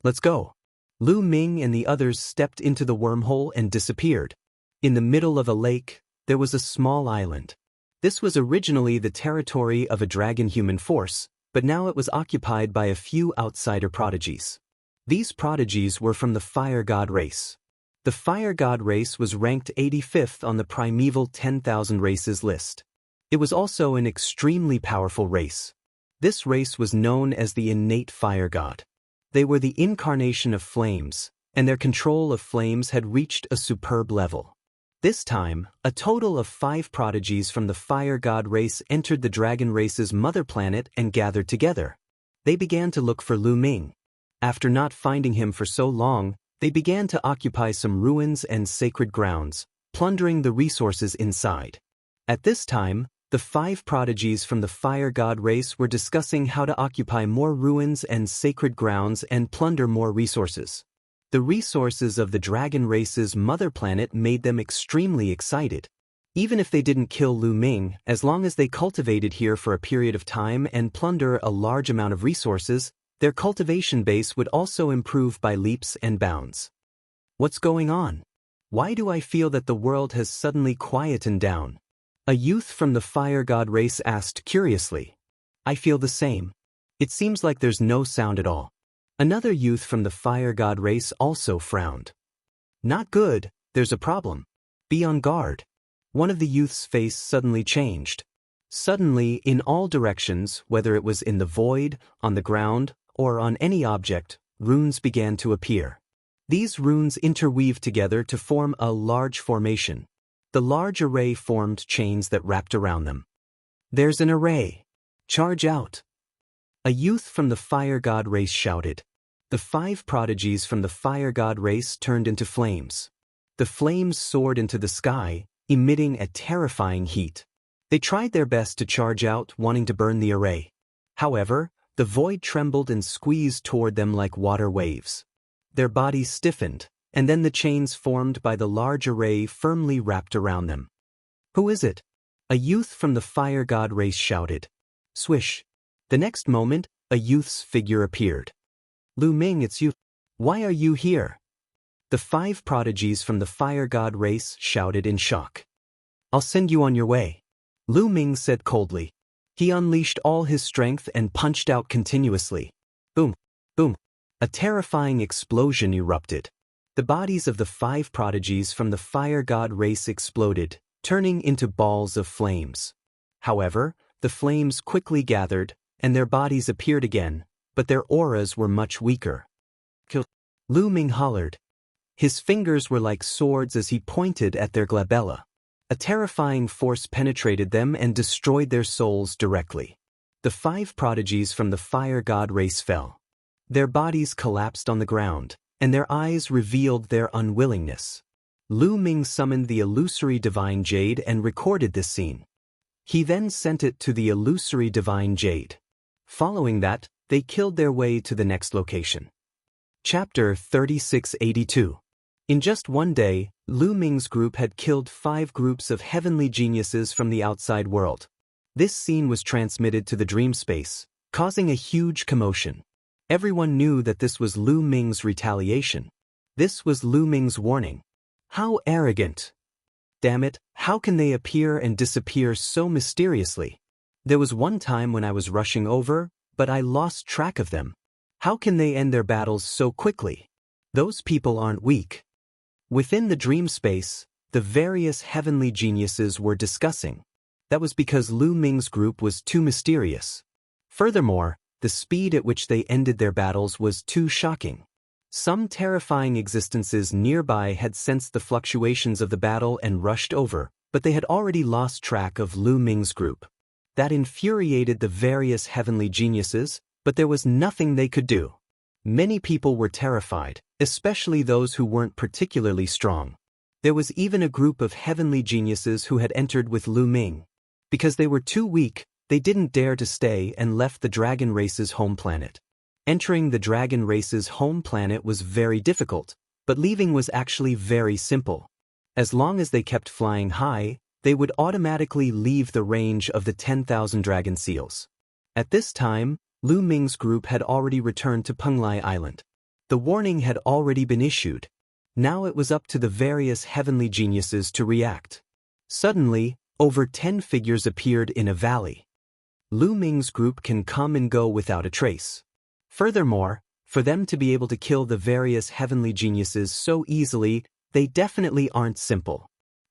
Let's go. Lu Ming and the others stepped into the wormhole and disappeared. In the middle of a lake, there was a small island. This was originally the territory of a dragon-human force, but now it was occupied by a few outsider prodigies. These prodigies were from the Fire God race. The Fire God race was ranked 85th on the primeval 10,000 races list. It was also an extremely powerful race. This race was known as the innate Fire God. They were the incarnation of flames, and their control of flames had reached a superb level. This time, a total of 5 prodigies from the Fire God race entered the dragon race's mother planet and gathered together. They began to look for Lu Ming. After not finding him for so long, they began to occupy some ruins and sacred grounds, plundering the resources inside. At this time, the 5 prodigies from the Fire God race were discussing how to occupy more ruins and sacred grounds and plunder more resources. The resources of the dragon race's mother planet made them extremely excited. Even if they didn't kill Lu Ming, as long as they cultivated here for a period of time and plunder a large amount of resources, their cultivation base would also improve by leaps and bounds. What's going on? Why do I feel that the world has suddenly quietened down? A youth from the Fire God race asked curiously. I feel the same. It seems like there's no sound at all. Another youth from the Fire God race also frowned. Not good, there's a problem. Be on guard. One of the youth's face suddenly changed. Suddenly, in all directions, whether it was in the void, on the ground, or on any object, runes began to appear. These runes interweaved together to form a large formation. The large array formed chains that wrapped around them. There's an array. Charge out. A youth from the Fire God race shouted. The 5 prodigies from the Fire God race turned into flames. The flames soared into the sky, emitting a terrifying heat. They tried their best to charge out, wanting to burn the array. However, the void trembled and squeezed toward them like water waves. Their bodies stiffened, and then the chains formed by the large array firmly wrapped around them. Who is it? A youth from the Fire God race shouted. Swish. The next moment, a youth's figure appeared. Lu Ming, it's you. Why are you here? The 5 prodigies from the Fire God race shouted in shock. I'll send you on your way, Lu Ming said coldly. He unleashed all his strength and punched out continuously. Boom, boom. A terrifying explosion erupted. The bodies of the 5 prodigies from the Fire God race exploded, turning into balls of flames. However, the flames quickly gathered, and their bodies appeared again, but their auras were much weaker. Lu Ming hollered. His fingers were like swords as he pointed at their glabella. A terrifying force penetrated them and destroyed their souls directly. The 5 prodigies from the fire god race fell. Their bodies collapsed on the ground, and their eyes revealed their unwillingness. Lu Ming summoned the illusory divine jade and recorded this scene. He then sent it to the illusory divine jade. Following that, they killed their way to the next location. Chapter 3682. In just one day, Lu Ming's group had killed 5 groups of heavenly geniuses from the outside world. This scene was transmitted to the dream space, causing a huge commotion. Everyone knew that this was Lu Ming's retaliation. This was Lu Ming's warning. How arrogant! Damn it, how can they appear and disappear so mysteriously? There was one time when I was rushing over, but I lost track of them. How can they end their battles so quickly? Those people aren't weak. Within the dream space, the various heavenly geniuses were discussing. That was because Lu Ming's group was too mysterious. Furthermore, the speed at which they ended their battles was too shocking. Some terrifying existences nearby had sensed the fluctuations of the battle and rushed over, but they had already lost track of Lu Ming's group. That infuriated the various heavenly geniuses, but there was nothing they could do. Many people were terrified, especially those who weren't particularly strong. There was even a group of heavenly geniuses who had entered with Lu Ming. Because they were too weak, they didn't dare to stay and left the dragon race's home planet. Entering the dragon race's home planet was very difficult, but leaving was actually very simple. As long as they kept flying high, they would automatically leave the range of the 10,000 dragon seals. At this time, Lu Ming's group had already returned to Penglai Island. The warning had already been issued. Now it was up to the various heavenly geniuses to react. Suddenly, over 10 figures appeared in a valley. Lu Ming's group can come and go without a trace. Furthermore, for them to be able to kill the various heavenly geniuses so easily, they definitely aren't simple.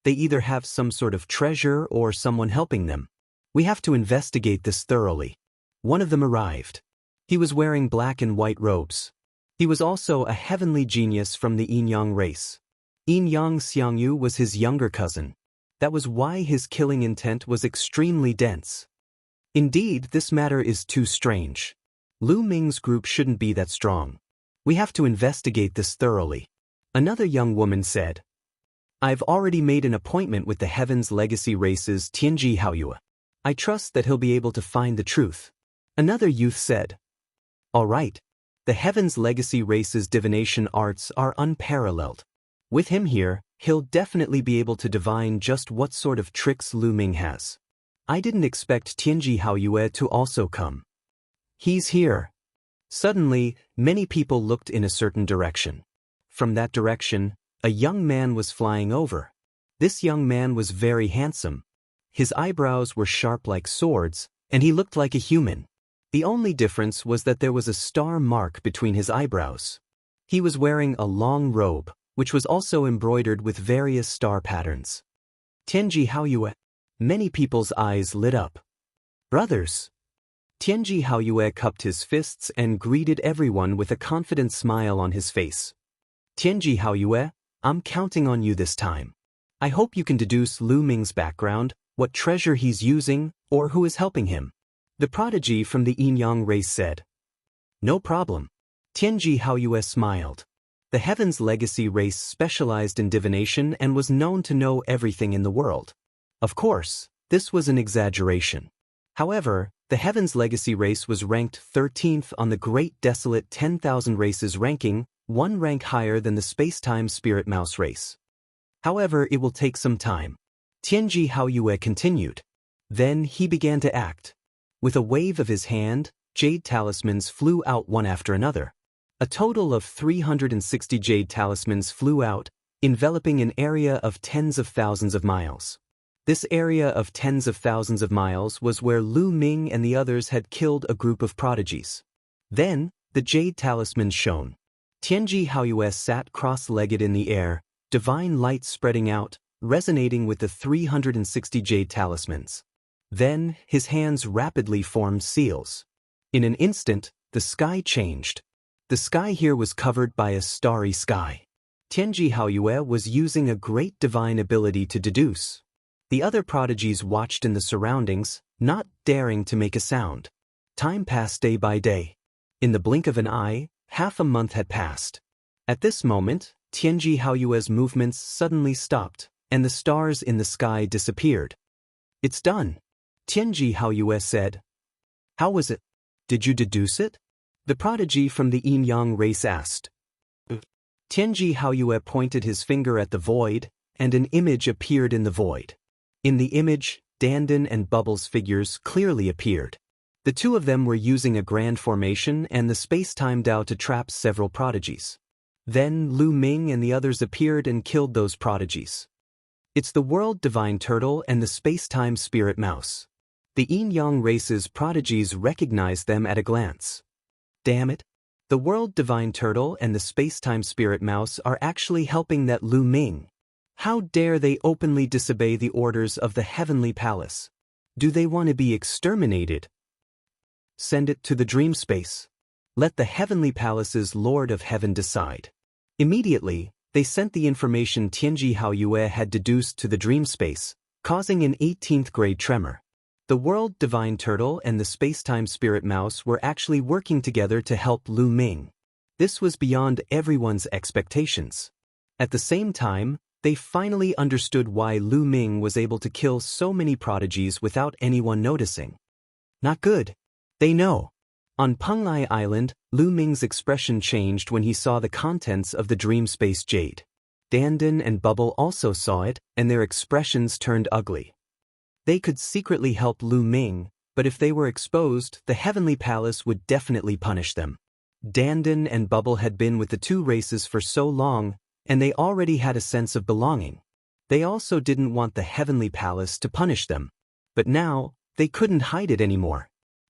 They either have some sort of treasure or someone helping them. We have to investigate this thoroughly. One of them arrived. He was wearing black and white robes. He was also a heavenly genius from the Yinyang race. Yinyang Xiangyu was his younger cousin. That was why his killing intent was extremely dense. Indeed, this matter is too strange. Lu Ming's group shouldn't be that strong. We have to investigate this thoroughly. Another young woman said, I've already made an appointment with the Heaven's Legacy Race's Tianji Haoyue. I trust that he'll be able to find the truth. Another youth said, All right. The Heaven's Legacy Race's divination arts are unparalleled. With him here, he'll definitely be able to divine just what sort of tricks Lu Ming has. I didn't expect Tianji Haoyue to also come. He's here. Suddenly, many people looked in a certain direction. From that direction, a young man was flying over. This young man was very handsome. His eyebrows were sharp like swords, and he looked like a human. The only difference was that there was a star mark between his eyebrows. He was wearing a long robe, which was also embroidered with various star patterns. Tianji Haoyue. Many people's eyes lit up. Brothers. Tianji Haoyue cupped his fists and greeted everyone with a confident smile on his face. Tianji Haoyue, I'm counting on you this time. I hope you can deduce Lu Ming's background, what treasure he's using, or who is helping him. The prodigy from the Yinyang race said. No problem. Tianji Haoyue smiled. The Heaven's Legacy race specialized in divination and was known to know everything in the world. Of course, this was an exaggeration. However, the Heaven's Legacy race was ranked 13th on the Great Desolate 10,000 races ranking, one rank higher than the Space-Time Spirit Mouse race. However, it will take some time. Tianji Haoyue continued. Then he began to act. With a wave of his hand, jade talismans flew out one after another. A total of 360 jade talismans flew out, enveloping an area of tens of thousands of miles. This area of tens of thousands of miles was where Lu Ming and the others had killed a group of prodigies. Then, the jade talismans shone. Tianji Haoyue sat cross-legged in the air, divine light spreading out, resonating with the 360 jade talismans. Then, his hands rapidly formed seals. In an instant, the the sky changed. The sky here was covered by a starry sky. Tianji Haoyue was using a great divine ability to deduce. The other prodigies watched in the surroundings, not daring to make a sound. Time passed day by day. In the blink of an eye, half a month had passed. At this moment, Tianji Haoyue's movements suddenly stopped, and the stars in the sky disappeared. "It's done," Tianji Haoyue said. "How was it? Did you deduce it?" the prodigy from the Yin-Yang race asked. Tianji Haoyue pointed his finger at the void, and an image appeared in the void. In the image, Dandan and Bubbles' figures clearly appeared. The two of them were using a grand formation and the space-time Dao to trap several prodigies. Then Lu Ming and the others appeared and killed those prodigies. It's the World Divine Turtle and the Space-Time Spirit Mouse. The Yin-Yang race's prodigies recognized them at a glance. Damn it! The World Divine Turtle and the Space-Time Spirit Mouse are actually helping that Lu Ming. How dare they openly disobey the orders of the Heavenly Palace? Do they want to be exterminated? Send it to the dream space. Let the Heavenly Palace's Lord of Heaven decide. Immediately, they sent the information Tianji Haoyue had deduced to the dream space, causing an 18th grade tremor. The World Divine Turtle and the Space-Time Spirit Mouse were actually working together to help Lu Ming. This was beyond everyone's expectations. At the same time, they finally understood why Lu Ming was able to kill so many prodigies without anyone noticing. Not good. They know. On Penglai Island, Lu Ming's expression changed when he saw the contents of the dream space jade. Dandan and Bubble also saw it, and their expressions turned ugly. They could secretly help Lu Ming, but if they were exposed, the Heavenly Palace would definitely punish them. Dandan and Bubble had been with the two races for so long, and they already had a sense of belonging. They also didn't want the Heavenly Palace to punish them. But now, they couldn't hide it anymore.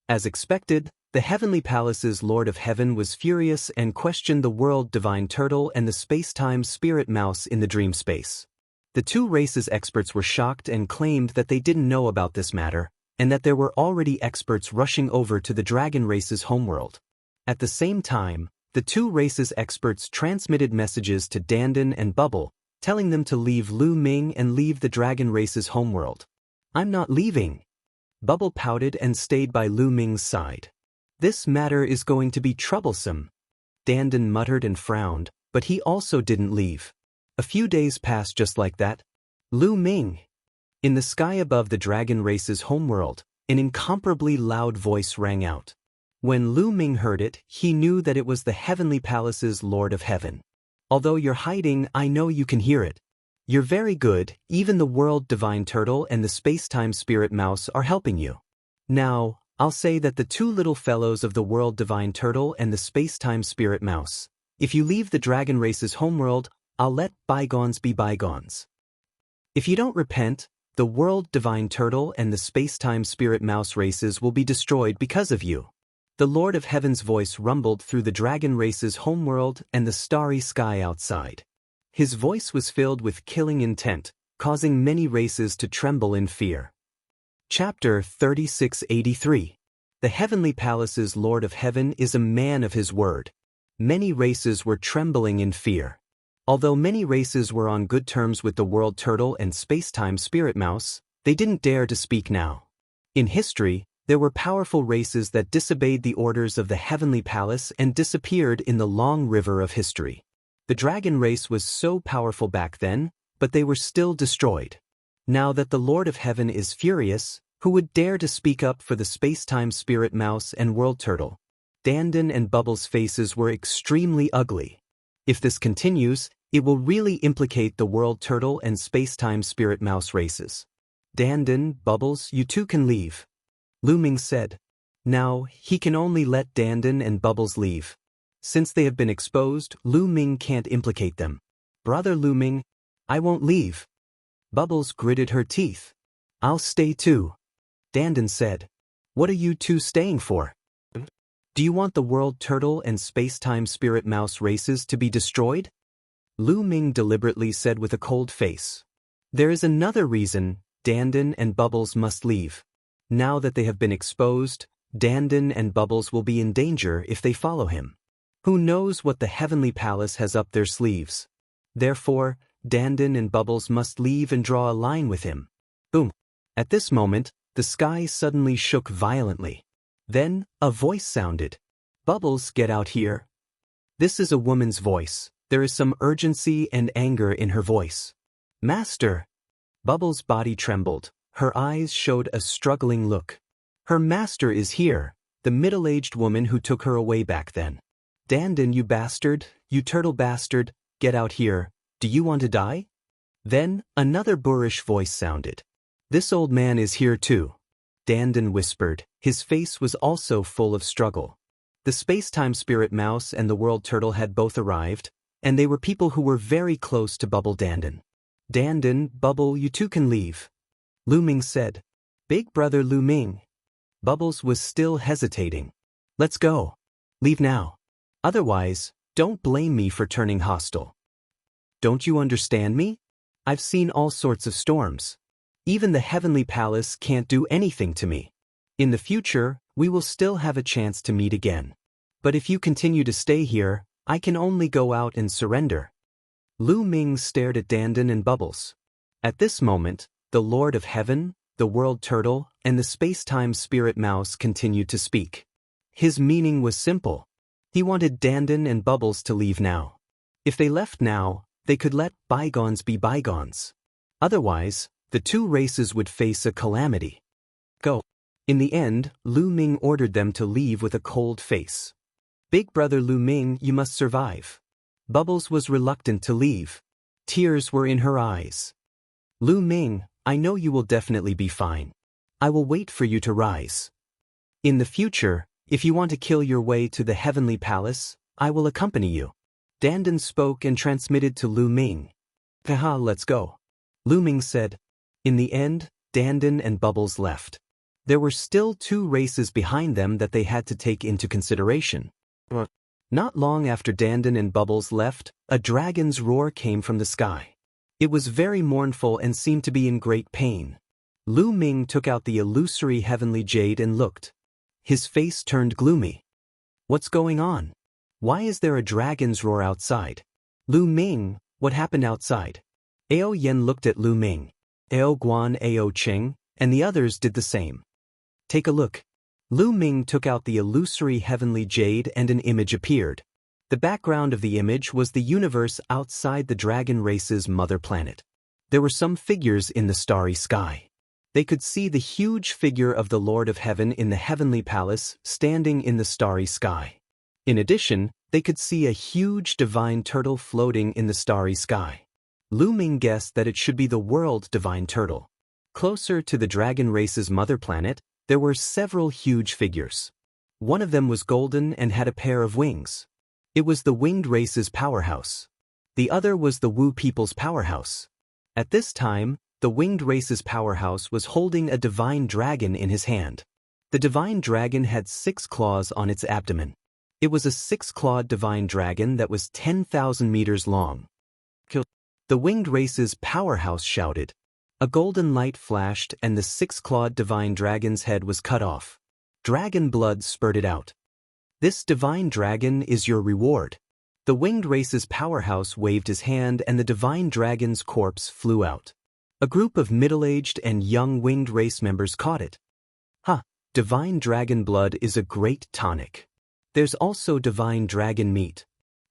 As expected, the Heavenly Palace's Lord of Heaven was furious and questioned the World Divine Turtle and the Space-Time Spirit Mouse in the dream space. The two races' experts were shocked and claimed that they didn't know about this matter, and that there were already experts rushing over to the dragon race's homeworld. At the same time, the two races' experts transmitted messages to Dandan and Bubble, telling them to leave Lu Ming and leave the dragon race's homeworld. "I'm not leaving." Bubble pouted and stayed by Lu Ming's side. "This matter is going to be troublesome." Dandan muttered and frowned, but he also didn't leave. A few days passed just like that. Lu Ming. In the sky above the dragon race's homeworld, an incomparably loud voice rang out. When Lu Ming heard it, he knew that it was the Heavenly Palace's Lord of Heaven. "Although you're hiding, I know you can hear it. You're very good, even the World Divine Turtle and the Space-Time Spirit Mouse are helping you. Now, I'll say that the two little fellows of the World Divine Turtle and the Space-Time Spirit Mouse, if you leave the dragon race's homeworld, I'll let bygones be bygones. If you don't repent, the World Divine Turtle and the Space-Time Spirit Mouse races will be destroyed because of you." The Lord of Heaven's voice rumbled through the dragon race's homeworld and the starry sky outside. His voice was filled with killing intent, causing many races to tremble in fear. Chapter 3683. The Heavenly Palace's Lord of Heaven is a man of his word. Many races were trembling in fear. Although many races were on good terms with the World Turtle and Space-Time Spirit Mouse, they didn't dare to speak now. In history, there were powerful races that disobeyed the orders of the Heavenly Palace and disappeared in the long river of history. The dragon race was so powerful back then, but they were still destroyed. Now that the Lord of Heaven is furious, who would dare to speak up for the Space-Time Spirit Mouse and World Turtle? Dandan and Bubble's faces were extremely ugly. If this continues, it will really implicate the World Turtle and Space-Time Spirit Mouse races. "Dandan, Bubbles, you two can leave," Lu Ming said. Now, he can only let Dandan and Bubbles leave. Since they have been exposed, Lu Ming can't implicate them. "Brother Lu Ming, I won't leave." Bubbles gritted her teeth. "I'll stay too," Dandan said. "What are you two staying for? Do you want the World Turtle and Space-Time Spirit Mouse races to be destroyed?" Lu Ming deliberately said with a cold face. "There is another reason Dandan and Bubbles must leave. Now that they have been exposed, Dandan and Bubbles will be in danger if they follow him. Who knows what the heavenly palace has up their sleeves? Therefore, Dandan and Bubbles must leave and draw a line with him. Boom. At this moment, the sky suddenly shook violently. Then, a voice sounded. Bubbles, get out here. This is a woman's voice. There is some urgency and anger in her voice. Master! Bubbles' body trembled. Her eyes showed a struggling look. Her master is here, the middle-aged woman who took her away back then. Dandan, you bastard, you turtle bastard, get out here. Do you want to die? Then, another boorish voice sounded. This old man is here too. Dandan whispered. His face was also full of struggle. The space-time spirit mouse and the world turtle had both arrived, and they were people who were very close to Bubble Dandan. Dandan, Bubble, you two can leave. Lu Ming said. Big brother Lu Ming. Bubbles was still hesitating. Let's go. Leave now. Otherwise, don't blame me for turning hostile. Don't you understand me? I've seen all sorts of storms. Even the heavenly palace can't do anything to me. In the future, we will still have a chance to meet again. But if you continue to stay here, I can only go out and surrender. Lu Ming stared at Dandan and Bubbles. At this moment, the Lord of Heaven, the World Turtle, and the Space-Time Spirit Mouse continued to speak. His meaning was simple. He wanted Dandan and Bubbles to leave now. If they left now, they could let bygones be bygones. Otherwise, the two races would face a calamity. Go. In the end, Lu Ming ordered them to leave with a cold face. Big brother Lu Ming, you must survive. Bubbles was reluctant to leave. Tears were in her eyes. Lu Ming, I know you will definitely be fine. I will wait for you to rise. In the future, if you want to kill your way to the heavenly palace, I will accompany you. Dandan spoke and transmitted to Lu Ming. Haha, let's go. Lu Ming said. In the end, Dandan and Bubbles left. There were still two races behind them that they had to take into consideration. Not long after Dandan and Bubbles left, a dragon's roar came from the sky. It was very mournful and seemed to be in great pain. Lu Ming took out the illusory heavenly jade and looked. His face turned gloomy. What's going on? Why is there a dragon's roar outside? Lu Ming, what happened outside? Ao Yen looked at Lu Ming. Ao Guan, Ao Cheng, and the others did the same. Take a look. Lu Ming took out the illusory heavenly jade and an image appeared. The background of the image was the universe outside the dragon race's mother planet. There were some figures in the starry sky. They could see the huge figure of the Lord of Heaven in the heavenly palace standing in the starry sky. In addition, they could see a huge divine turtle floating in the starry sky. Lu Ming guessed that it should be the world divine turtle. Closer to the dragon race's mother planet, there were several huge figures. One of them was golden and had a pair of wings. It was the winged race's powerhouse. The other was the Wu people's powerhouse. At this time, the winged race's powerhouse was holding a divine dragon in his hand. The divine dragon had 6 claws on its abdomen. It was a 6-clawed divine dragon that was 10,000 meters long. The winged race's powerhouse shouted. A golden light flashed and the 6-clawed divine dragon's head was cut off. Dragon blood spurted out. This divine dragon is your reward. The winged race's powerhouse waved his hand and the divine dragon's corpse flew out. A group of middle-aged and young winged race members caught it. Divine dragon blood is a great tonic. There's also divine dragon meat.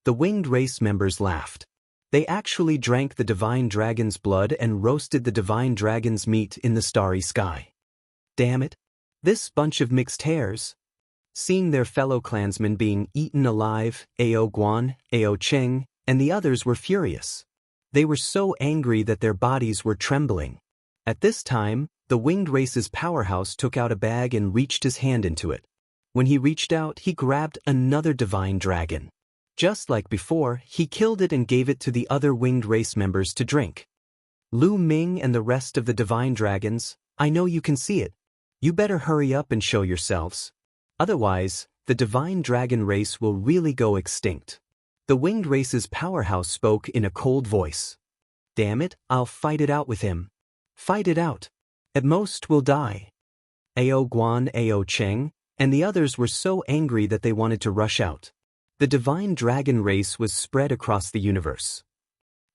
The winged race members laughed. They actually drank the divine dragon's blood and roasted the divine dragon's meat in the starry sky. Damn it! This bunch of mixed hairs. Seeing their fellow clansmen being eaten alive, Ao Guan, Ao Cheng, and the others were furious. They were so angry that their bodies were trembling. At this time, the winged race's powerhouse took out a bag and reached his hand into it. When he reached out, he grabbed another divine dragon. Just like before, he killed it and gave it to the other winged race members to drink. Lu Ming and the rest of the divine dragons, I know you can see it. You better hurry up and show yourselves. Otherwise, the divine dragon race will really go extinct. The winged race's powerhouse spoke in a cold voice. Damn it, I'll fight it out with him. Fight it out. At most, we'll die. Ao Guan, Ao Cheng, and the others were so angry that they wanted to rush out. The divine dragon race was spread across the universe.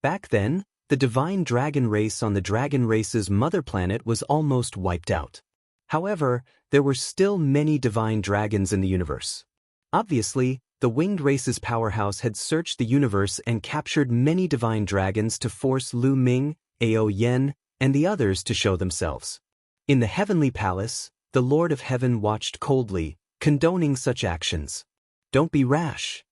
Back then, the divine dragon race on the dragon race's mother planet was almost wiped out. However, there were still many divine dragons in the universe. Obviously, the winged race's powerhouse had searched the universe and captured many divine dragons to force Lu Ming, Ao Yen, and the others to show themselves. In the heavenly palace, the Lord of Heaven watched coldly, condoning such actions. "Don't be rash,"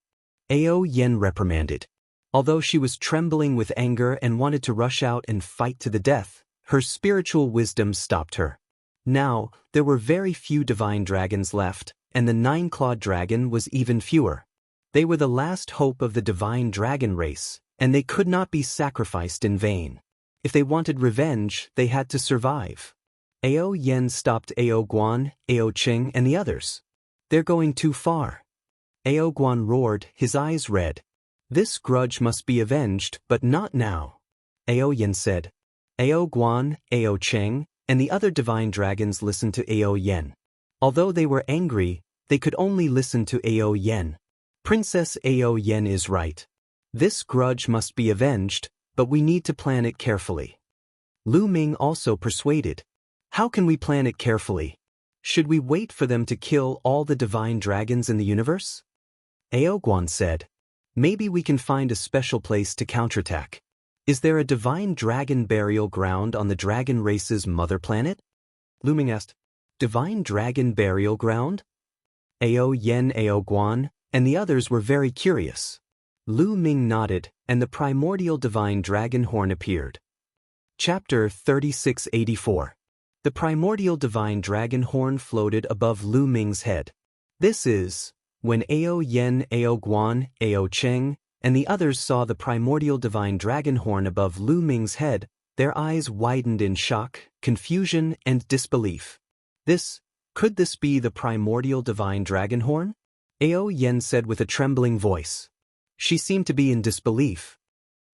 Ao Yen reprimanded. Although she was trembling with anger and wanted to rush out and fight to the death, her spiritual wisdom stopped her. Now, there were very few divine dragons left, and the nine-clawed dragon was even fewer. They were the last hope of the divine dragon race, and they could not be sacrificed in vain. If they wanted revenge, they had to survive. Ao Yen stopped Ao Guan, Ao Qing, and the others. "They're going too far." Ao Guan roared, his eyes red. "This grudge must be avenged, but not now," Ao Yen said. Ao Guan, Ao Qing, and the other divine dragons listened to Ao Yen. Although they were angry, they could only listen to Ao Yen. "Princess Ao Yen is right. This grudge must be avenged, but we need to plan it carefully." Lu Ming also persuaded. "How can we plan it carefully? Should we wait for them to kill all the divine dragons in the universe?" Ao Guan said. "Maybe we can find a special place to counterattack. Is there a divine dragon burial ground on the dragon race's mother planet?" Lu Ming asked. "Divine dragon burial ground?" Ao Yen, Ao Guan, and the others were very curious. Lu Ming nodded, and the primordial divine dragon horn appeared. Chapter 3684. The primordial divine dragon horn floated above Lu Ming's head. This is, when Ao Yen, Ao Guan, Ao Qing, and the others saw the primordial divine dragon horn above Lu Ming's head, their eyes widened in shock, confusion, and disbelief. Could this be the primordial divine dragon horn? Ao Yen said with a trembling voice. She seemed to be in disbelief.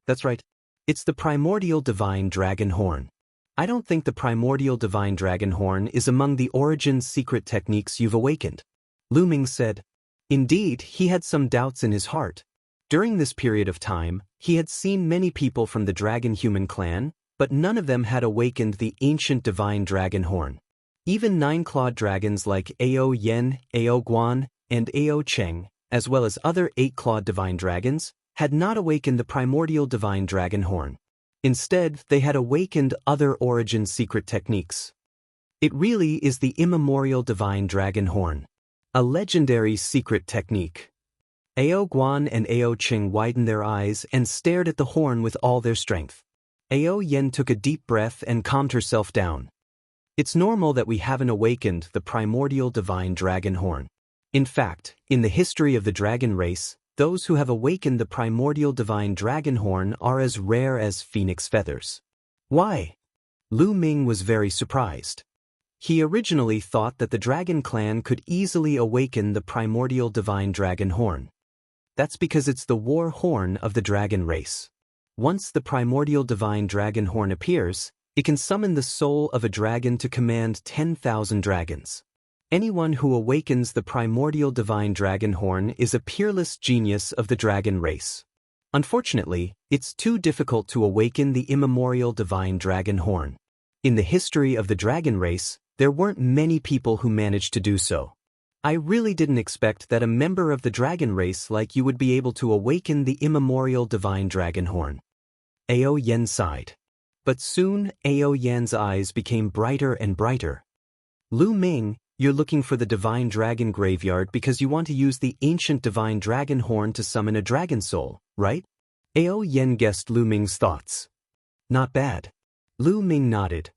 "That's right. It's the primordial divine dragon horn. I don't think the primordial divine dragon horn is among the origin secret techniques you've awakened," Lu Ming said. Indeed, he had some doubts in his heart. During this period of time, he had seen many people from the dragon-human clan, but none of them had awakened the ancient divine dragon horn. Even nine-clawed dragons like Ao Yen, Ao Guan, and Ao Qing, as well as other eight-clawed divine dragons, had not awakened the primordial divine dragon horn. Instead, they had awakened other origin secret techniques. It really is the immemorial divine dragon horn, a legendary secret technique. Ao Guan and Ao Qing widened their eyes and stared at the horn with all their strength. Ao Yen took a deep breath and calmed herself down. "It's normal that we haven't awakened the primordial divine dragon horn. In fact, in the history of the dragon race, those who have awakened the primordial divine dragon horn are as rare as phoenix feathers." "Why?" Lu Ming was very surprised. He originally thought that the dragon clan could easily awaken the primordial divine dragon horn. That's because it's the war horn of the dragon race. Once the primordial divine dragon horn appears, it can summon the soul of a dragon to command 10,000 dragons. Anyone who awakens the primordial divine dragon horn is a peerless genius of the dragon race. Unfortunately, it's too difficult to awaken the immemorial divine dragon horn. In the history of the dragon race, there weren't many people who managed to do so. I really didn't expect that a member of the dragon race like you would be able to awaken the immemorial divine dragon horn. Ao Yen sighed. But soon, Ao Yen's eyes became brighter and brighter. "Lu Ming, you're looking for the divine dragon graveyard because you want to use the ancient divine dragon horn to summon a dragon soul, right?" Ao Yen guessed Lu Ming's thoughts. "Not bad." Lu Ming nodded.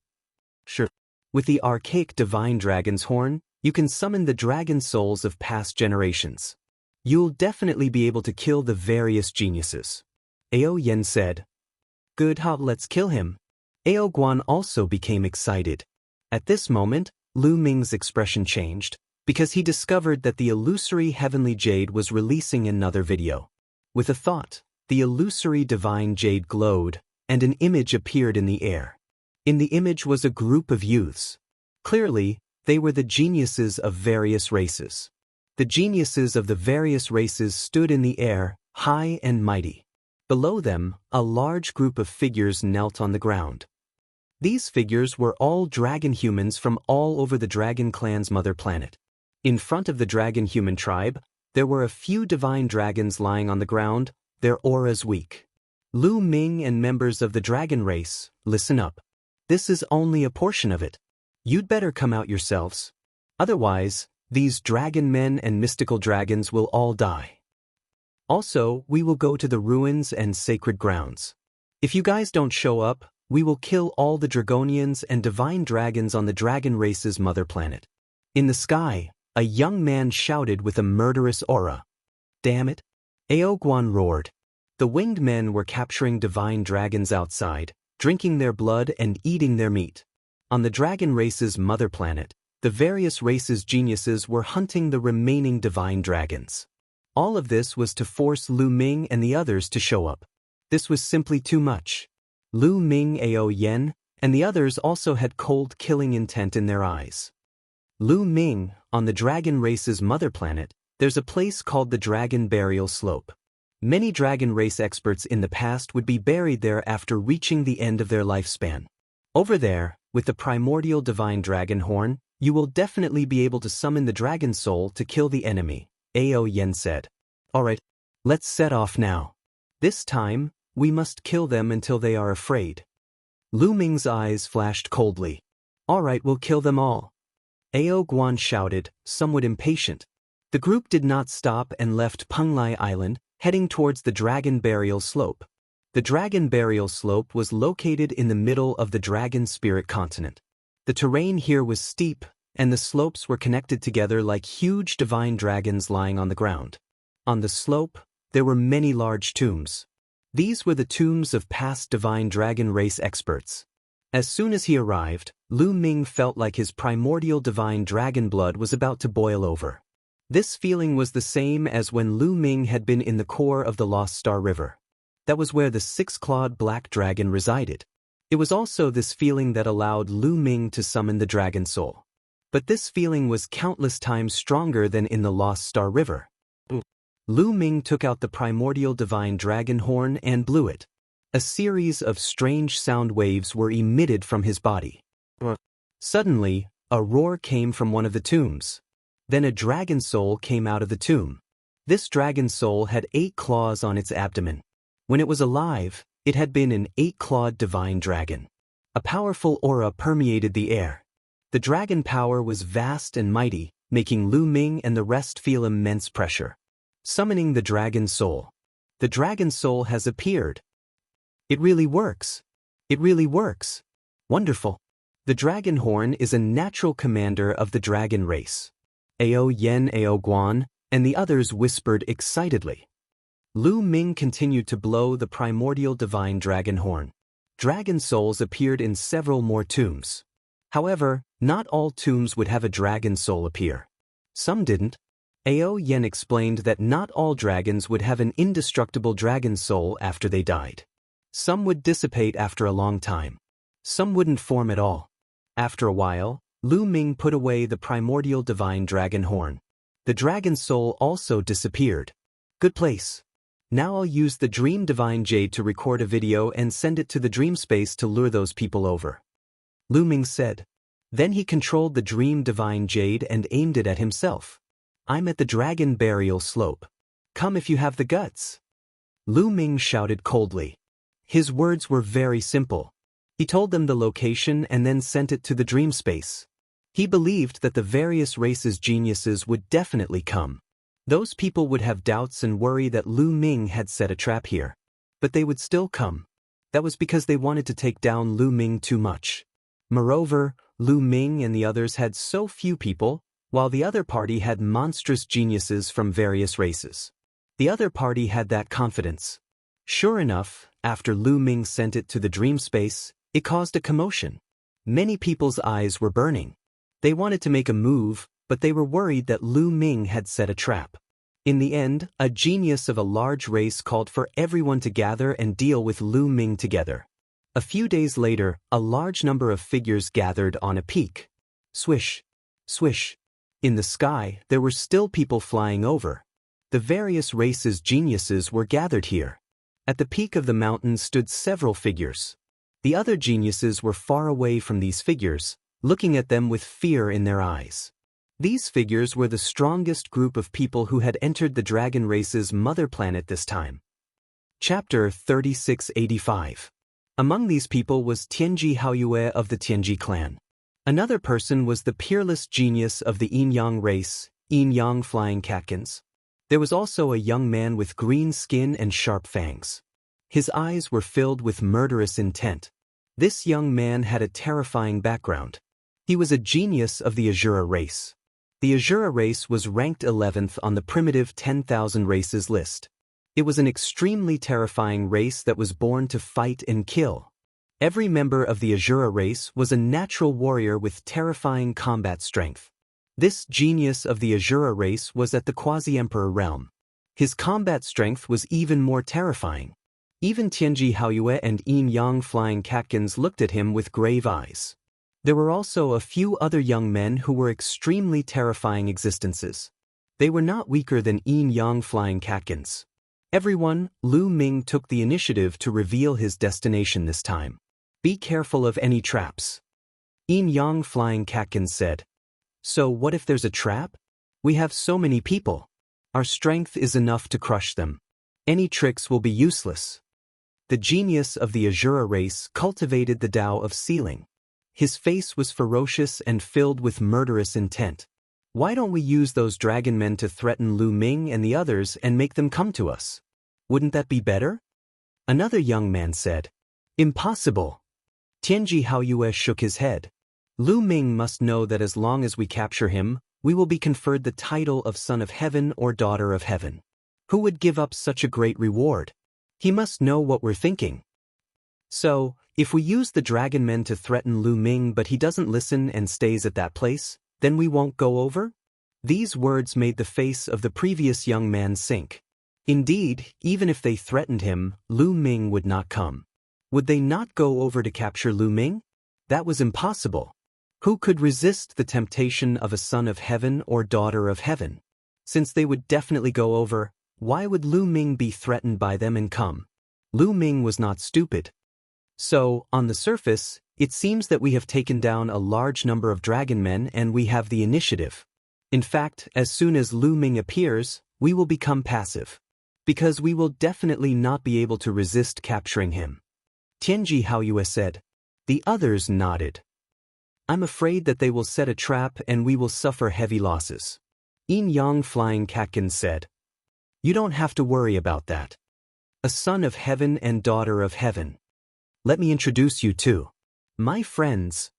"Sure. With the archaic divine dragon's horn, you can summon the dragon souls of past generations. You'll definitely be able to kill the various geniuses." Ao Yen said. "Good, let's kill him." Ao Guan also became excited. At this moment, Lu Ming's expression changed, because he discovered that the illusory heavenly jade was releasing another video. With a thought, the illusory divine jade glowed, and an image appeared in the air. In the image was a group of youths. Clearly, They were the geniuses of various races. The geniuses of the various races stood in the air, high and mighty. Below them, a large group of figures knelt on the ground. These figures were all dragon humans from all over the dragon clan's mother planet. In front of the dragon human tribe, there were a few divine dragons lying on the ground, their auras weak. Lu Ming and members of the dragon race, listen up. This is only a portion of it. You'd better come out yourselves. Otherwise, these dragon men and mystical dragons will all die. Also, we will go to the ruins and sacred grounds. If you guys don't show up, we will kill all the dragonians and divine dragons on the dragon race's mother planet. In the sky, a young man shouted with a murderous aura. Damn it! Aoguan roared. The winged men were capturing divine dragons outside, drinking their blood and eating their meat. On the dragon race's mother planet, the various races' geniuses were hunting the remaining divine dragons. All of this was to force Lu Ming and the others to show up. This was simply too much. Lu Ming, Ao Yen, and the others also had cold killing intent in their eyes. Lu Ming, on the dragon race's mother planet, there's a place called the Dragon Burial Slope. Many dragon race experts in the past would be buried there after reaching the end of their lifespan. Over there, with the primordial divine dragon horn, you will definitely be able to summon the dragon soul to kill the enemy, Ao Yen said. Alright, let's set off now. This time, we must kill them until they are afraid. Lu Ming's eyes flashed coldly. Alright, we'll kill them all. Ao Guan shouted, somewhat impatient. The group did not stop and left Penglai Island, heading towards the Dragon Burial Slope. The Dragon Burial Slope was located in the middle of the Dragon Spirit continent. The terrain here was steep, and the slopes were connected together like huge divine dragons lying on the ground. On the slope, there were many large tombs. These were the tombs of past divine dragon race experts. As soon as he arrived, Lu Ming felt like his primordial divine dragon blood was about to boil over. This feeling was the same as when Lu Ming had been in the core of the Lost Star River. That was where the six-clawed black dragon resided. It was also this feeling that allowed Lu Ming to summon the dragon soul. But this feeling was countless times stronger than in the Lost Star River. Lu Ming took out the primordial divine dragon horn and blew it. A series of strange sound waves were emitted from his body. Suddenly, a roar came from one of the tombs. Then a dragon soul came out of the tomb. This dragon soul had 8 claws on its abdomen. When it was alive, it had been an 8-clawed divine dragon. A powerful aura permeated the air. The dragon power was vast and mighty, making Lu Ming and the rest feel immense pressure. Summoning the dragon soul. The dragon soul has appeared. It really works. It really works. Wonderful. The dragon horn is a natural commander of the dragon race. Ao Yen, Ao Guan, and the others whispered excitedly. Lu Ming continued to blow the primordial divine dragon horn. Dragon souls appeared in several more tombs. However, not all tombs would have a dragon soul appear. Some didn't. Ao Yen explained that not all dragons would have an indestructible dragon soul after they died. Some would dissipate after a long time. Some wouldn't form at all. After a while, Lu Ming put away the primordial divine dragon horn. The dragon soul also disappeared. Good place. Now I'll use the Dream Divine Jade to record a video and send it to the dream space to lure those people over. Lu Ming said. Then he controlled the Dream Divine Jade and aimed it at himself. I'm at the Dragon Burial Slope. Come if you have the guts. Lu Ming shouted coldly. His words were very simple. He told them the location and then sent it to the dream space. He believed that the various races' geniuses would definitely come. Those people would have doubts and worry that Lu Ming had set a trap here. But they would still come. That was because they wanted to take down Lu Ming too much. Moreover, Lu Ming and the others had so few people, while the other party had monstrous geniuses from various races. The other party had that confidence. Sure enough, after Lu Ming sent it to the dream space, it caused a commotion. Many people's eyes were burning. They wanted to make a move, but they were worried that Lu Ming had set a trap. In the end, a genius of a large race called for everyone to gather and deal with Lu Ming together. A few days later, a large number of figures gathered on a peak. Swish. Swish. In the sky, there were still people flying over. The various races' geniuses were gathered here. At the peak of the mountain stood several figures. The other geniuses were far away from these figures, looking at them with fear in their eyes. These figures were the strongest group of people who had entered the dragon race's mother planet this time. Chapter 3685. Among these people was Tianji Haoyue of the Tianji clan. Another person was the peerless genius of the Yin-Yang race, Yin-Yang flying catkins. There was also a young man with green skin and sharp fangs. His eyes were filled with murderous intent. This young man had a terrifying background. He was a genius of the Azura race. The Azura race was ranked 11th on the primitive 10,000 races list. It was an extremely terrifying race that was born to fight and kill. Every member of the Azura race was a natural warrior with terrifying combat strength. This genius of the Azura race was at the Quasi-Emperor realm. His combat strength was even more terrifying. Even Tianji Haoyue and Yin-Yang flying catkins looked at him with grave eyes. There were also a few other young men who were extremely terrifying existences. They were not weaker than Yin-Yang flying catkins. Everyone, Lu Ming took the initiative to reveal his destination this time. Be careful of any traps. Yin-Yang flying catkins said. So what if there's a trap? We have so many people. Our strength is enough to crush them. Any tricks will be useless. The genius of the Azura race cultivated the Tao of sealing. His face was ferocious and filled with murderous intent. Why don't we use those dragon men to threaten Lu Ming and the others and make them come to us? Wouldn't that be better? Another young man said. Impossible. Tianji Haoyue shook his head. Lu Ming must know that as long as we capture him, we will be conferred the title of Son of Heaven or Daughter of Heaven. Who would give up such a great reward? He must know what we're thinking. So, if we use the dragon men to threaten Lu Ming but he doesn't listen and stays at that place, then we won't go over? These words made the face of the previous young man sink. Indeed, even if they threatened him, Lu Ming would not come. Would they not go over to capture Lu Ming? That was impossible. Who could resist the temptation of a son of heaven or daughter of heaven? Since they would definitely go over, why would Lu Ming be threatened by them and come? Lu Ming was not stupid. So, on the surface, it seems that we have taken down a large number of dragon men and we have the initiative. In fact, as soon as Lu Ming appears, we will become passive. Because we will definitely not be able to resist capturing him. Tianji Haoyue said. The others nodded. I'm afraid that they will set a trap and we will suffer heavy losses. Yin-Yang flying catkin said. You don't have to worry about that. A son of heaven and daughter of heaven. Let me introduce you to my friends.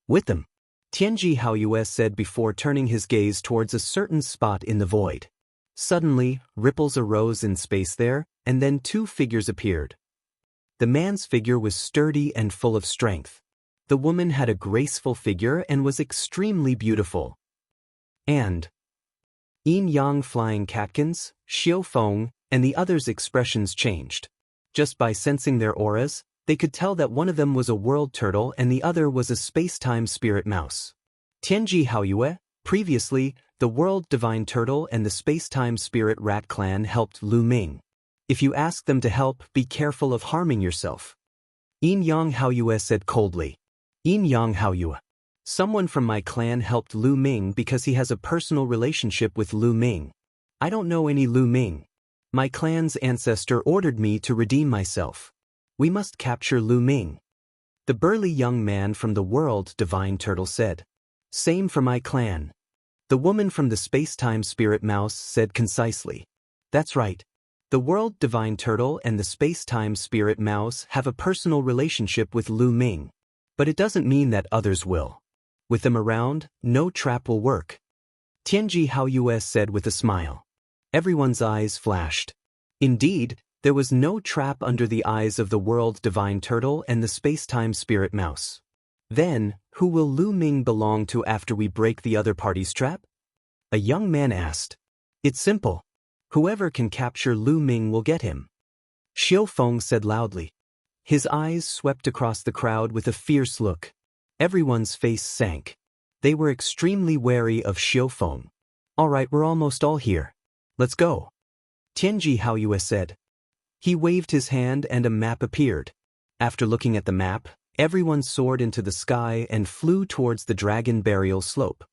With them, Tianji Haoyue said before turning his gaze towards a certain spot in the void. Suddenly, ripples arose in space there, and then two figures appeared. The man's figure was sturdy and full of strength. The woman had a graceful figure and was extremely beautiful. And Yin-Yang flying catkins, Xiaofeng, and the others' expressions changed. Just by sensing their auras, they could tell that one of them was a world turtle and the other was a space-time spirit mouse. Tianji Haoyue, previously, the world divine turtle and the space-time spirit rat clan helped Lu Ming. If you ask them to help, be careful of harming yourself. Yin-Yang Haoyue said coldly. Yin-Yang Haoyue. Someone from my clan helped Lu Ming because he has a personal relationship with Lu Ming. I don't know any Lu Ming. My clan's ancestor ordered me to redeem myself. We must capture Lu Ming. The burly young man from the world divine turtle said. Same for my clan. The woman from the space-time spirit mouse said concisely. That's right. The world divine turtle and the space-time spirit mouse have a personal relationship with Lu Ming. But it doesn't mean that others will. With them around, no trap will work. Tianji Haoyue said with a smile. Everyone's eyes flashed. Indeed, there was no trap under the eyes of the world divine turtle and the space-time spirit mouse. Then, who will Lu Ming belong to after we break the other party's trap? A young man asked. It's simple. Whoever can capture Lu Ming will get him. Xiaofeng said loudly. His eyes swept across the crowd with a fierce look. Everyone's face sank. They were extremely wary of Xiaofeng. "Alright, we're almost all here. Let's go," Tianji Haoyue said. He waved his hand and a map appeared. After looking at the map, everyone soared into the sky and flew towards the dragon burial slope.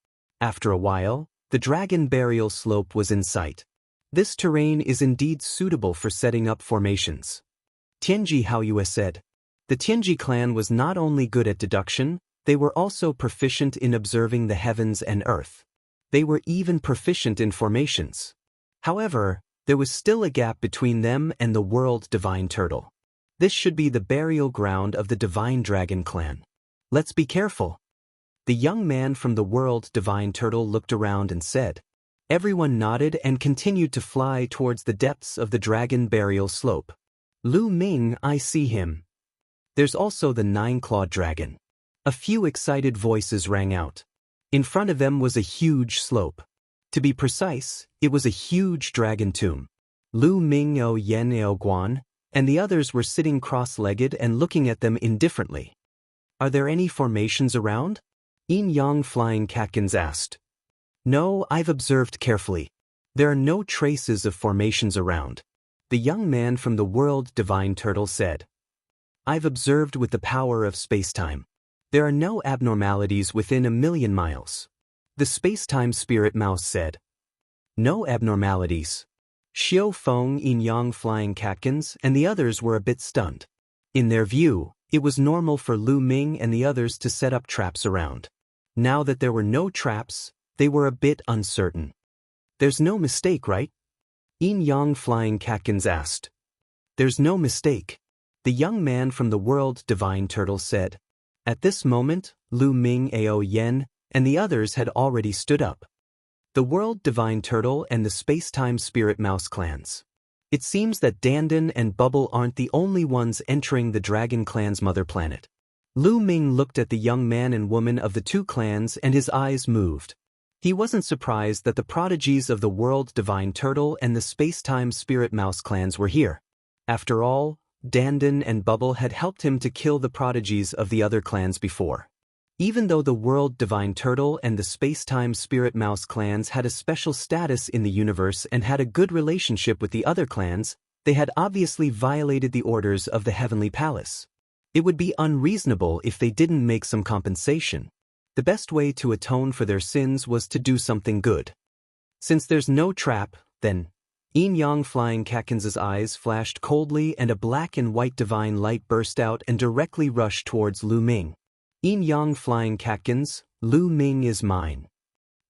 After a while, the dragon burial slope was in sight. This terrain is indeed suitable for setting up formations, Tianji Haoyue said. The Tianji clan was not only good at deduction, they were also proficient in observing the heavens and earth. They were even proficient in formations. However, there was still a gap between them and the world divine turtle. This should be the burial ground of the divine dragon clan. Let's be careful. The young man from the world divine turtle looked around and said. Everyone nodded and continued to fly towards the depths of the dragon burial slope. Lu Ming, I see him. There's also the nine-clawed dragon. A few excited voices rang out. In front of them was a huge slope. To be precise, it was a huge dragon tomb. Lu Ming, O Yen, O Guan, and the others were sitting cross-legged and looking at them indifferently. Are there any formations around? Yin Yang Flying Catkins asked. No, I've observed carefully. There are no traces of formations around. The young man from the world divine turtle said. I've observed with the power of space-time. There are no abnormalities within 1,000,000 miles. The space-time spirit mouse said. No abnormalities. Xiaofeng, Yin Yang Flying Catkins, and the others were a bit stunned. In their view, it was normal for Lu Ming and the others to set up traps around. Now that there were no traps, they were a bit uncertain. There's no mistake, right? Yin Yang Flying Catkins asked. There's no mistake. The young man from the world divine turtle said. At this moment, Lu Ming, Ao Yen, and the others had already stood up. The world divine turtle and the space-time spirit mouse clans. It seems that Dandan and Bubble aren't the only ones entering the dragon clan's mother planet. Lu Ming looked at the young man and woman of the two clans and his eyes moved. He wasn't surprised that the prodigies of the world divine turtle and the space-time spirit mouse clans were here. After all, Dandan and Bubble had helped him to kill the prodigies of the other clans before. Even though the world divine turtle and the space-time spirit mouse clans had a special status in the universe and had a good relationship with the other clans, they had obviously violated the orders of the heavenly palace. It would be unreasonable if they didn't make some compensation. The best way to atone for their sins was to do something good. Since there's no trap, then, Yin Yang Flying Catkins's eyes flashed coldly and a black and white divine light burst out and directly rushed towards Lu Ming. Yin Yang Flying Catkins, Lu Ming is mine.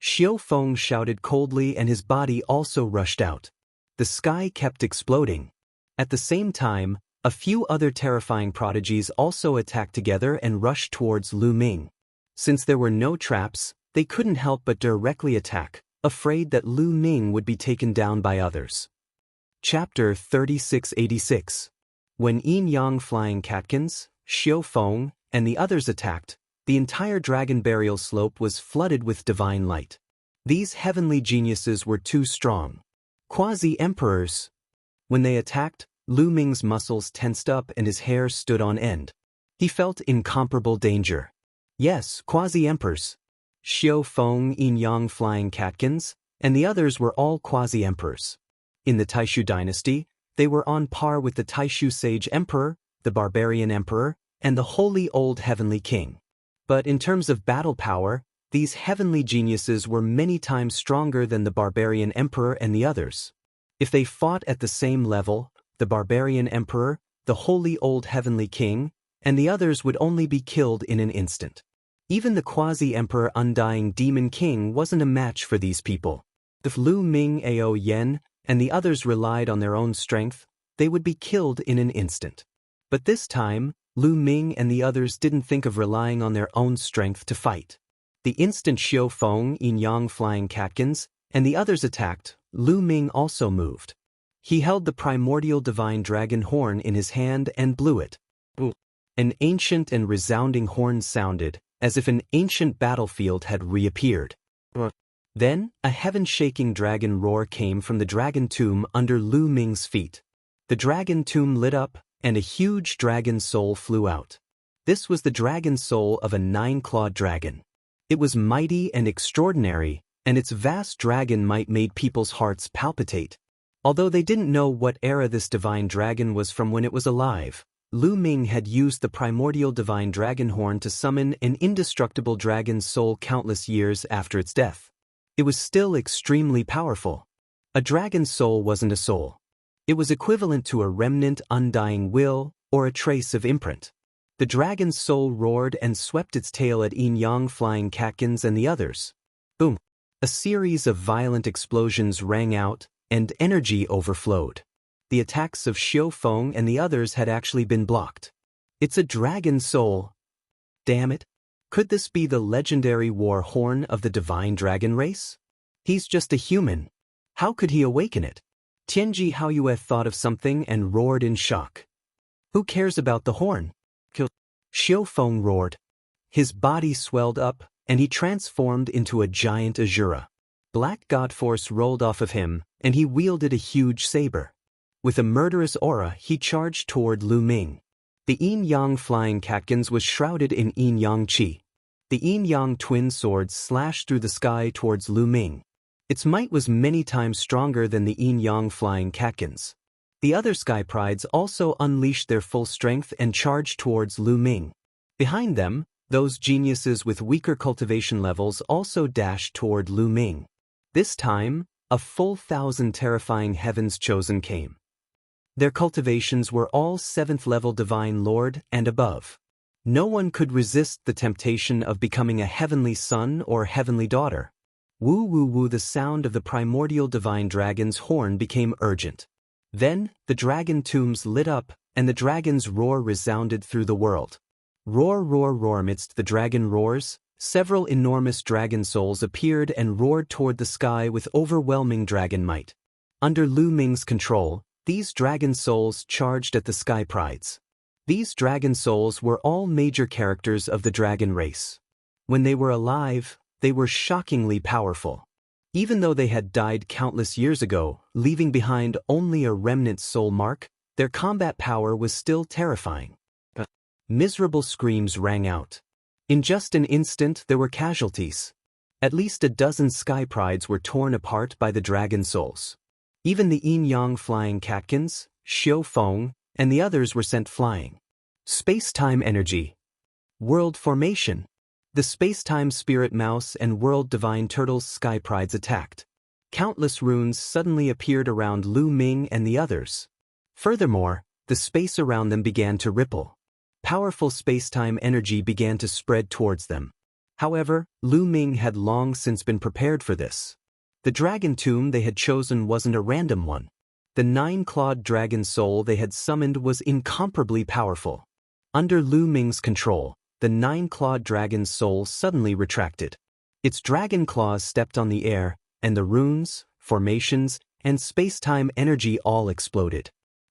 Xiaofeng shouted coldly and his body also rushed out. The sky kept exploding. At the same time, a few other terrifying prodigies also attacked together and rushed towards Lu Ming. Since there were no traps, they couldn't help but directly attack, afraid that Lu Ming would be taken down by others. Chapter 3686. When Yin Yang Flying Catkins, Xiaofeng, and the others attacked, the entire dragon burial slope was flooded with divine light. These heavenly geniuses were too strong. Quasi-emperors. When they attacked, Lu Ming's muscles tensed up and his hair stood on end. He felt incomparable danger. Yes, quasi-emperors. Xiaofeng, Yin Yang Flying Catkins, and the others were all quasi-emperors. In the Taishu dynasty, they were on par with the Taishu sage emperor, the barbarian emperor, and the holy old heavenly king. But in terms of battle power, these heavenly geniuses were many times stronger than the barbarian emperor and the others. If they fought at the same level, the barbarian emperor, the holy old heavenly king, and the others would only be killed in an instant. Even the quasi-emperor undying demon king wasn't a match for these people. If Lu Ming, Ao Yen, and the others relied on their own strength, they would be killed in an instant. But this time, Lu Ming and the others didn't think of relying on their own strength to fight. The instant Xiaofeng, Yin Yang Flying Catkins, and the others attacked, Lu Ming also moved. He held the primordial divine dragon horn in his hand and blew it. An ancient and resounding horn sounded, as if an ancient battlefield had reappeared. Then, a heaven-shaking dragon roar came from the dragon tomb under Lu Ming's feet. The dragon tomb lit up, and a huge dragon soul flew out. This was the dragon soul of a nine-clawed dragon. It was mighty and extraordinary, and its vast dragon might made people's hearts palpitate. Although they didn't know what era this divine dragon was from when it was alive, Lu Ming had used the primordial divine dragon horn to summon an indestructible dragon's soul countless years after its death. It was still extremely powerful. A dragon's soul wasn't a soul. It was equivalent to a remnant undying will or a trace of imprint. The dragon's soul roared and swept its tail at yin-yang flying catkins and the others. Boom! A series of violent explosions rang out, and energy overflowed. The attacks of Xiao Feng and the others had actually been blocked. It's a dragon's soul. Damn it! Could this be the legendary war horn of the divine dragon race? He's just a human. How could he awaken it? Tianji Haoyue thought of something and roared in shock. Who cares about the horn? Xiao Feng roared. His body swelled up, and he transformed into a giant Azura. Black God Force rolled off of him, and he wielded a huge saber. With a murderous aura, he charged toward Lu Ming. The yin-yang flying catkins was shrouded in yin-yang qi. The yin-yang twin swords slashed through the sky towards Lu Ming. Its might was many times stronger than the yin-yang flying catkins. The other sky prides also unleashed their full strength and charged towards Lu Ming. Behind them, those geniuses with weaker cultivation levels also dashed toward Lu Ming. This time, a full 1,000 terrifying heavens chosen came. Their cultivations were all 7th level divine lord and above. No one could resist the temptation of becoming a heavenly son or heavenly daughter. Woo woo woo, the sound of the primordial divine dragon's horn became urgent. Then, the dragon tombs lit up, and the dragon's roar resounded through the world. Roar, roar, roar. Amidst the dragon roars, several enormous dragon souls appeared and roared toward the sky with overwhelming dragon might. Under Lu Ming's control, these dragon souls charged at the sky prides. These dragon souls were all major characters of the dragon race. When they were alive, they were shockingly powerful. Even though they had died countless years ago, leaving behind only a remnant soul mark, their combat power was still terrifying. Miserable screams rang out. In just an instant there were casualties. At least a dozen sky prides were torn apart by the dragon souls. Even the yin-yang flying catkins, Xiao Feng, and the others were sent flying. Space-time energy. World formation. The space-time spirit mouse and world divine turtles sky prides attacked. Countless runes suddenly appeared around Lu Ming and the others. Furthermore, the space around them began to ripple. Powerful space-time energy began to spread towards them. However, Lu Ming had long since been prepared for this. The dragon tomb they had chosen wasn't a random one. The 9-clawed dragon soul they had summoned was incomparably powerful. Under Lu Ming's control, the 9-clawed dragon's soul suddenly retracted. Its dragon claws stepped on the air, and the runes, formations, and space-time energy all exploded.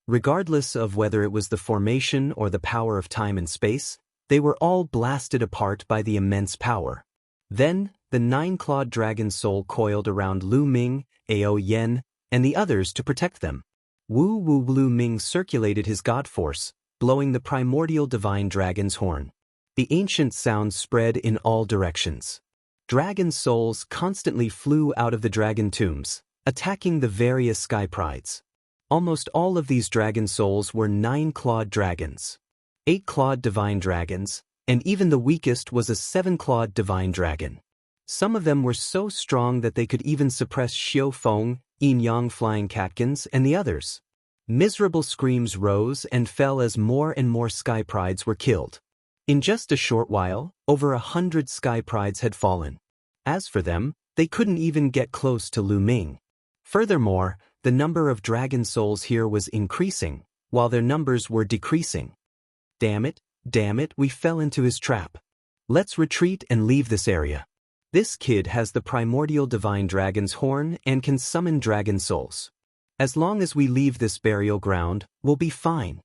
Regardless of whether it was the formation or the power of time and space, they were all blasted apart by the immense power. Then, the 9-clawed dragon's soul coiled around Lu Ming, Ao Yen, and the others to protect them. Wu Wu Lu Ming circulated his god force, blowing the primordial divine dragon's horn. The ancient sound spread in all directions. Dragon souls constantly flew out of the dragon tombs, attacking the various sky prides. Almost all of these dragon souls were 9-clawed dragons, 8-clawed divine dragons, and even the weakest was a 7-clawed divine dragon. Some of them were so strong that they could even suppress Xiao Feng, yin-yang flying catkins, and the others. Miserable screams rose and fell as more and more sky prides were killed. In just a short while, over 100 sky prides had fallen. As for them, they couldn't even get close to Lu Ming. Furthermore, the number of dragon souls here was increasing, while their numbers were decreasing. Damn it, we fell into his trap. Let's retreat and leave this area. This kid has the primordial divine dragon's horn and can summon dragon souls. As long as we leave this burial ground, we'll be fine.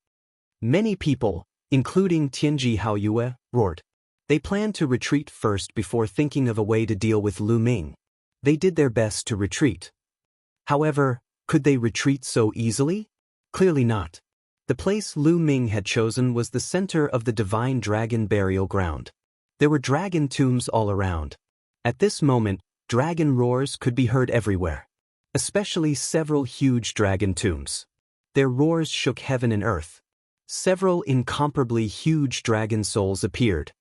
Many people, including Tianji Haoyue, roared. They planned to retreat first before thinking of a way to deal with Lu Ming. They did their best to retreat. However, could they retreat so easily? Clearly not. The place Lu Ming had chosen was the center of the divine dragon burial ground. There were dragon tombs all around, At this moment, dragon roars could be heard everywhere, especially several huge dragon tombs. Their roars shook heaven and earth. Several incomparably huge dragon souls appeared.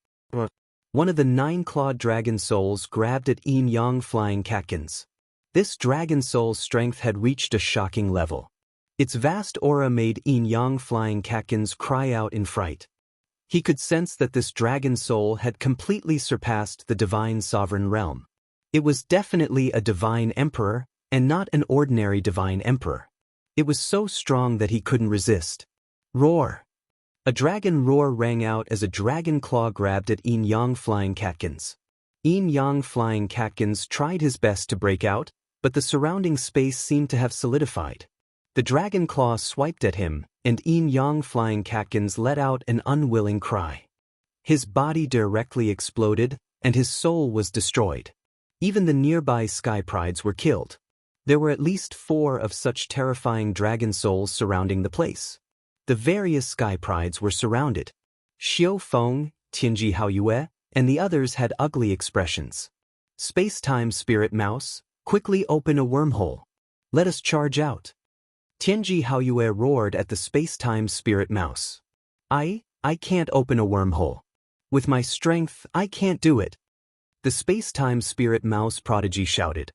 One of the 9-clawed dragon souls grabbed at Yin Yang flying catkins. This dragon soul's strength had reached a shocking level. Its vast aura made Yin Yang flying catkins cry out in fright. He could sense that this dragon soul had completely surpassed the divine sovereign realm. It was definitely a divine emperor, and not an ordinary divine emperor. It was so strong that he couldn't resist. Roar! A dragon roar rang out as a dragon claw grabbed at Yin Yang flying catkins. Yin Yang flying catkins tried his best to break out, but the surrounding space seemed to have solidified. The dragon claw swiped at him, and Yin Yang flying catkins let out an unwilling cry. His body directly exploded, and his soul was destroyed. Even the nearby sky prides were killed. There were at least 4 of such terrifying dragon souls surrounding the place. The various sky prides were surrounded. Xiao Feng, Tianji Haoyue, and the others had ugly expressions. Space-time spirit mouse, quickly open a wormhole. Let us charge out. Tianji Haoyue roared at the space-time spirit mouse. I can't open a wormhole. With my strength, I can't do it. The space-time spirit mouse prodigy shouted.